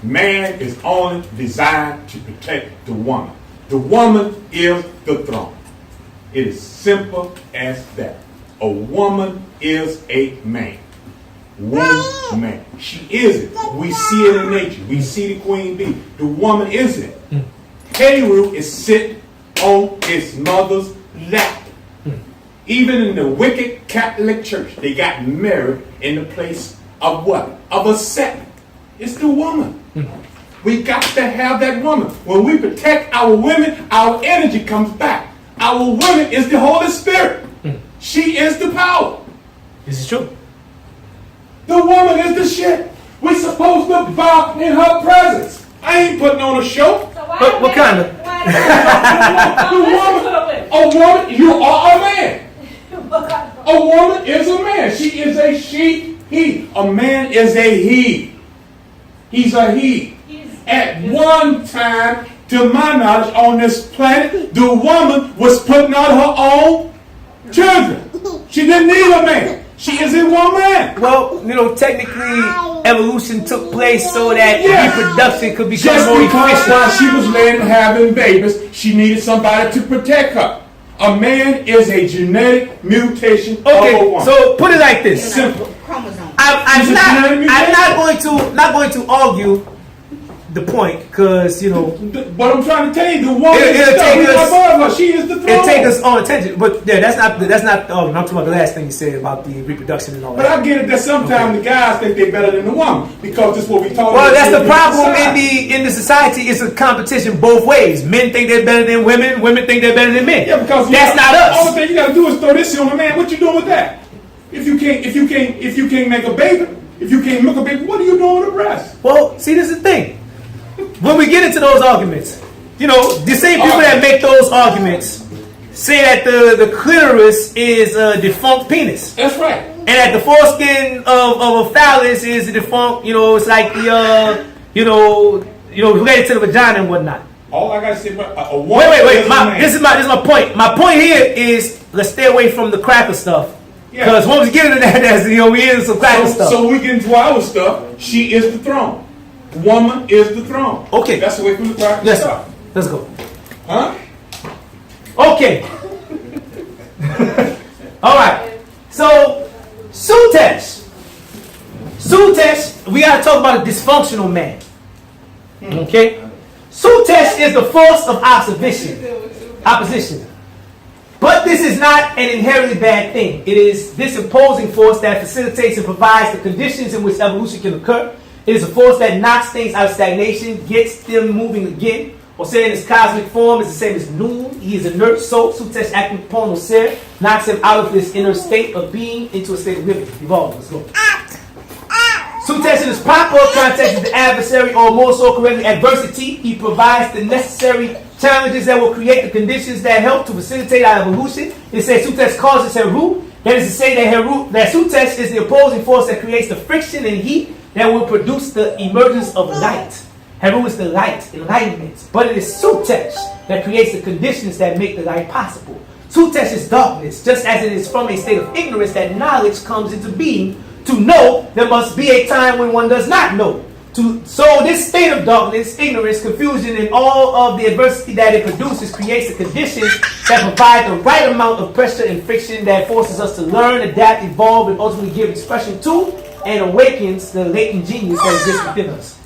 Man is only designed to protect the woman. The woman is the throne. It is simple as that. A woman is a man. One man. She isn't. We see it in nature. We see the queen bee. The woman isn't. Heru is sitting on his mother's lap. Even in the wicked Catholic Church, they got married in the place of what? Of a second. It's the woman. We got to have that woman. When we protect our women, our energy comes back. Our woman is the Holy Spirit. She is the power. This is true. The woman is the shit. We're supposed to bow in her presence. I ain't putting on a show. So what kind of? A woman, you are a man. A woman is a man. She is a she, he. A man is a he. He's a he. At one time, to my knowledge, on this planet, the woman was putting out her own children. She didn't need a man. She is a woman. Well, technically, evolution took place so that Yes. reproduction could become Just more because efficient. while she was laying and having babies, she needed somebody to protect her. A man is a genetic mutation of a Okay, woman. so put it like this. Simple. Chromosome. I'm not going to argue the point because But I'm trying to tell you, the woman is It'll take us- above her. She is the throne. it take us on attention. But yeah, that's not. I'm talking about the last thing you said about the reproduction and all But that. I get it that sometimes the guys think they're better than the woman because that's what we talk about. Well, that's the problem in the society. It's a competition both ways. Men think they're better than women. Women think they're better than men. Yeah, because that's not All us. the thing you gotta do is throw this on the man. What you doing with that? If you can't make a baby, if you can't milk a baby, what are you doing with the breast? Well, see, this is the thing. When we get into those arguments, the same people that make those arguments say that the clitoris is a defunct penis. That's right. And that the foreskin of a phallus is a defunct, it's like the, related to the vagina and whatnot. All I gotta say about a woman. Wait. is a man. This is my point. My point here is let's stay away from the cracker stuff. Yeah. Because once we get into that, we into some cracker stuff. So we get into our stuff. She is the throne. Woman is the throne. Okay. That's the way from the cracker Yes, stuff. let's go. Huh? Okay. All right. So, Sutesh, we got to talk about a dysfunctional man. Okay? Sutesh is the force of opposition. But this is not an inherently bad thing. It is this imposing force that facilitates and provides the conditions in which evolution can occur. It is a force that knocks things out of stagnation, gets them moving again. Osir in his cosmic form is the same as Noon. He is inert soul. Sutesh acting upon Osir knocks him out of this inner state of being into a state of living. Evolve. Let's go. Sutesh in his proper context is the adversary, or more so correctly, adversity. He provides the necessary challenges that will create the conditions that help to facilitate our evolution. It says Sutesh causes Heru. That is to say that Sutesh is the opposing force that creates the friction and heat that will produce the emergence of light. Heru is the light, enlightenment. But it is Sutesh that creates the conditions that make the light possible. Sutesh is darkness, just as it is from a state of ignorance that knowledge comes into being. To know, there must be a time when one does not know. So this state of darkness, ignorance, confusion, and all of the adversity that it produces creates the conditions that provide the right amount of pressure and friction that forces us to learn, adapt, evolve, and ultimately give expression to and awakens the latent genius that exists within us.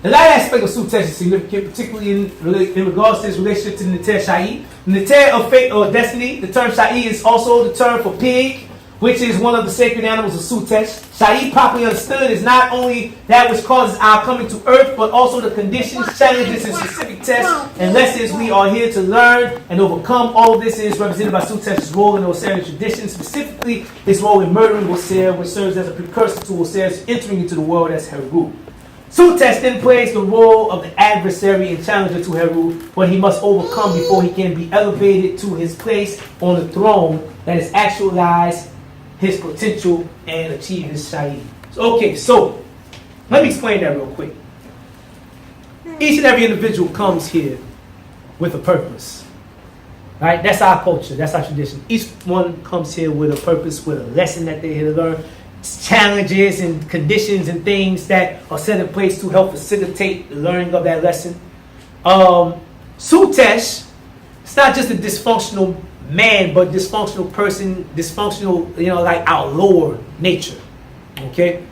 The light aspect of Sutesh is significant, particularly in regards to his relationship to the Neter Sha'i. The Neter of fate or destiny, the term Sha'i is also the term for pig, which is one of the sacred animals of Sutesh. Sha'i, properly understood, is not only that which causes our coming to earth, but also the conditions, challenges, and specific tests and lessons we are here to learn and overcome. All of this is represented by Sutesh's role in the Osirian tradition, specifically his role in murdering Osir, which serves as a precursor to Osir's entering into the world as Heru. Sutesh then plays the role of the adversary and challenger to Heru, what he must overcome before he can be elevated to his place on the throne that is actualized his potential and achieve his Sha'i. Okay, so let me explain that real quick. Each and every individual comes here with a purpose. Right? That's our culture, that's our tradition. Each one comes here with a purpose, with a lesson that they're here to learn, challenges and conditions and things that are set in place to help facilitate the learning of that lesson. Sutesh, it's not just a dysfunctional man, but dysfunctional person, dysfunctional, like our lower nature. Okay?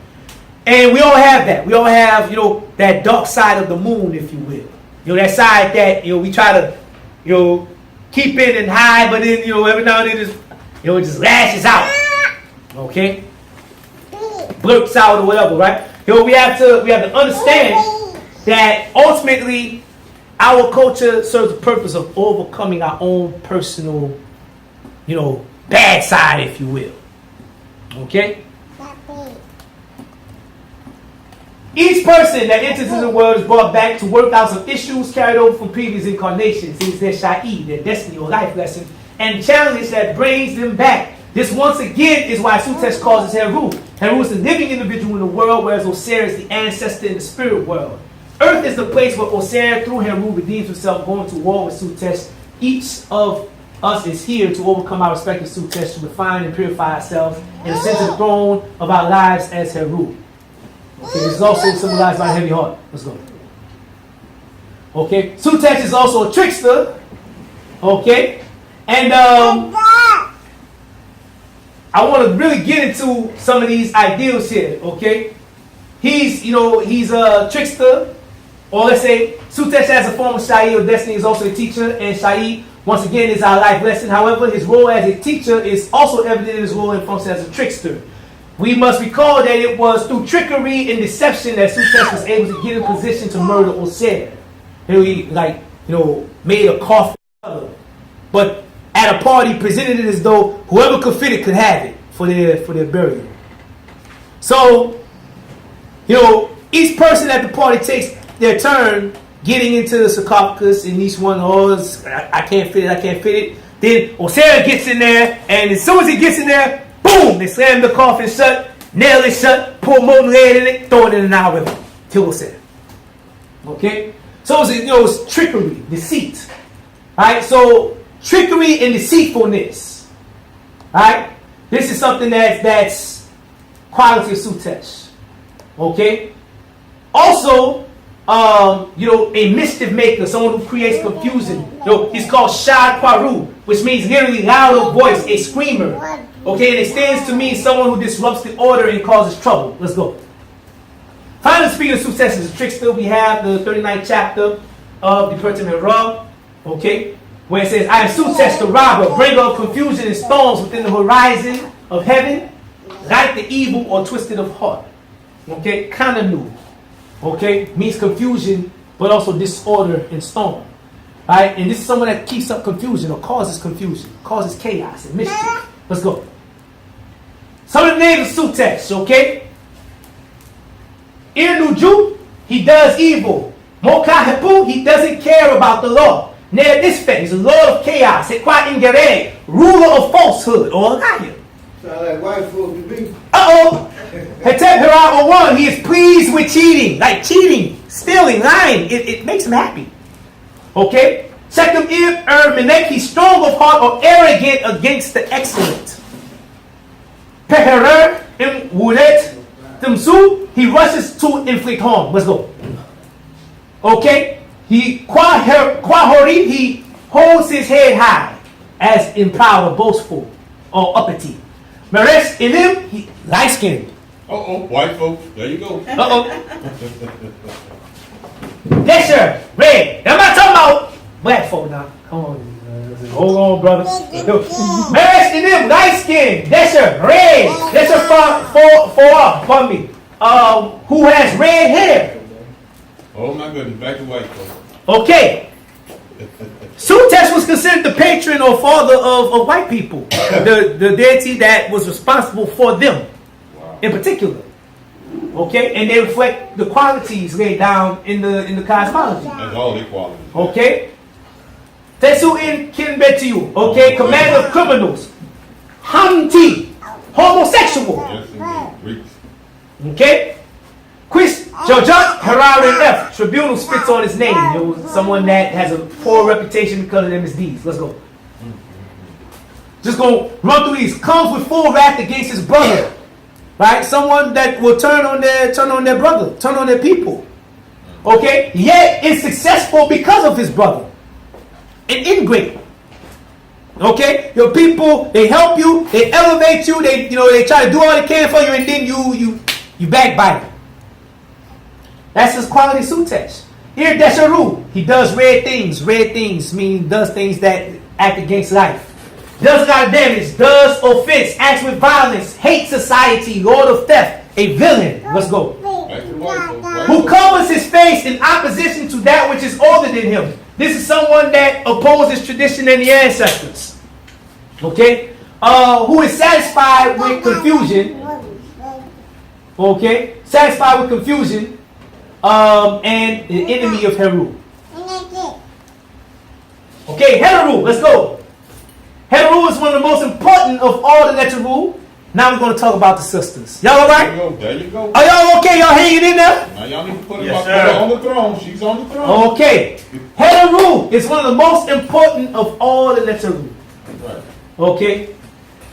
And we all have that. We all have, that dark side of the moon, if you will. That side that, we try to, keep it and hide, but then, every now and then it just lashes out. Okay? Blurts out or whatever, right? We have to understand that ultimately our culture serves the purpose of overcoming our own personal, bad side, if you will. Okay? Each person that enters into the world is brought back to work out some issues carried over from previous incarnations. It is their Sha'i, their destiny or life lesson, and challenges that brings them back. This once again is why Sutesh calls us Heru. Heru is the living individual in the world, whereas Osir is the ancestor in the spirit world. Earth is the place where Osir, through Heru, redeems himself, going to war with Sutesh. Each of us is here to overcome our respective sutesh, to refine and purify ourselves, and ascend to the throne of our lives as Heru. Okay, this is also symbolized by a heavy heart. Let's go. Okay, sutesh is also a trickster. Okay, and I want to really get into some of these ideals here. Okay, he's a trickster, or let's say sutesh as a form of Shai or destiny is also a teacher, and Shai once again is our life lesson. However, his role as a teacher is also evident in his role and function as a trickster. We must recall that it was through trickery and deception that Sutesh was able to get in position to murder Osir. He made a coffin, but at a party presented it as though whoever could fit it could have it for their burial. So, each person at the party takes their turn getting into the sarcophagus, and each one, I can't fit it. Then Osir gets in there, and as soon as he gets in there, boom! They slam the coffin shut, nail it shut, pour molten lead in it, throw it in the Nile River. Kill Osir. Okay? So it's trickery, deceit. Alright, so trickery and deceitfulness. Alright? This is something that's quality of Sutesh. Okay? Also, a mischief maker, someone who creates confusion. He's called Shad Kwaru, which means literally loud of voice, a screamer. Okay, and it stands to mean someone who disrupts the order and causes trouble. Let's go. Finally, speaking of Sutesh as a trickster, we have the 39th chapter of the Pertinent Ra, okay, where it says, I am Sutesh the robber, bringer of confusion and storms within the horizon of heaven, like the evil or twisted of heart. Okay, Kananu. Okay, means confusion, but also disorder and storm. Alright, and this is someone that keeps up confusion or causes confusion, causes chaos and mischief. Let's go. Some of the names of Sutesh, okay? Irnuju, he does evil. Mokahepu, he doesn't care about the law. Ner Isfe, he's the lord of chaos. Hekwa Ingere, ruler of falsehood, or Gaya. Sound like white folk to me. Uh-oh. Hetep Hera 01, he is pleased with cheating. Like cheating, stealing, lying. It makes him happy. Okay? Second, Menek, he's strong of heart or arrogant against the excellent. Peherer, Wulet, Timsu, he rushes to inflict harm. Let's go. Okay? Kwahori, he holds his head high, as in proud or boastful, or uppity. Meresh Ilim, he light-skinned. White folks, there you go. Desher, red. I'm not talking about black folk now. Come on. Hold on, brother. Meresh Ilim, light-skinned. Desher, red. Desher for me. Who has red hair. Oh my goodness, back to white folks. Okay. Sutesh was considered the patron or father of white people, the deity that was responsible for them, in particular. Okay, and they reflect the qualities laid down in the cosmology. That's all the qualities. Okay. Tesu in Kinbetiu. Okay, commander of criminals. Hamti, homosexual. Yes, indeed. Greeks. Okay. Quis Jojot Hararin F. Tribunal spits on his name. Someone that has a poor reputation because of their misdeeds. Let's go. Just go run through these. Comes with full wrath against his brother. Right? Someone that will turn on their brother, turn on their people. Okay? Yet is successful because of his brother. An ingrate. Okay? Your people, they help you, they elevate you, they try to do all they can for you, and then you backbite them. That's his quality Sutesh. Here, Desharu, he does red things. Red things mean does things that act against life. Does a lot of damage, does offense, acts with violence, hates society, lord of theft, a villain. Let's go. Who covers his face in opposition to that which is older than him. This is someone that opposes tradition and the ancestors. Okay? Who is satisfied with confusion. Okay? Satisfied with confusion. And the enemy of Heru. Okay, Heru, let's go. Heru is one of the most important of all the Neteru. Now we're going to talk about the sisters. Y'all alright? There you go. Are y'all okay? Y'all hanging in there? Now y'all need to put her on the throne. She's on the throne. Okay. Heru is one of the most important of all the Neteru. Okay?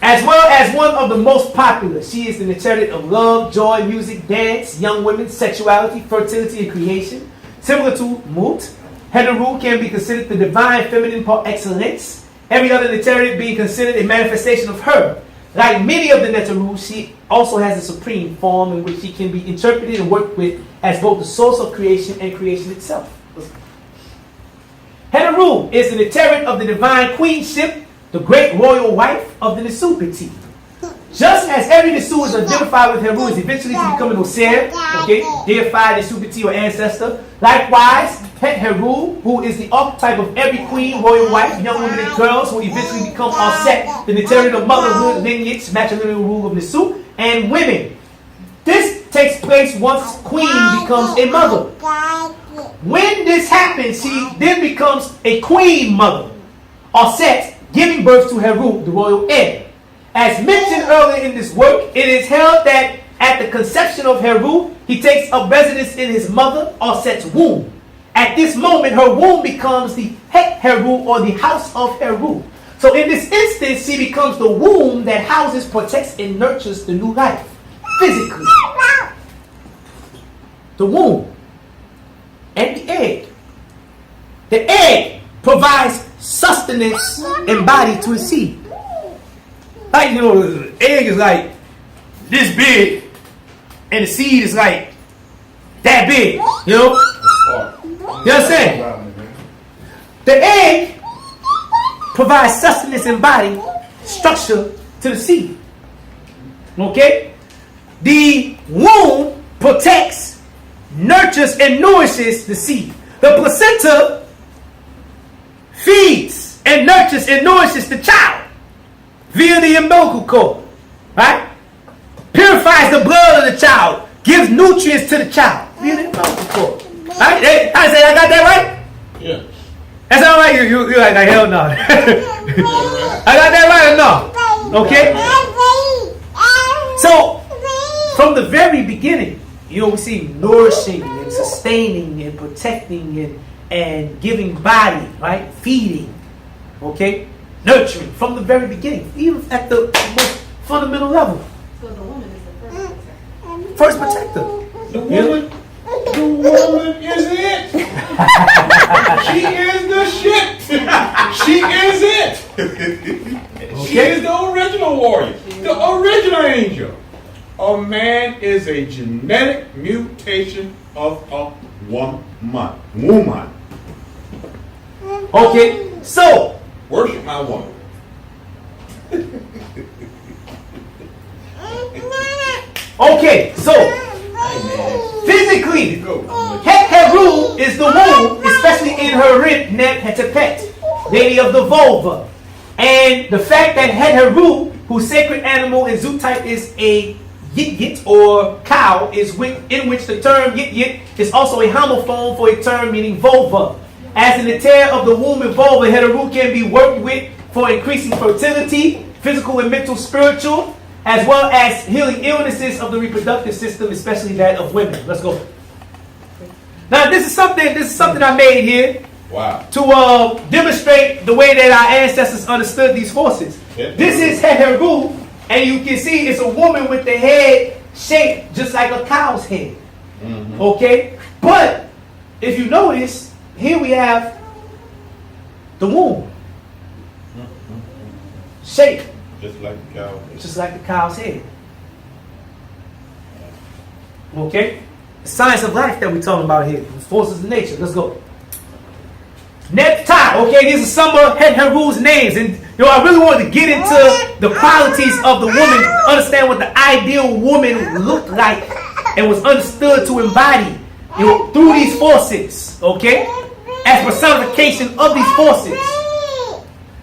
As well as one of the most popular. She is the Neterit of love, joy, music, dance, young women, sexuality, fertility, and creation. Similar to Mut, Heteru can be considered the divine feminine par excellence. Every other Neterit being considered a manifestation of her. Like many of the Neteru, she also has a supreme form in which she can be interpreted and worked with as both the source of creation and creation itself. Heteru is the Neterit of the divine queenship, the great royal wife of the Nesupiti. Just as every Nesu is identified with Heru is eventually to become an Osir, okay, deified Nesupiti or ancestor. Likewise, Het Heru, who is the archetype of every queen, royal wife, young women and girls who eventually become Aset, the Neterit of motherhood, lineage, matrilineal rule of Nesu, and women. This takes place once queen becomes a mother. When this happens, she then becomes a queen mother, Aset, giving birth to Heru, the royal heir. As mentioned earlier in this work, it is held that at the conception of Heru, he takes up residence in his mother, Aset's womb. At this moment, her womb becomes the Het Heru, or the house of Heru. So in this instance, she becomes the womb that houses, protects, and nurtures the new life, physically. The womb and the egg. The egg provides sustenance and body to its seed. Like, you know, the egg is like this big, and the seed is like that big, you know? You understand? The egg provides sustenance and body structure to the seed. Okay? The womb protects, nurtures, and nourishes the seed. The placenta feeds and nurtures and nourishes the child via the umbilical cord, right? Purifies the blood of the child, gives nutrients to the child via the umbilical cord. Right? Hey, I say I got that right? Yeah. That's all right. You're like hell no. I got that right or no? Okay. So from the very beginning, you know, we see nourishing and sustaining and protecting and giving body, right? Feeding, okay? Nurturing from the very beginning, even at the most fundamental level. So the woman is the First protector. The woman is it. She is the shit. She is it. She is the original warrior, the original angel. A man is a genetic mutation of a woman. Okay, so worship my woman. Okay, so physically, Het Heru is the womb, especially in her rib, Neb Hetepet, lady of the vulva. And the fact that Het Heru, whose sacred animal in zoo type is a yit or cow, is in which the term yit is also a homophone for a term meaning vulva. As in the tear of the womb and vulva, Het Heru can be worked with for increasing fertility, physical and mental, spiritual, as well as healing illnesses of the reproductive system, especially that of women. Let's go. Now, this is something I made here. Wow. To demonstrate the way that our ancestors understood these forces. This is Het Heru, and you can see it's a woman with the head shaped just like a cow's head. Mm-hmm. Okay? But if you notice, here we have the womb. Shaped. Just like the cow's head. Just like the cow's head. Okay? The science of life that we're talking about here. The forces of nature. Let's go. Neptai, okay, these are some of Het Heru's names, and I really wanted to get into the qualities of the woman, understand what the ideal woman looked like and was understood to embody, through these forces, okay, as personification of these forces.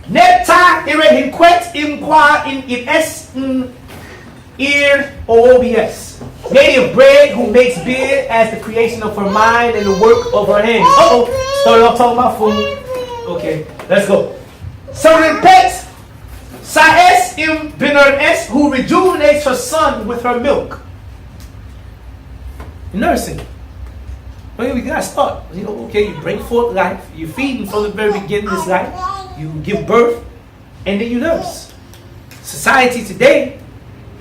Neptai, Irehinquet, Imqua, in S, Ir, or OBS. Lady of bread who makes beer as the creation of her mind and the work of her hands. Started off talking about food. Okay, let's go. Certain pets, Saes im Beners, who rejuvenates her son with her milk. Nursing. Well, we gotta start. Okay, you bring forth life, you feed him from the very beginning of this life, you give birth, and then you nurse. society today,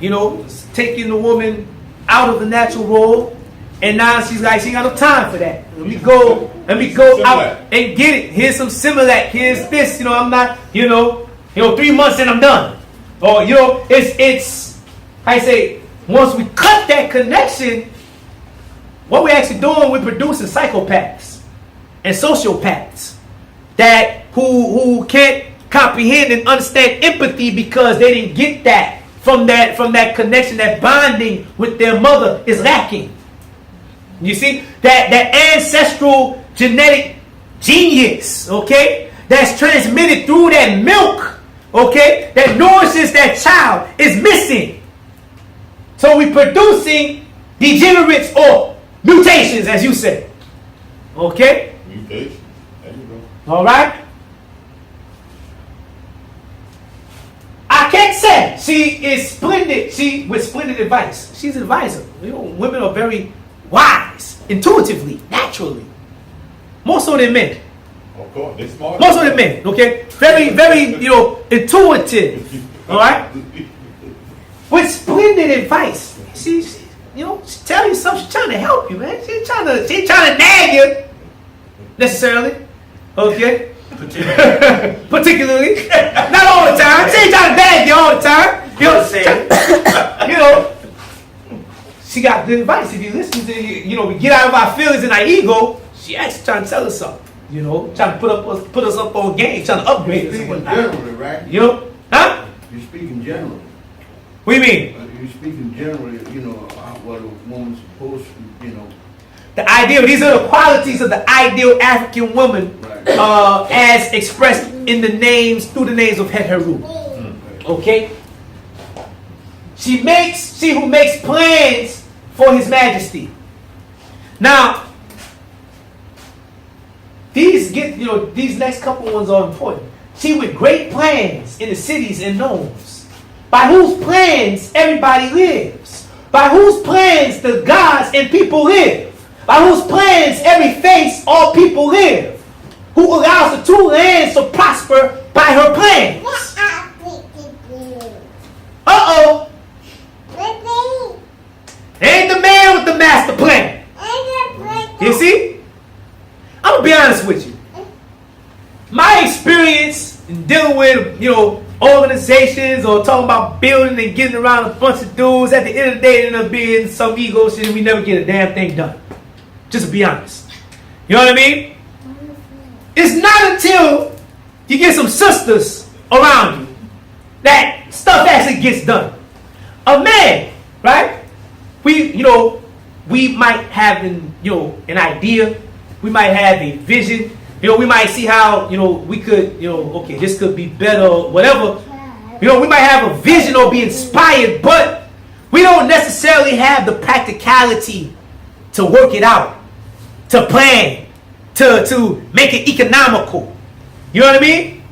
you know, is taking the woman out of the natural role, and now she's like, she ain't got no time for that. Let me go out and get it. Here's some Similac. Here's this. You know, I'm not. You know, 3 months and I'm done. Or you know, it's. I say, once we cut that connection, what we're actually doing, we're producing psychopaths and sociopaths that who can't comprehend and understand empathy because they didn't get that from that connection, that bonding with their mother is lacking. You see that ancestral genetic genius, okay, that's transmitted through that milk, okay, that nourishes that child is missing. So we're producing degenerates or mutations, as you say. Okay? Mutation. There you go. All right? I can't say she is splendid. She with splendid advice. She's an advisor. You know, women are very wise, intuitively, naturally. More so than men. Of course, they're smart. More so than men, okay? Very, very, you know, intuitive. All right? With splendid advice. She you know, she tell you something. She's trying to help you, man. She's trying to nag you, necessarily. Okay? Particularly. Not all the time. She ain't trying to nag you all the time. You know, she got good advice. If you listen to, you know, we get out of our feelings and our ego, she actually trying to tell us something. You know, trying to put us up on game, trying to upgrade us. You're speaking generally, right? You know? Huh? You're speaking generally. What do you mean? You're speaking generally, you know, what a woman's supposed to, you know. The ideal, these are the qualities of the ideal African woman, Right. as expressed in the names, through the names of Het Heru. Okay? She who makes plans for His Majesty. Now, these next couple ones are important. She with great plans in the cities and nomes, by whose plans everybody lives, by whose plans the gods and people live, by whose plans every face all people live, who allows the two lands to prosper by her plans. Uh-oh. Ain't the man with the master plan. You see? I'm gonna be honest with you. My experience in dealing with, you know, organizations or talking about building and getting around a bunch of dudes, at the end of the day, it ended up being some ego shit and we never get a damn thing done. Just to be honest. You know what I mean? It's not until you get some sisters around you that stuff actually gets done. A man, right? We might have an idea. We might have a vision. You know, we might see how, you know, we could, you know, okay, this could be better or whatever. You know, we might have a vision or be inspired, but we don't necessarily have the practicality to work it out, to plan, to make it economical. You know what I mean?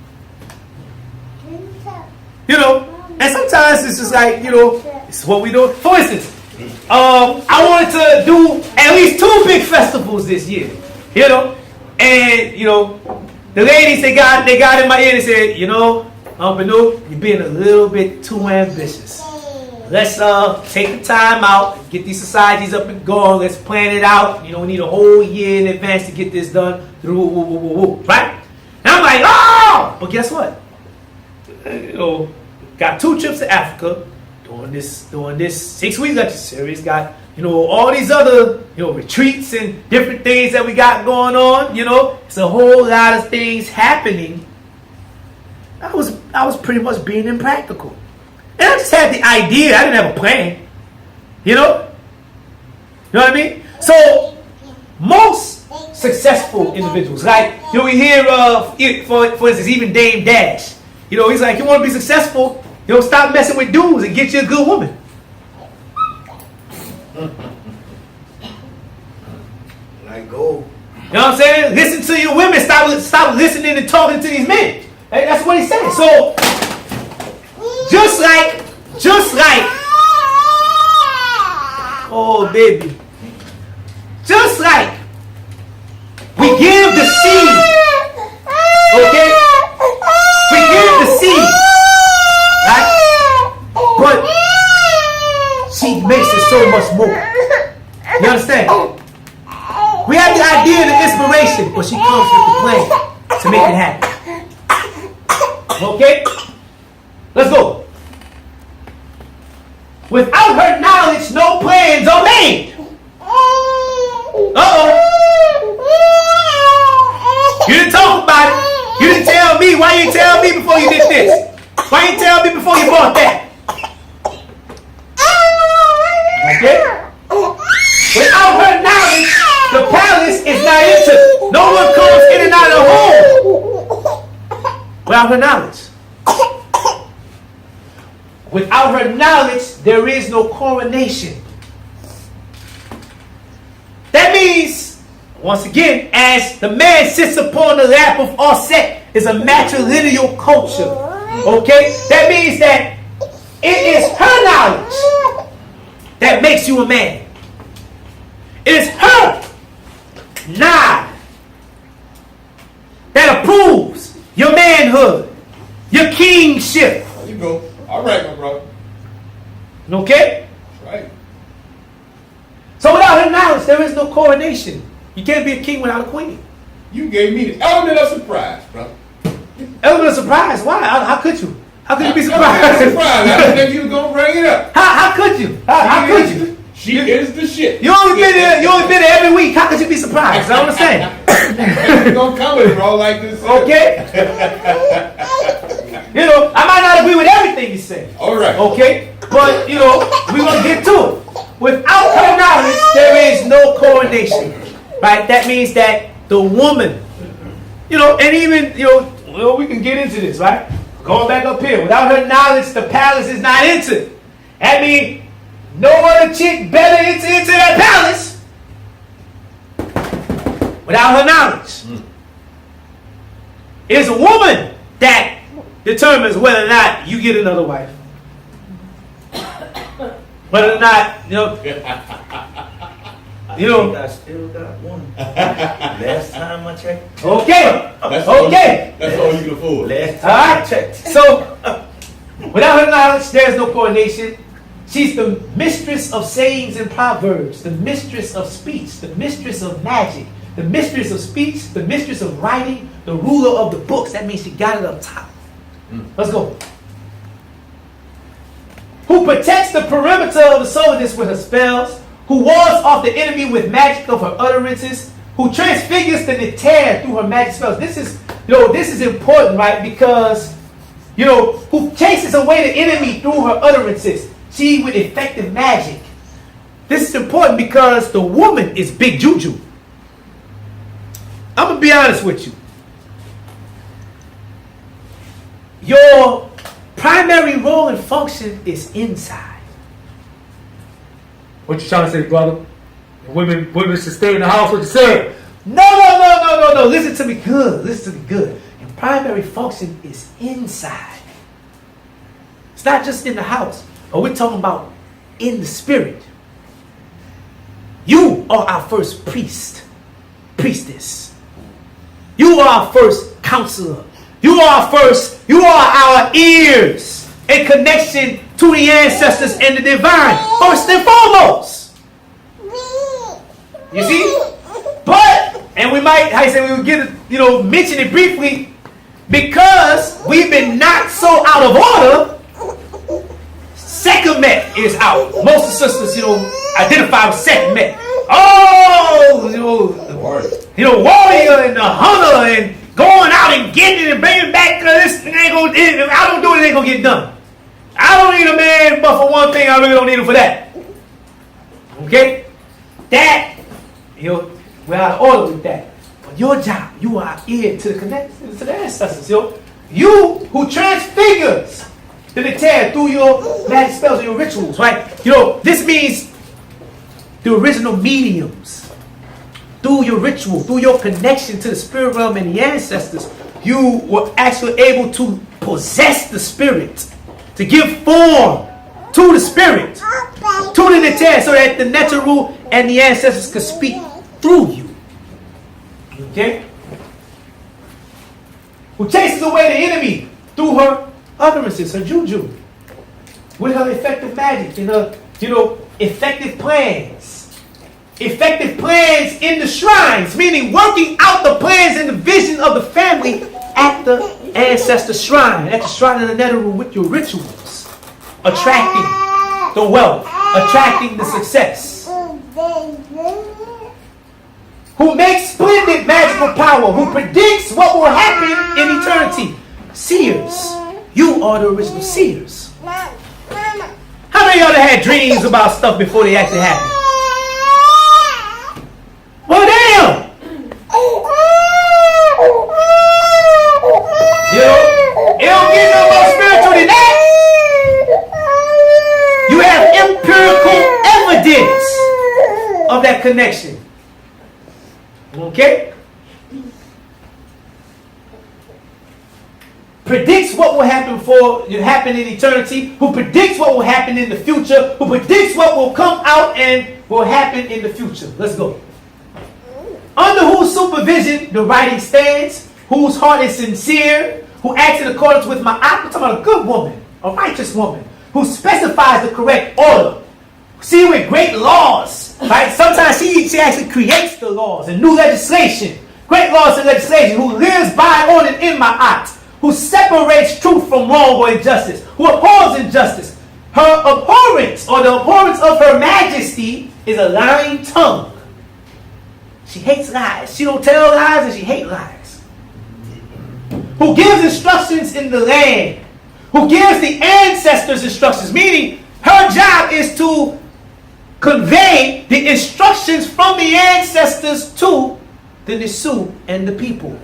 You know, and sometimes it's just like, you know, it's what we do. For instance, I wanted to do at least 2 big festivals this year. You know, and you know, the ladies they got in my ear and said, you know, Aankh Benu, you're being a little bit too ambitious. Let's take the time out, get these societies up and going. Let's plan it out. You know, we need a whole year in advance to get this done. Right? And I'm like, oh! But guess what? You know, got 2 trips to Africa, doing this 6 week lecture series. Got, you know, all these other, you know, retreats and different things that we got going on. You know, it's a whole lot of things happening. I was pretty much being impractical. And I just had the idea. I didn't have a plan. You know? You know what I mean? So, most successful individuals, like, you know, we hear, for instance, even Dame Dash. You know, he's like, you want to be successful, you know, stop messing with dudes and get you a good woman. Like go. You know what I'm saying? Listen to your women. Stop listening and talking to these men. Hey, that's what he's saying. So, just like, oh baby, just like we give the seed, okay? We give the seed, right? she makes it so much more. You understand? We have the idea and the inspiration, but she comes with the plan to make it happen. Okay? Let's go. Without her knowledge, no plans are made. Uh-oh. You didn't talk about it. You didn't tell me. Why you didn't tell me before you did this? Why you didn't tell me before you bought that? Okay? Without her knowledge, the palace is not entered. No one comes in and out of the home without her knowledge. Without her knowledge, there is no coronation. That means, once again, as the man sits upon the lap of Offset, is a matrilineal culture. Okay? That means that it is her knowledge that makes you a man. It is her nod that approves your manhood, your kingship. There you go. All right, my brother. Okay? That's right. So without her knowledge, there is no coronation. You can't be a king without a queen. You gave me the element of surprise, brother. Element of surprise? Why? How could you? How could you be surprised? I didn't think you were going to bring it up. How could you? How could you? She is the shit. You only been there. You only been there every week. How could you be surprised? I don't understand. You're gonna come with it, bro, like this. Okay. You know, I might not agree with everything you say. All right. Okay, but you know, we're gonna get to it. Without her knowledge, there is no coronation. Right? That means that the woman, you know, and even well, we can get into this, right? Going back up here. Without her knowledge, the palace is not entered. That means no other chick better enter into that palace without her knowledge. It's a woman that determines whether or not you get another wife. Whether or not, I think I still got one. Last time I checked. Okay. That's Okay. That's all you can afford. Last All time I right. checked. So, without her knowledge, there is no coronation. She's the mistress of sayings and proverbs, the mistress of speech, the mistress of magic, the mistress of speech, the mistress of writing, the ruler of the books. That means she got it up top. Let's go. Who protects the perimeter of the soldiers with her spells, who wards off the enemy with magic of her utterances, who transfigures the Neter through her magic spells. This is important, right? Because, who chases away the enemy through her utterances. She with effective magic. This is important because the woman is big juju. I'm going to be honest with you. Your primary role and function is inside. What you trying to say, brother? Women should stay in the house. What you saying? No. Listen to me good. Your primary function is inside. It's not just in the house. But we're talking about in the spirit. You are our first priestess. You are our first counselor. You are our ears, a connection to the ancestors and the divine, first and foremost. You see? But, and we might, we would get it, mention it briefly, because we've been knocked so out of order. Sekhmet is out. Most of the sisters, identify with Sekhmet. Warrior and the hunter and going out and getting it and bringing back this. If I don't do it, it ain't gonna get done. I don't need a man, but for one thing, I really don't need him for that. Okay? That, we're out of order with that. But your job, you are ear to the connections to the ancestors. You who transfigures the Neter through your magic spells and your rituals, right? This means the original mediums. Through your ritual, through your connection to the spirit realm and the ancestors, you were actually able to possess the spirit, to give form to the spirit, to the Neter, so that the Neteru and the ancestors could speak through you. Okay? Who chases away the enemy through her utterances, her juju. with her effective magic and her, effective plans. Effective plans in the shrines, meaning working out the plans and the vision of the family at the ancestor shrine, at the shrine of the Netherworld with your rituals. Attracting the wealth, attracting the success. Who makes splendid magical power, who predicts what will happen in eternity. Seers. You are the original seers. How many of y'all had dreams about stuff before they actually happened? Well, damn! It don't get no more spiritual than that. You have empirical evidence of that connection. Okay? Predicts what will happen in eternity, who predicts what will happen in the future, who predicts what will come out and will happen in the future. Let's go. Under whose supervision the writing stands, whose heart is sincere, who acts in accordance with my Aankh. I'm talking about a good woman, a righteous woman, who specifies the correct order. See, with great laws, right? Sometimes she actually creates the laws and new legislation. Great laws and legislation, who lives by, on, and in my Aankh, who separates truth from wrong or injustice, who abhors injustice. Her abhorrence, or the abhorrence of her majesty, is a lying tongue. She hates lies. She don't tell lies and she hates lies. Who gives instructions in the land. Who gives the ancestors instructions. Meaning, her job is to convey the instructions from the ancestors to the Nisu and the people.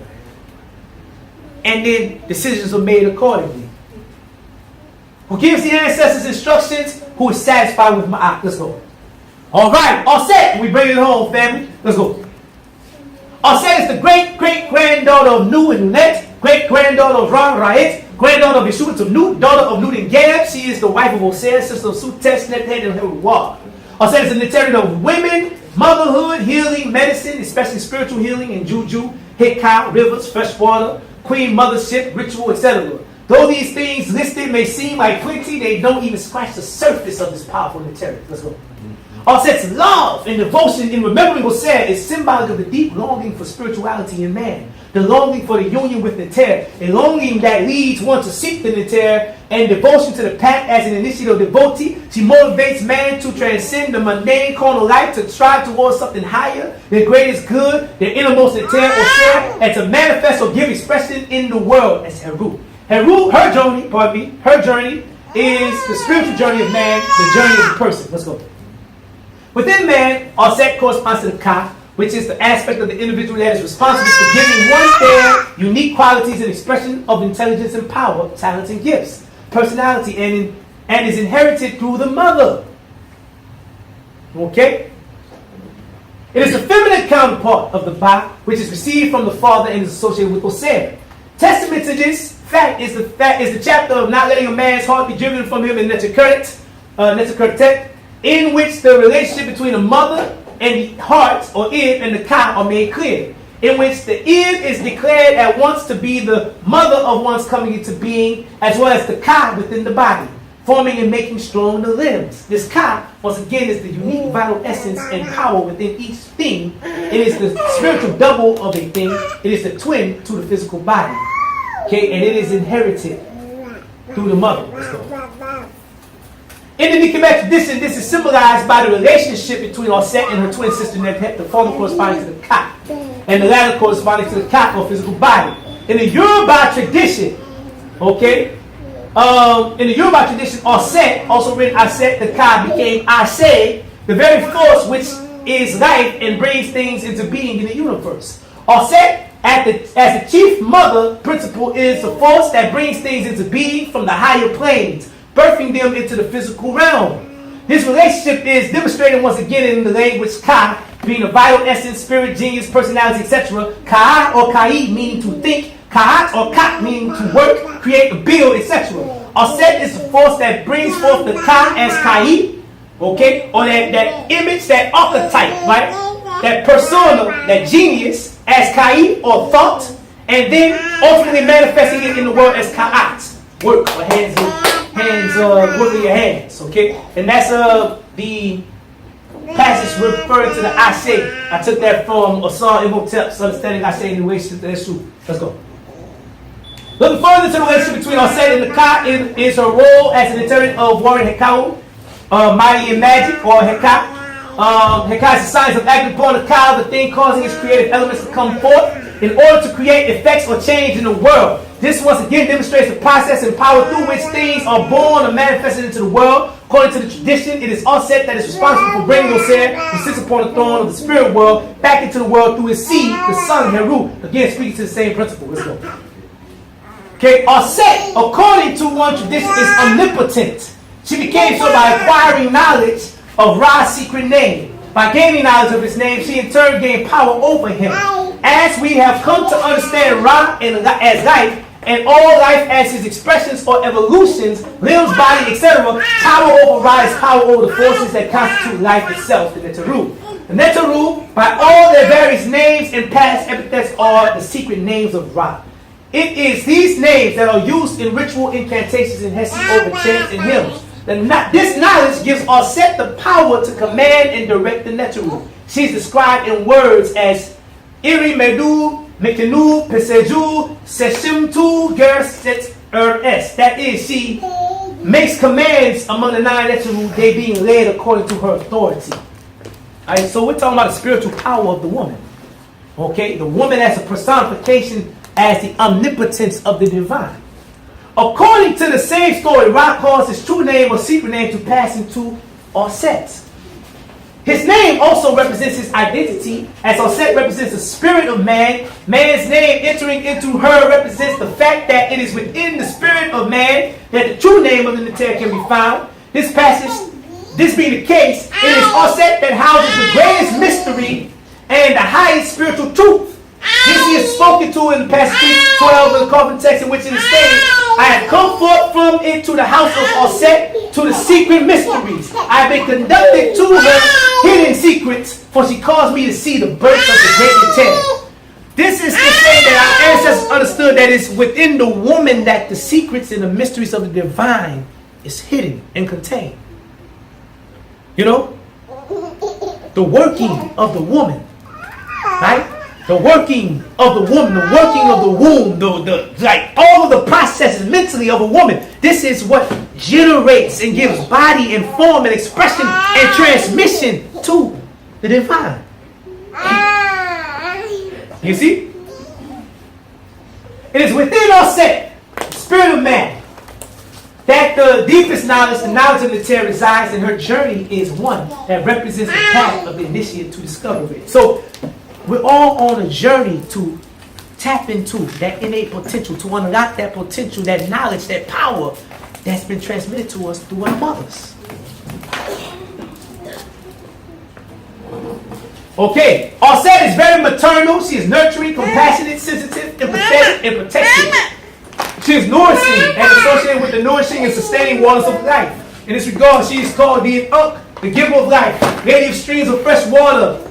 And then decisions are made accordingly. Who gives the ancestors instructions, who is satisfied with my Aankh. Let's go. All right, all set. We bring it home, family. Let's go. Aset is the great-great-granddaughter of Nu and Nunet, great-granddaughter of Ram Ra'et, granddaughter of Yeshua to Nut, daughter of Nut and Gab. She is the wife of Hosea, sister of Sutesh, Netet, and Heruah. Aset is the territory of women, motherhood, healing, medicine, especially spiritual healing and juju, hikah, rivers, fresh water, queen mothership, ritual, etc. Though these things listed may seem like plenty, they don't even scratch the surface of this powerful territory. Let's go. Aset's love and devotion in remembering Hosea is symbolic of the deep longing for spirituality in man. The longing for the union with Neter, a longing that leads one to seek the Neter, and devotion to the path as an initiative devotee. She motivates man to transcend the mundane carnal life, to strive towards something higher, their greatest good, their innermost Neter or Ser, and to manifest or give expression in the world as Heru. Heru, her journey is the spiritual journey of man, the journey of the person. Let's go. Within man, Aset corresponds to the Ka, which is the aspect of the individual that is responsible for giving one their unique qualities and expression of intelligence and power, talents and gifts, personality, and is inherited through the mother. Okay? It is the feminine counterpart of the Ba, which is received from the father and is associated with Hosea. Testament to this fact is the chapter of not letting a man's heart be driven from him in Netzekeret, in which the relationship between the mother and the heart, or Ib, and the Ka are made clear. In which the Ib is declared at once to be the mother of one's coming into being, as well as the Ka within the body, forming and making strong the limbs. This Ka, once again, is the unique vital essence and power within each thing. It is the spiritual double of a thing. It is the twin to the physical body. Okay, and it is inherited through the mother. Let's go. In the Nicomac tradition, this is symbolized by the relationship between Aset and her twin sister Netet, the former corresponding to the Ka, and the latter corresponding to the Ka, or physical body. In the Yoruba tradition, okay, Aset, also written Aset, the Ka, became Ase, the very force which is life and brings things into being in the universe. Aset, as the chief mother principle, is the force that brings things into being from the higher planes, birthing them into the physical realm. This relationship is demonstrated once again in the language Ka, being a vital essence, spirit, genius, personality, etc. Ka or Kai meaning to think, Ka'at or Kat meaning to work, create, build, etc. Aset is the force that brings forth the Ka as Kai, okay, or that image, that archetype, right? That persona, that genius as Kai or thought, and then ultimately manifesting it in the world as Ka'at, work or hands in. hands, work of your hands, okay? And that's the passage referring to the Ashe. I took that from Asar Imhotep's Understanding Ashe in the relationship to Eshu. Let's go. Looking further to the relationship between Aset and the Ka is her role as an interpreter of Warren Hekau, mighty in magic, or Heka. Heka is the science of acting upon the Ka, the thing causing its creative elements to come forth in order to create effects or change in the world. This once again demonstrates the process and power through which things are born or manifested into the world. According to the tradition, it is Aset that is responsible for bringing Osir, who sits upon the throne of the spirit world, back into the world through his seed, the son Heru. Again, speaking to the same principle. Let's go. Okay, Aset, according to one tradition, is omnipotent. She became so by acquiring knowledge of Ra's secret name. By gaining knowledge of his name, she in turn gained power over him. As we have come to understand Ra as life, and all life as his expressions or evolutions, limbs, body, etc., power over Ra is power over the forces that constitute life itself, the Neteru. The Neteru, by all their various names and past epithets, are the secret names of Ra. It is these names that are used in ritual incantations and hesi over chants and hymns. This knowledge gives Aset the power to command and direct the Neteru. She is described in words as Iri Medu, Mekenu, Peseju, Seshimtu, Gerset, Es. That is, she makes commands among the 9 Neteru, they being led according to her authority. Alright, so we're talking about the spiritual power of the woman. Okay, the woman as a personification as the omnipotence of the divine. According to the same story, Ra caused his true name or secret name to pass into Aset. His name also represents his identity, as Aset represents the spirit of man. Man's name entering into her represents the fact that it is within the spirit of man that the true name of the Neter can be found. This passage, this being the case, it is Aset that houses the greatest mystery and the highest spiritual truth. This is spoken to in passage 12 of the Covenant text, in which it is stated, I have come forth from it to the house of Aset to the secret mysteries. I have been conducted to her hidden secrets, for she caused me to see the birth of the great Neter. This is to say that our ancestors understood that it's within the woman that the secrets and the mysteries of the divine is hidden and contained. You know? The working of the woman. Right? The working of the woman, the working of the womb, like all of the processes mentally of a woman. This is what generates and gives body and form and expression and transmission to the divine. You see? It is within Aset, the spirit of man, that the deepest knowledge, the knowledge of the Neter resides, and her journey is one that represents the path of the initiate to discover it. So, we're all on a journey to tap into that innate potential, to unlock that potential, that knowledge, that power that's been transmitted to us through our mothers. Okay, Aset is very maternal. She is nurturing, compassionate, sensitive, empathetic, and protective. She is nourishing and associated with the nourishing and sustaining waters of life. In this regard, she is called the Aankh, the giver of life, lady of streams of fresh water,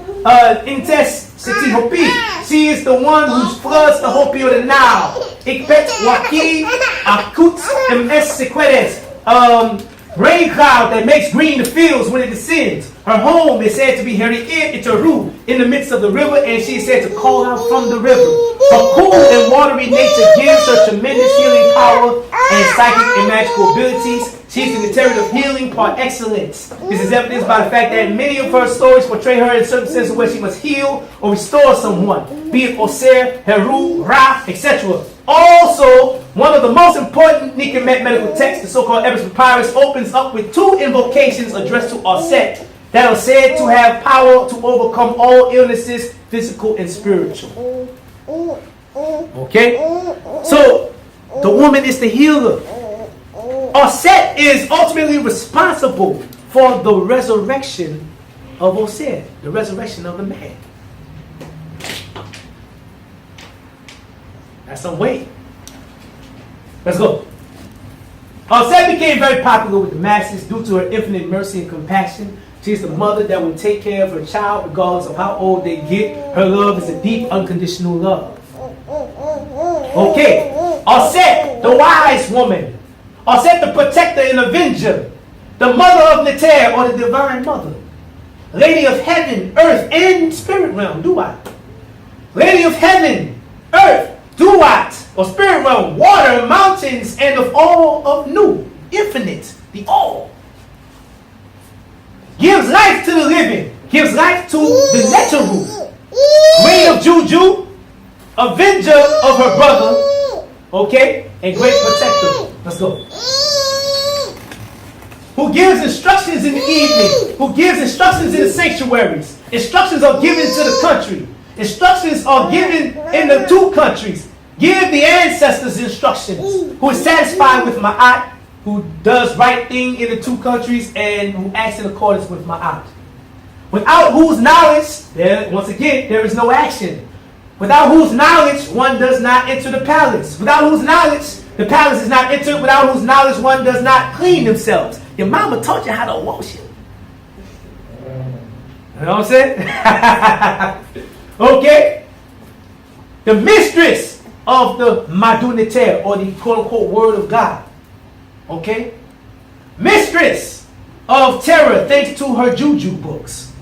Intes Siti Hopi. She is the one who floods the Hopi of the Nile. Ikpet Waki Akut Ms Sequedes. Rain cloud that makes green the fields when it descends. Her home is said to be Heri'ir Itaru, in the midst of the river, and she is said to call out from the river. Her cool and watery nature gives her tremendous healing power and psychic and magical abilities. She is the Neter of healing par excellence. This is evidenced by the fact that many of her stories portray her in certain senses where she must heal or restore someone, be it Osir, Heru, Ra, etc. Also, one of the most important Nikemet medical texts, the so-called Ebers Papyrus, opens up with 2 invocations addressed to Aset that are said to have power to overcome all illnesses, physical and spiritual. Okay? So, the woman is the healer. Aset is ultimately responsible for the resurrection of Osir, the resurrection of the man. That's some weight. Let's go. Aset became very popular with the masses due to her infinite mercy and compassion. She is the mother that will take care of her child regardless of how old they get. Her love is a deep, unconditional love. Okay. Aset, the wise woman. are said to protector and avenger, the mother of Neter, or the divine mother, lady of heaven, earth, and spirit realm, Duat. Lady of heaven, earth, Duat, or spirit realm, water, mountains, and of all of Nu, infinite, the all. Gives life to the living, gives life to the natural. Queen of Juju, avenger of her brother, okay, and great protector. Let's go. Who gives instructions in the evening, who gives instructions in the sanctuaries. Instructions are given to the country. Instructions are given in the two countries. Give the ancestors instructions. Who is satisfied with Ma'at, who does right thing in the two countries, and who acts in accordance with Ma'at. Without whose knowledge, once again, there is no action. Without whose knowledge, one does not enter the palace. Without whose knowledge, the palace is not entered. Without whose knowledge, one does not clean themselves. Your mama taught you how to wash it. You know what I'm saying? Okay? The mistress of the Maduniter, or the quote-unquote word of God. Okay? Mistress of terror, thanks to her juju books.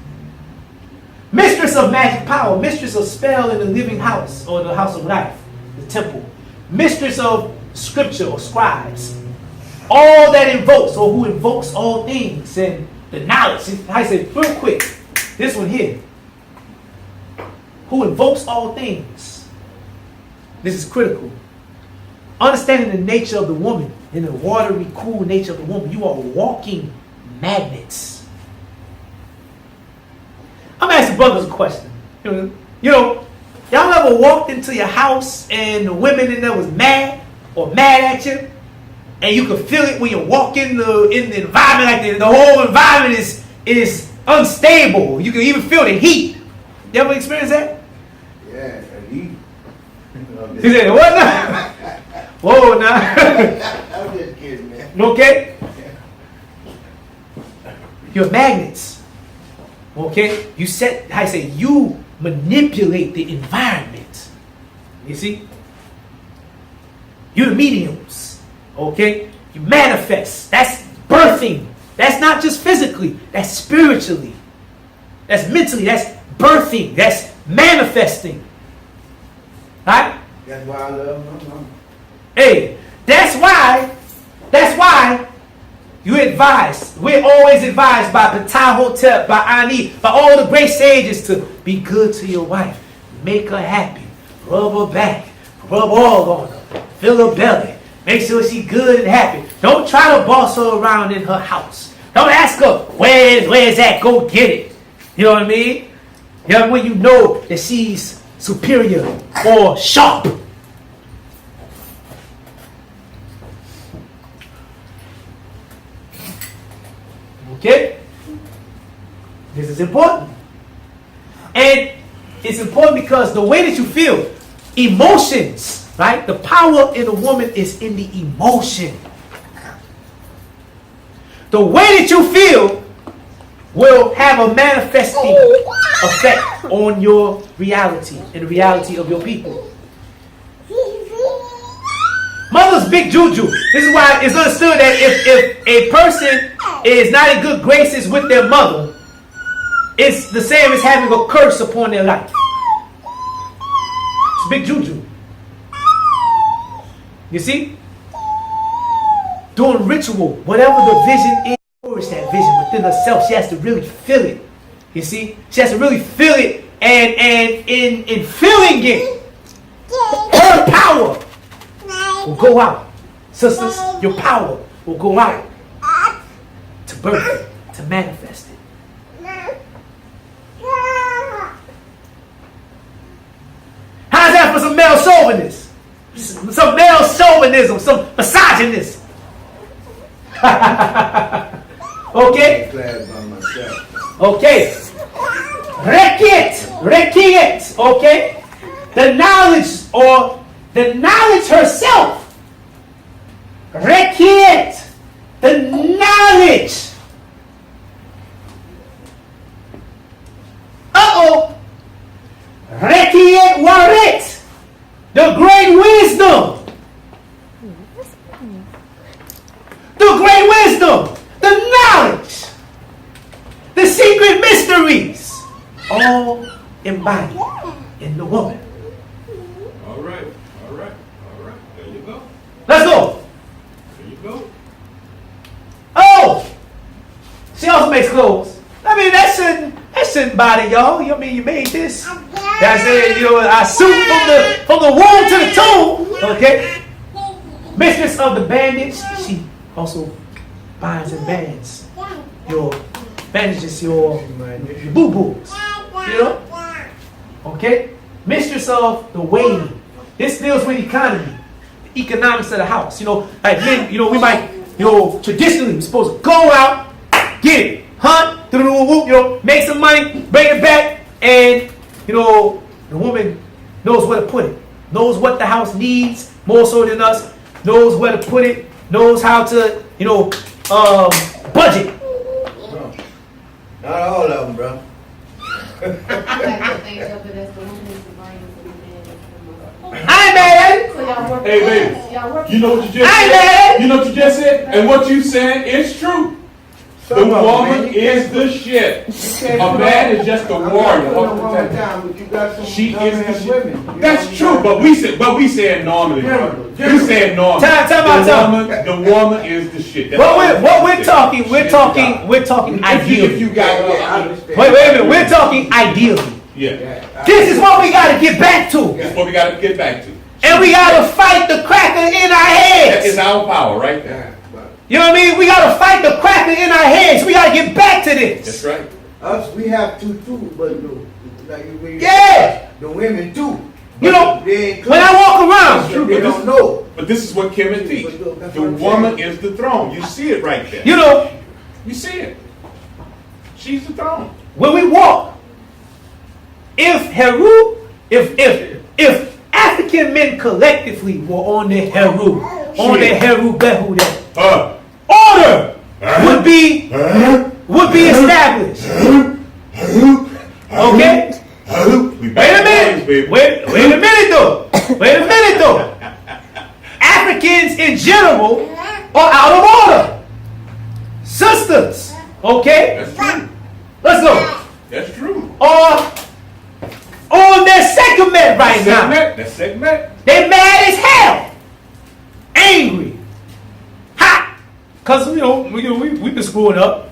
Mistress of magic power. Mistress of spell in the living house, or the house of life, the temple. Mistress of scripture, or scribes. All that invokes, or who invokes all things, and the knowledge. I say real quick, this one here. Who invokes all things. This is critical. Understanding the nature of the woman, and the watery, cool nature of the woman. You are walking magnets. I'm asking brothers a question. You know, y'all ever walked into your house and the women in there was mad or mad at you? And you can feel it when you walk in the environment, like the whole environment is unstable. You can even feel the heat. You ever experienced that? Yeah, heat. You said, what now? Whoa, now. I'm just kidding, man. Okay? You're magnets. Okay? You manipulate the environment. You see? You're the mediums. Okay? You manifest. That's birthing. That's not just physically. That's spiritually. That's mentally. That's birthing. That's manifesting. Right? That's why I love my mama. Hey, that's why you advise. We're always advised by Ptahhotep, by Ani, by all the great sages to be good to your wife. Make her happy. Rub her back. Rub all on her. Fill her belly. Make sure she's good and happy. Don't try to boss her around in her house. Don't ask her, where's that? Go get it. You know what I mean? When you know that she's superior or sharp. Okay? This is important. And it's important because the way that you feel, emotions, right? The power in a woman is in the emotion. The way that you feel will have a manifesting effect on your reality and the reality of your people. Mother's big juju. This is why it's understood that if a person is not in good graces with their mother, it's the same as having a curse upon their life. It's big juju. You see? Doing ritual, whatever the vision is, nourish that vision within herself. She has to really feel it. You see? She has to really feel it, and in feeling it, her power will go out. Sisters, your power will go out to birth it, to manifest it. How's that for some male chauvinism? Some male chauvinism, some misogynism. Okay? Glad by myself. Okay. Rekiet. Okay? The knowledge herself. Rekiet. The knowledge. Rekiet waret. The great wisdom. memories, all embodied in the woman. All right. There you go. Let's go. There you go. Oh, she also makes clothes. I mean, that shouldn't bother y'all. You mean you made this? That's it. You know, I suit from the womb to the tomb. Okay. Mistress of the bandage. She also binds and bands your bandages, your boo boos. You know. Okay. Mistress of the waiting. This deals with economy, the economics of the house. You know, like men. You know, we might. You know, traditionally we're supposed to go out, get it, hunt, you know, make some money, bring it back, and you know, the woman knows where to put it, knows what the house needs more so than us, knows where to put it, knows how to, you know, budget. No, not all of them, bro. I like to think of it as the woman is the brains of the man. I ain't mad at it. So y'all work. Hey, baby. Y'all work. You know what you just I ain't said? mad at it. You know what you just said? And what you said is true. The Some of them, woman man, you is can't the shit. put- A man is just a I'm not warrior. putting no woman down, but you got some She is dumbass the shit. women. You That's know, true, but we said normally. General, We general. said normally. Time out. The woman is the shit. That's What all we're said. talking, Shit, we're talking If ideally. you got Yeah, I it. understand. Wait a minute, we're talking ideally. Yeah. This is what we got to get back to, That's what we got to get back to. and we got to fight the cracker in our That is heads. our power right there. Yeah, but You know what I mean? We got to fight the cracker in our heads. We got to get back to That's this. right. us, we have to too, but like you Yeah. the women too. You know, They ain't when I walk around, they don't know. But this is what Khem teach. The woman is the throne. You see it right there. you know, You see it. She's the throne. when we walk, if African men collectively were on their Heru, on their Heru Behu, there, order would be established. Okay? We Wait a minute. Wait a minute though. Africans in general are out of order. Sisters, okay? That's true. Let's go. That's true. Are on their segment right now. That's segment. They mad as hell. Angry. Hot. Cause you know, we been screwing up.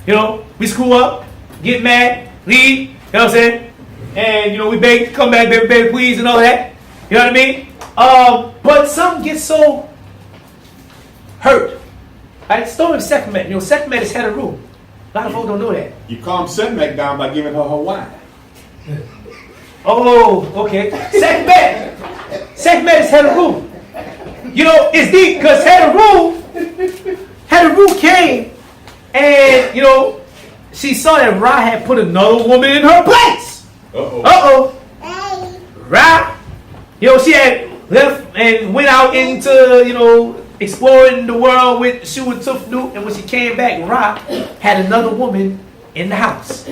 You know, we screw up, get mad, leave, you know what I'm saying? And you know, we beg, come back, baby, please, and all that. You know what I mean? But some get so hurt. Right? Story of Sekhmet. You know, Sekhmet is head of rule. A lot of folks don't know that. You calm Setback down by giving her her wine. Oh, okay. Sekhmet is head of rule. You know, it's deep because head of rule came and, you know, she saw that Ra had put another woman in her place. Uh-oh. Ra, you know, she had left and went out into, you know, exploring the world with Shu and Tufnu, and when she came back, Ra had another woman in the house.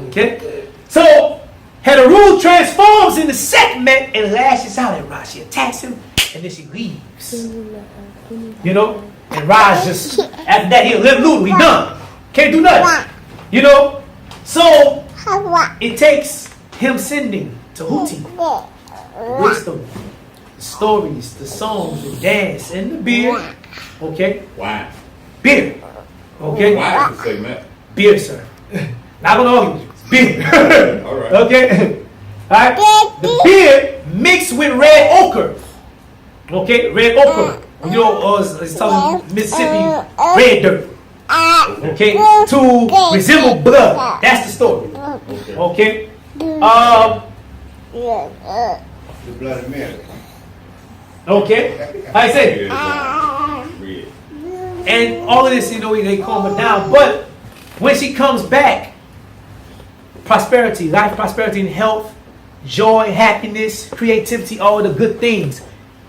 Okay? So, Heru transforms into Sekhmet and lashes out at Ra. She attacks him and then she leaves. You know? And Ra's just, after that, he'll let loose. We done. Can't do nothing. You know? So, it takes him sending to Huti wisdom, the stories, the songs, the dance, and the beer. Okay? Wine. Beer. Okay? Wine is a segment. Beer, sir. Not gonna argue with you. It's beer. All right. Okay? Alright? The beer mixed with red ochre. Okay? Red ochre. You know, it's talking Mississippi red dirt. Okay? To resemble blood. That's the story. Okay? The blood of Mary. Okay? Like I said, Red. and all of this, you know, they calm her down. But when she comes back, prosperity, life, prosperity, and health, joy, happiness, creativity, all the good things.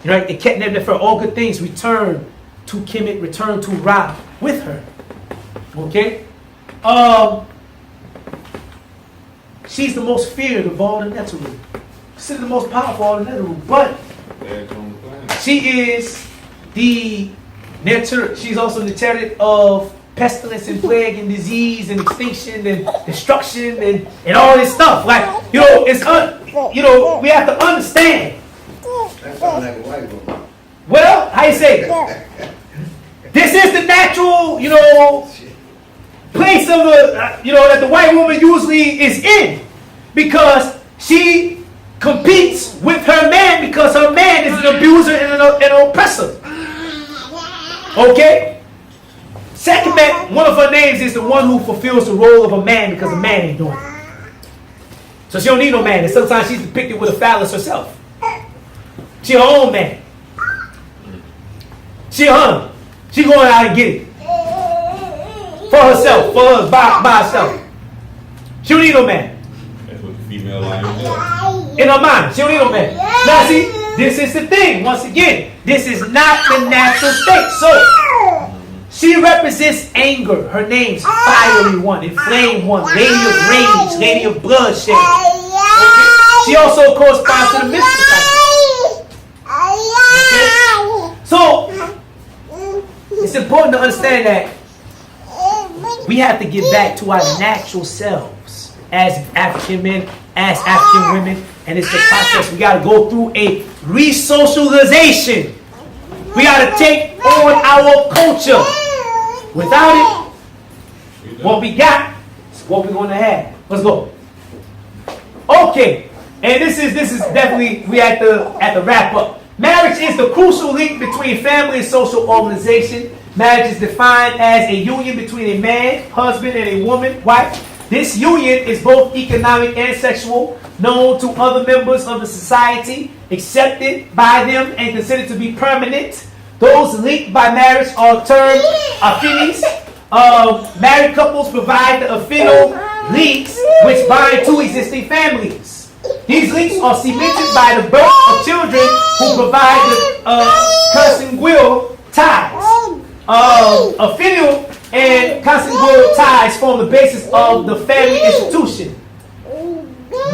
You know, it kept them for all good things return to Kemet, return to Ra with her. Okay? She's the most feared of all the Neteru. She's the most powerful of all the Neteru. But That's on the planet. she is the Neter. She's also the Neteret of pestilence and plague and disease and extinction and destruction and all this stuff. Like, you know, we have to understand. That sounds like a white woman. Well, how you say it? This is the natural, you know, place of the, that the white woman usually is in, because she competes with her man, because her man is an abuser and an oppressor. Okay? Second man, one of her names is the one who fulfills the role of a man, because a man ain't doing it. So she don't need no man, and sometimes she's depicted with a phallus herself. She her own man. She a hunter. She going out and get it. For herself, by herself. She don't need no man. That's what the female line is. In her mind, she don't need no man. Now see, this is the thing. Once again, this is not the natural state. So, she represents anger. Her name's Fiery One, Inflamed One, Lady of Rage, Lady of Bloodshed. Okay? She also corresponds to the mystical. Okay? So, it's important to understand that we have to get back to our natural selves as African men, as African women, and it's a process. We got to go through a re-socialization. We got to take on our culture. Without it, what we got is what we're going to have. Let's go. Okay, and this is definitely, we at the wrap up. Marriage is the crucial link between family and social organization. Marriage is defined as a union between a man, husband, and a woman, wife. This union is both economic and sexual, known to other members of the society, accepted by them, and considered to be permanent. Those linked by marriage are termed affinities. Married couples provide the affinal links which bind two existing families. These links are cemented by the birth of children who provide the consanguine ties. Affinal and consanguine ties form the basis of the family institution.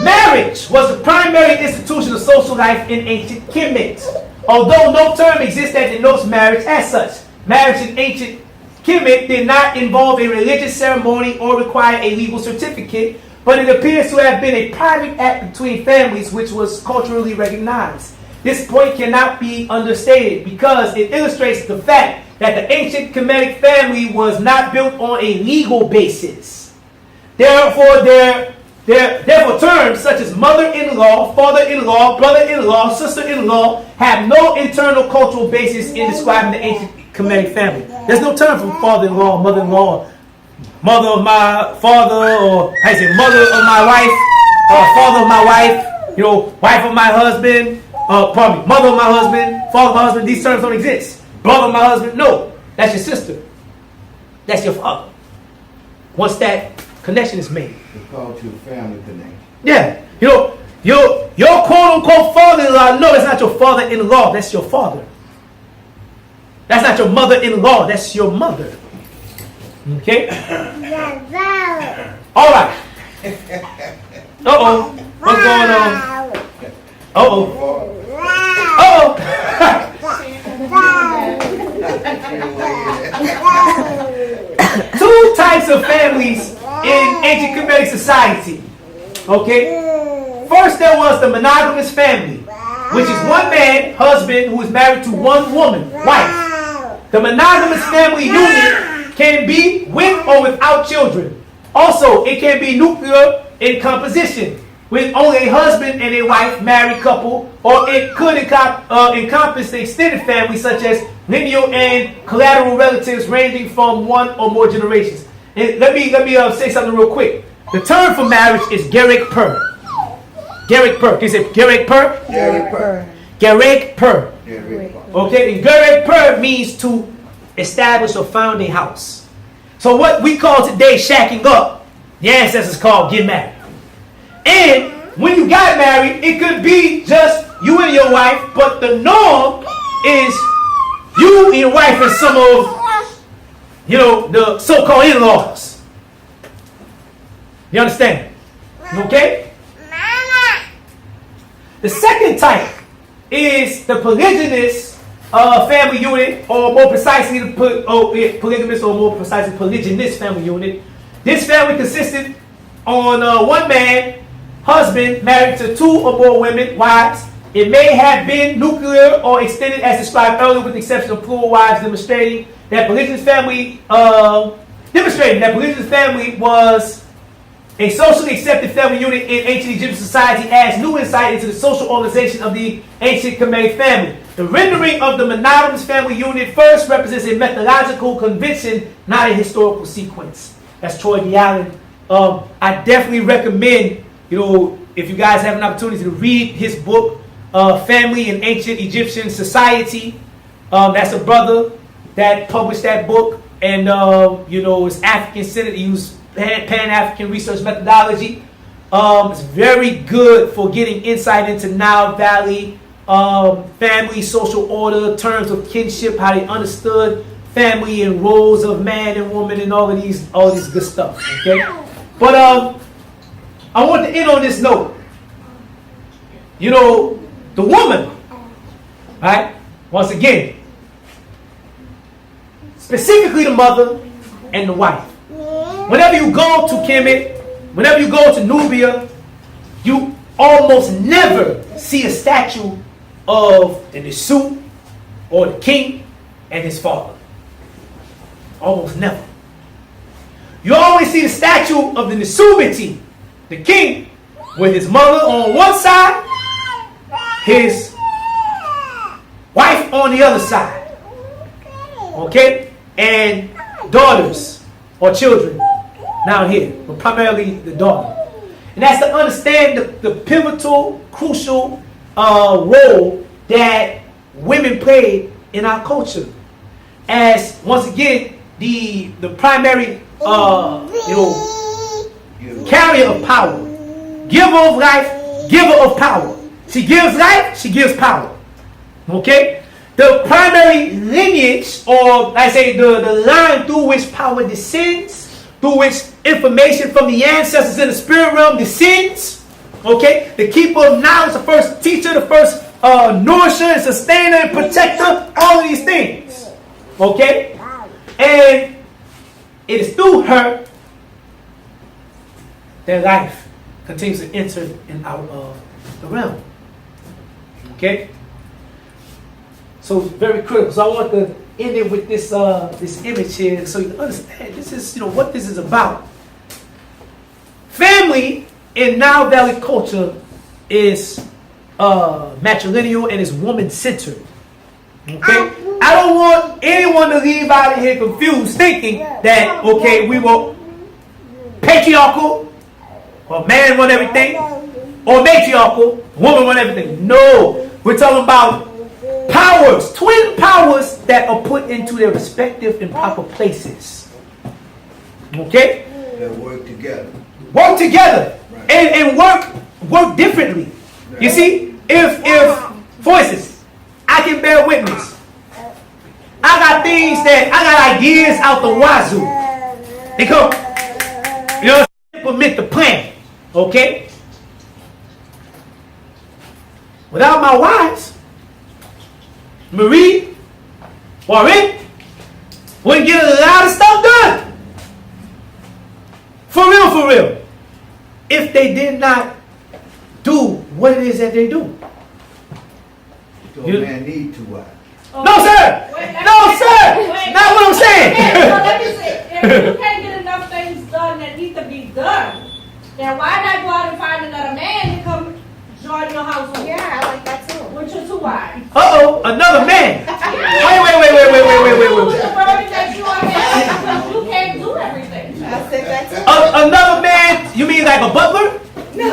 Marriage was the primary institution of social life in ancient Kemet. Although no term exists that denotes marriage as such, marriage in ancient Kemet did not involve a religious ceremony or require a legal certificate, but it appears to have been a private act between families which was culturally recognized. This point cannot be understated because it illustrates the fact that the ancient Kemetic family was not built on a legal basis. Therefore, Therefore, terms such as mother-in-law, father-in-law, brother-in-law, sister-in-law have no internal cultural basis in describing the ancient Kemetic family. There's no term for father-in-law, mother-in-law, mother of my father, or I say mother of my wife, father of my wife, wife of my husband, mother of my husband, father of my husband. These terms don't exist. Brother of my husband, no. That's your sister. That's your father. Once that connection is made. It's called your family connection. Yeah. Your quote-unquote father-in-law, no, that's not your father-in-law. That's your father. That's not your mother-in-law. That's your mother. Okay? All right. Uh-oh. What's going on? Uh-oh. Uh-oh. Two types of families in ancient Kemetic society. Okay? First, there was the monogamous family, which is one man, husband, who is married to one woman, wife. The monogamous family union can be with or without children. Also, it can be nuclear in composition, with only a husband and a wife, married couple, or it could encompass the extended family, such as lineal and collateral relatives ranging from one or more generations. And let me say something real quick. The term for marriage is Gerek Per. Gerek Per. Can you say Gerek Per? Gerek Per. Gerek Per. Gerek Per. Okay, and Gerek Per means to establish or found a house. So what we call today shacking up, the ancestors called get married. And when you got married, it could be just you and your wife, but the norm is you and your wife and some of, the so-called in-laws. You understand? Okay? The second type is the polygynous family unit, or more precisely, polygamous, or more precisely, polygynous family unit. This family consisted on one man, husband, married to 2 or more women, wives. It may have been nuclear or extended as described earlier, with the exception of plural wives, demonstrating that polygynous family was a socially accepted family unit in ancient Egyptian society, adds new insight into the social organization of the ancient Kemetic family. The rendering of the monogamous family unit first represents a methodological convention, not a historical sequence. That's Troy D. Allen. I definitely recommend, if you guys have an opportunity to read his book, Family in Ancient Egyptian Society. That's a brother that published that book, and it's African-centered. He used Pan-African research methodology. It's very good for getting insight into Nile Valley family, social order, terms of kinship, how they understood family and roles of man and woman, and all this good stuff. Okay, but I want to end on this note. The woman, right? Once again, specifically the mother and the wife. Whenever you go to Kemet, whenever you go to Nubia, you almost never see a statue of the Nisu or the king and his father. Almost never. You always see the statue of the Nisubiti, the king, with his mother on one side, his wife on the other side. Okay? And daughters or children down here, but primarily the daughter. And that's to understand the pivotal, crucial role that women played in our culture. As, once again, the primary carrier of power. Giver of life, giver of power. She gives life, she gives power. Okay? The primary lineage, or I say the line through which power descends, through which information from the ancestors in the spirit realm descends. Okay? The keeper of knowledge, the first teacher, the first nourisher and sustainer and protector, all of these things. Okay? And it is through her that life continues to enter and out of the realm. Okay? So it's very critical. So I want to end it with this this image here, so you can understand this is what this is about. Family in Nile Valley culture is matrilineal and is woman-centered. Okay? I don't want anyone to leave out of here confused, thinking that we were patriarchal, or man run everything, or matriarchal, woman run everything. No, we're talking about powers, twin powers that are put into their respective and proper places. Okay? That work together. Work together. Right. And work differently. Right. You see, if for instance, I can bear witness. I got ideas out the wazoo. They come, implement the plan. Okay? Without my wives, Marie, Warren, wouldn't get a lot of stuff done. For real. If they did not do what it is that they do. So a man need to wives. No, sir! No, sir! Not what I'm saying! Let me say, if you can't get enough things done that need to be done, then why not go out and find another man to come join your household? Yeah, I like that too. With your 2 wives. Another man! Wait. With the burden that you are having, because you can't do everything. I said that too. Another man, you mean like a butler? No.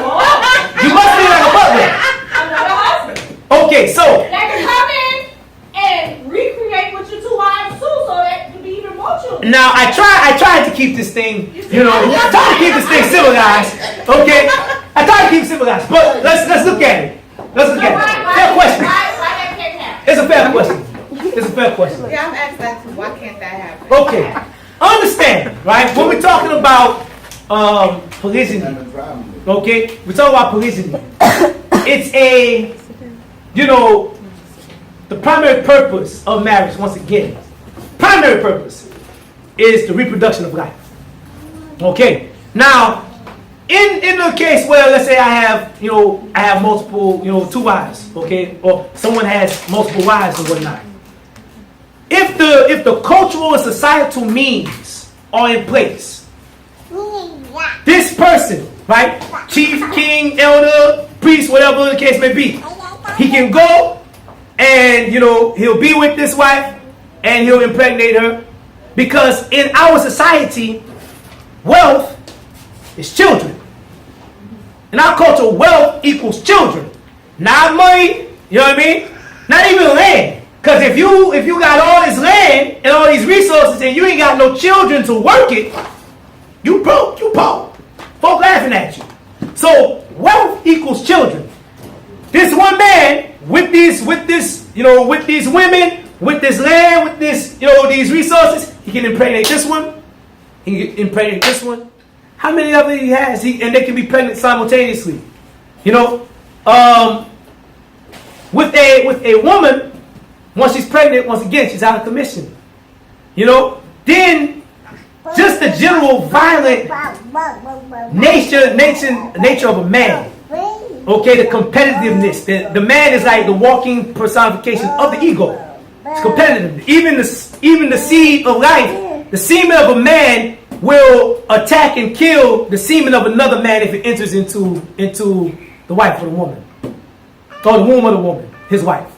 You must be like a butler. Another husband. Okay, so That can come in and recreate with your 2 wives too, so that you be even more children. now I tried to keep this thing, I tried to keep this thing civilized. Okay? I tried to keep it civilized, but let's look at it. Fair question. Why that can't happen? It's a fair question. Yeah, I'm asking that too. Why can't that happen? Okay. Understand, right? When we're talking about polygyny, That's the problem. okay? We're talking about polygyny. It's a, the primary purpose of marriage, once again, primary purpose is the reproduction of life. Okay. Now, in the case where, let's say I have multiple, 2 wives, okay, or someone has multiple wives and whatnot. If the cultural and societal means are in place, this person, right, chief, king, elder, priest, whatever the case may be, he can go and he'll be with this wife and he'll impregnate her, because in our society, wealth is children. In our culture, wealth equals children, not money. You know what I mean? Not even land. Because if you got all this land and all these resources and you ain't got no children to work it, you broke, you poor. Folk laughing at you. So wealth equals children. This one man with these women, with this land, with this, these resources, he can impregnate this one. He can impregnate this one. How many of it he has? And they can be pregnant simultaneously. With a woman, once she's pregnant, once again, she's out of commission. Then just the general violent nature of a man. Okay, the competitiveness. The man is like the walking personification of the ego. It's competitive. Even the seed of life, the semen of a man will attack and kill the semen of another man if it enters into the wife of the woman. Or the womb of the woman, his wife.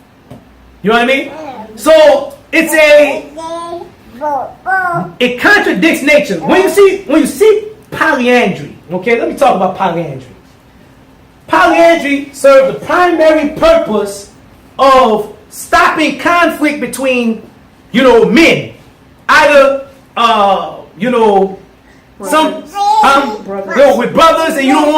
You know what I mean? So it contradicts nature. When you see polyandry, okay, let me talk about polyandry. Polyandry serves the primary purpose of stopping conflict between, men. Either, with brothers, and you don't want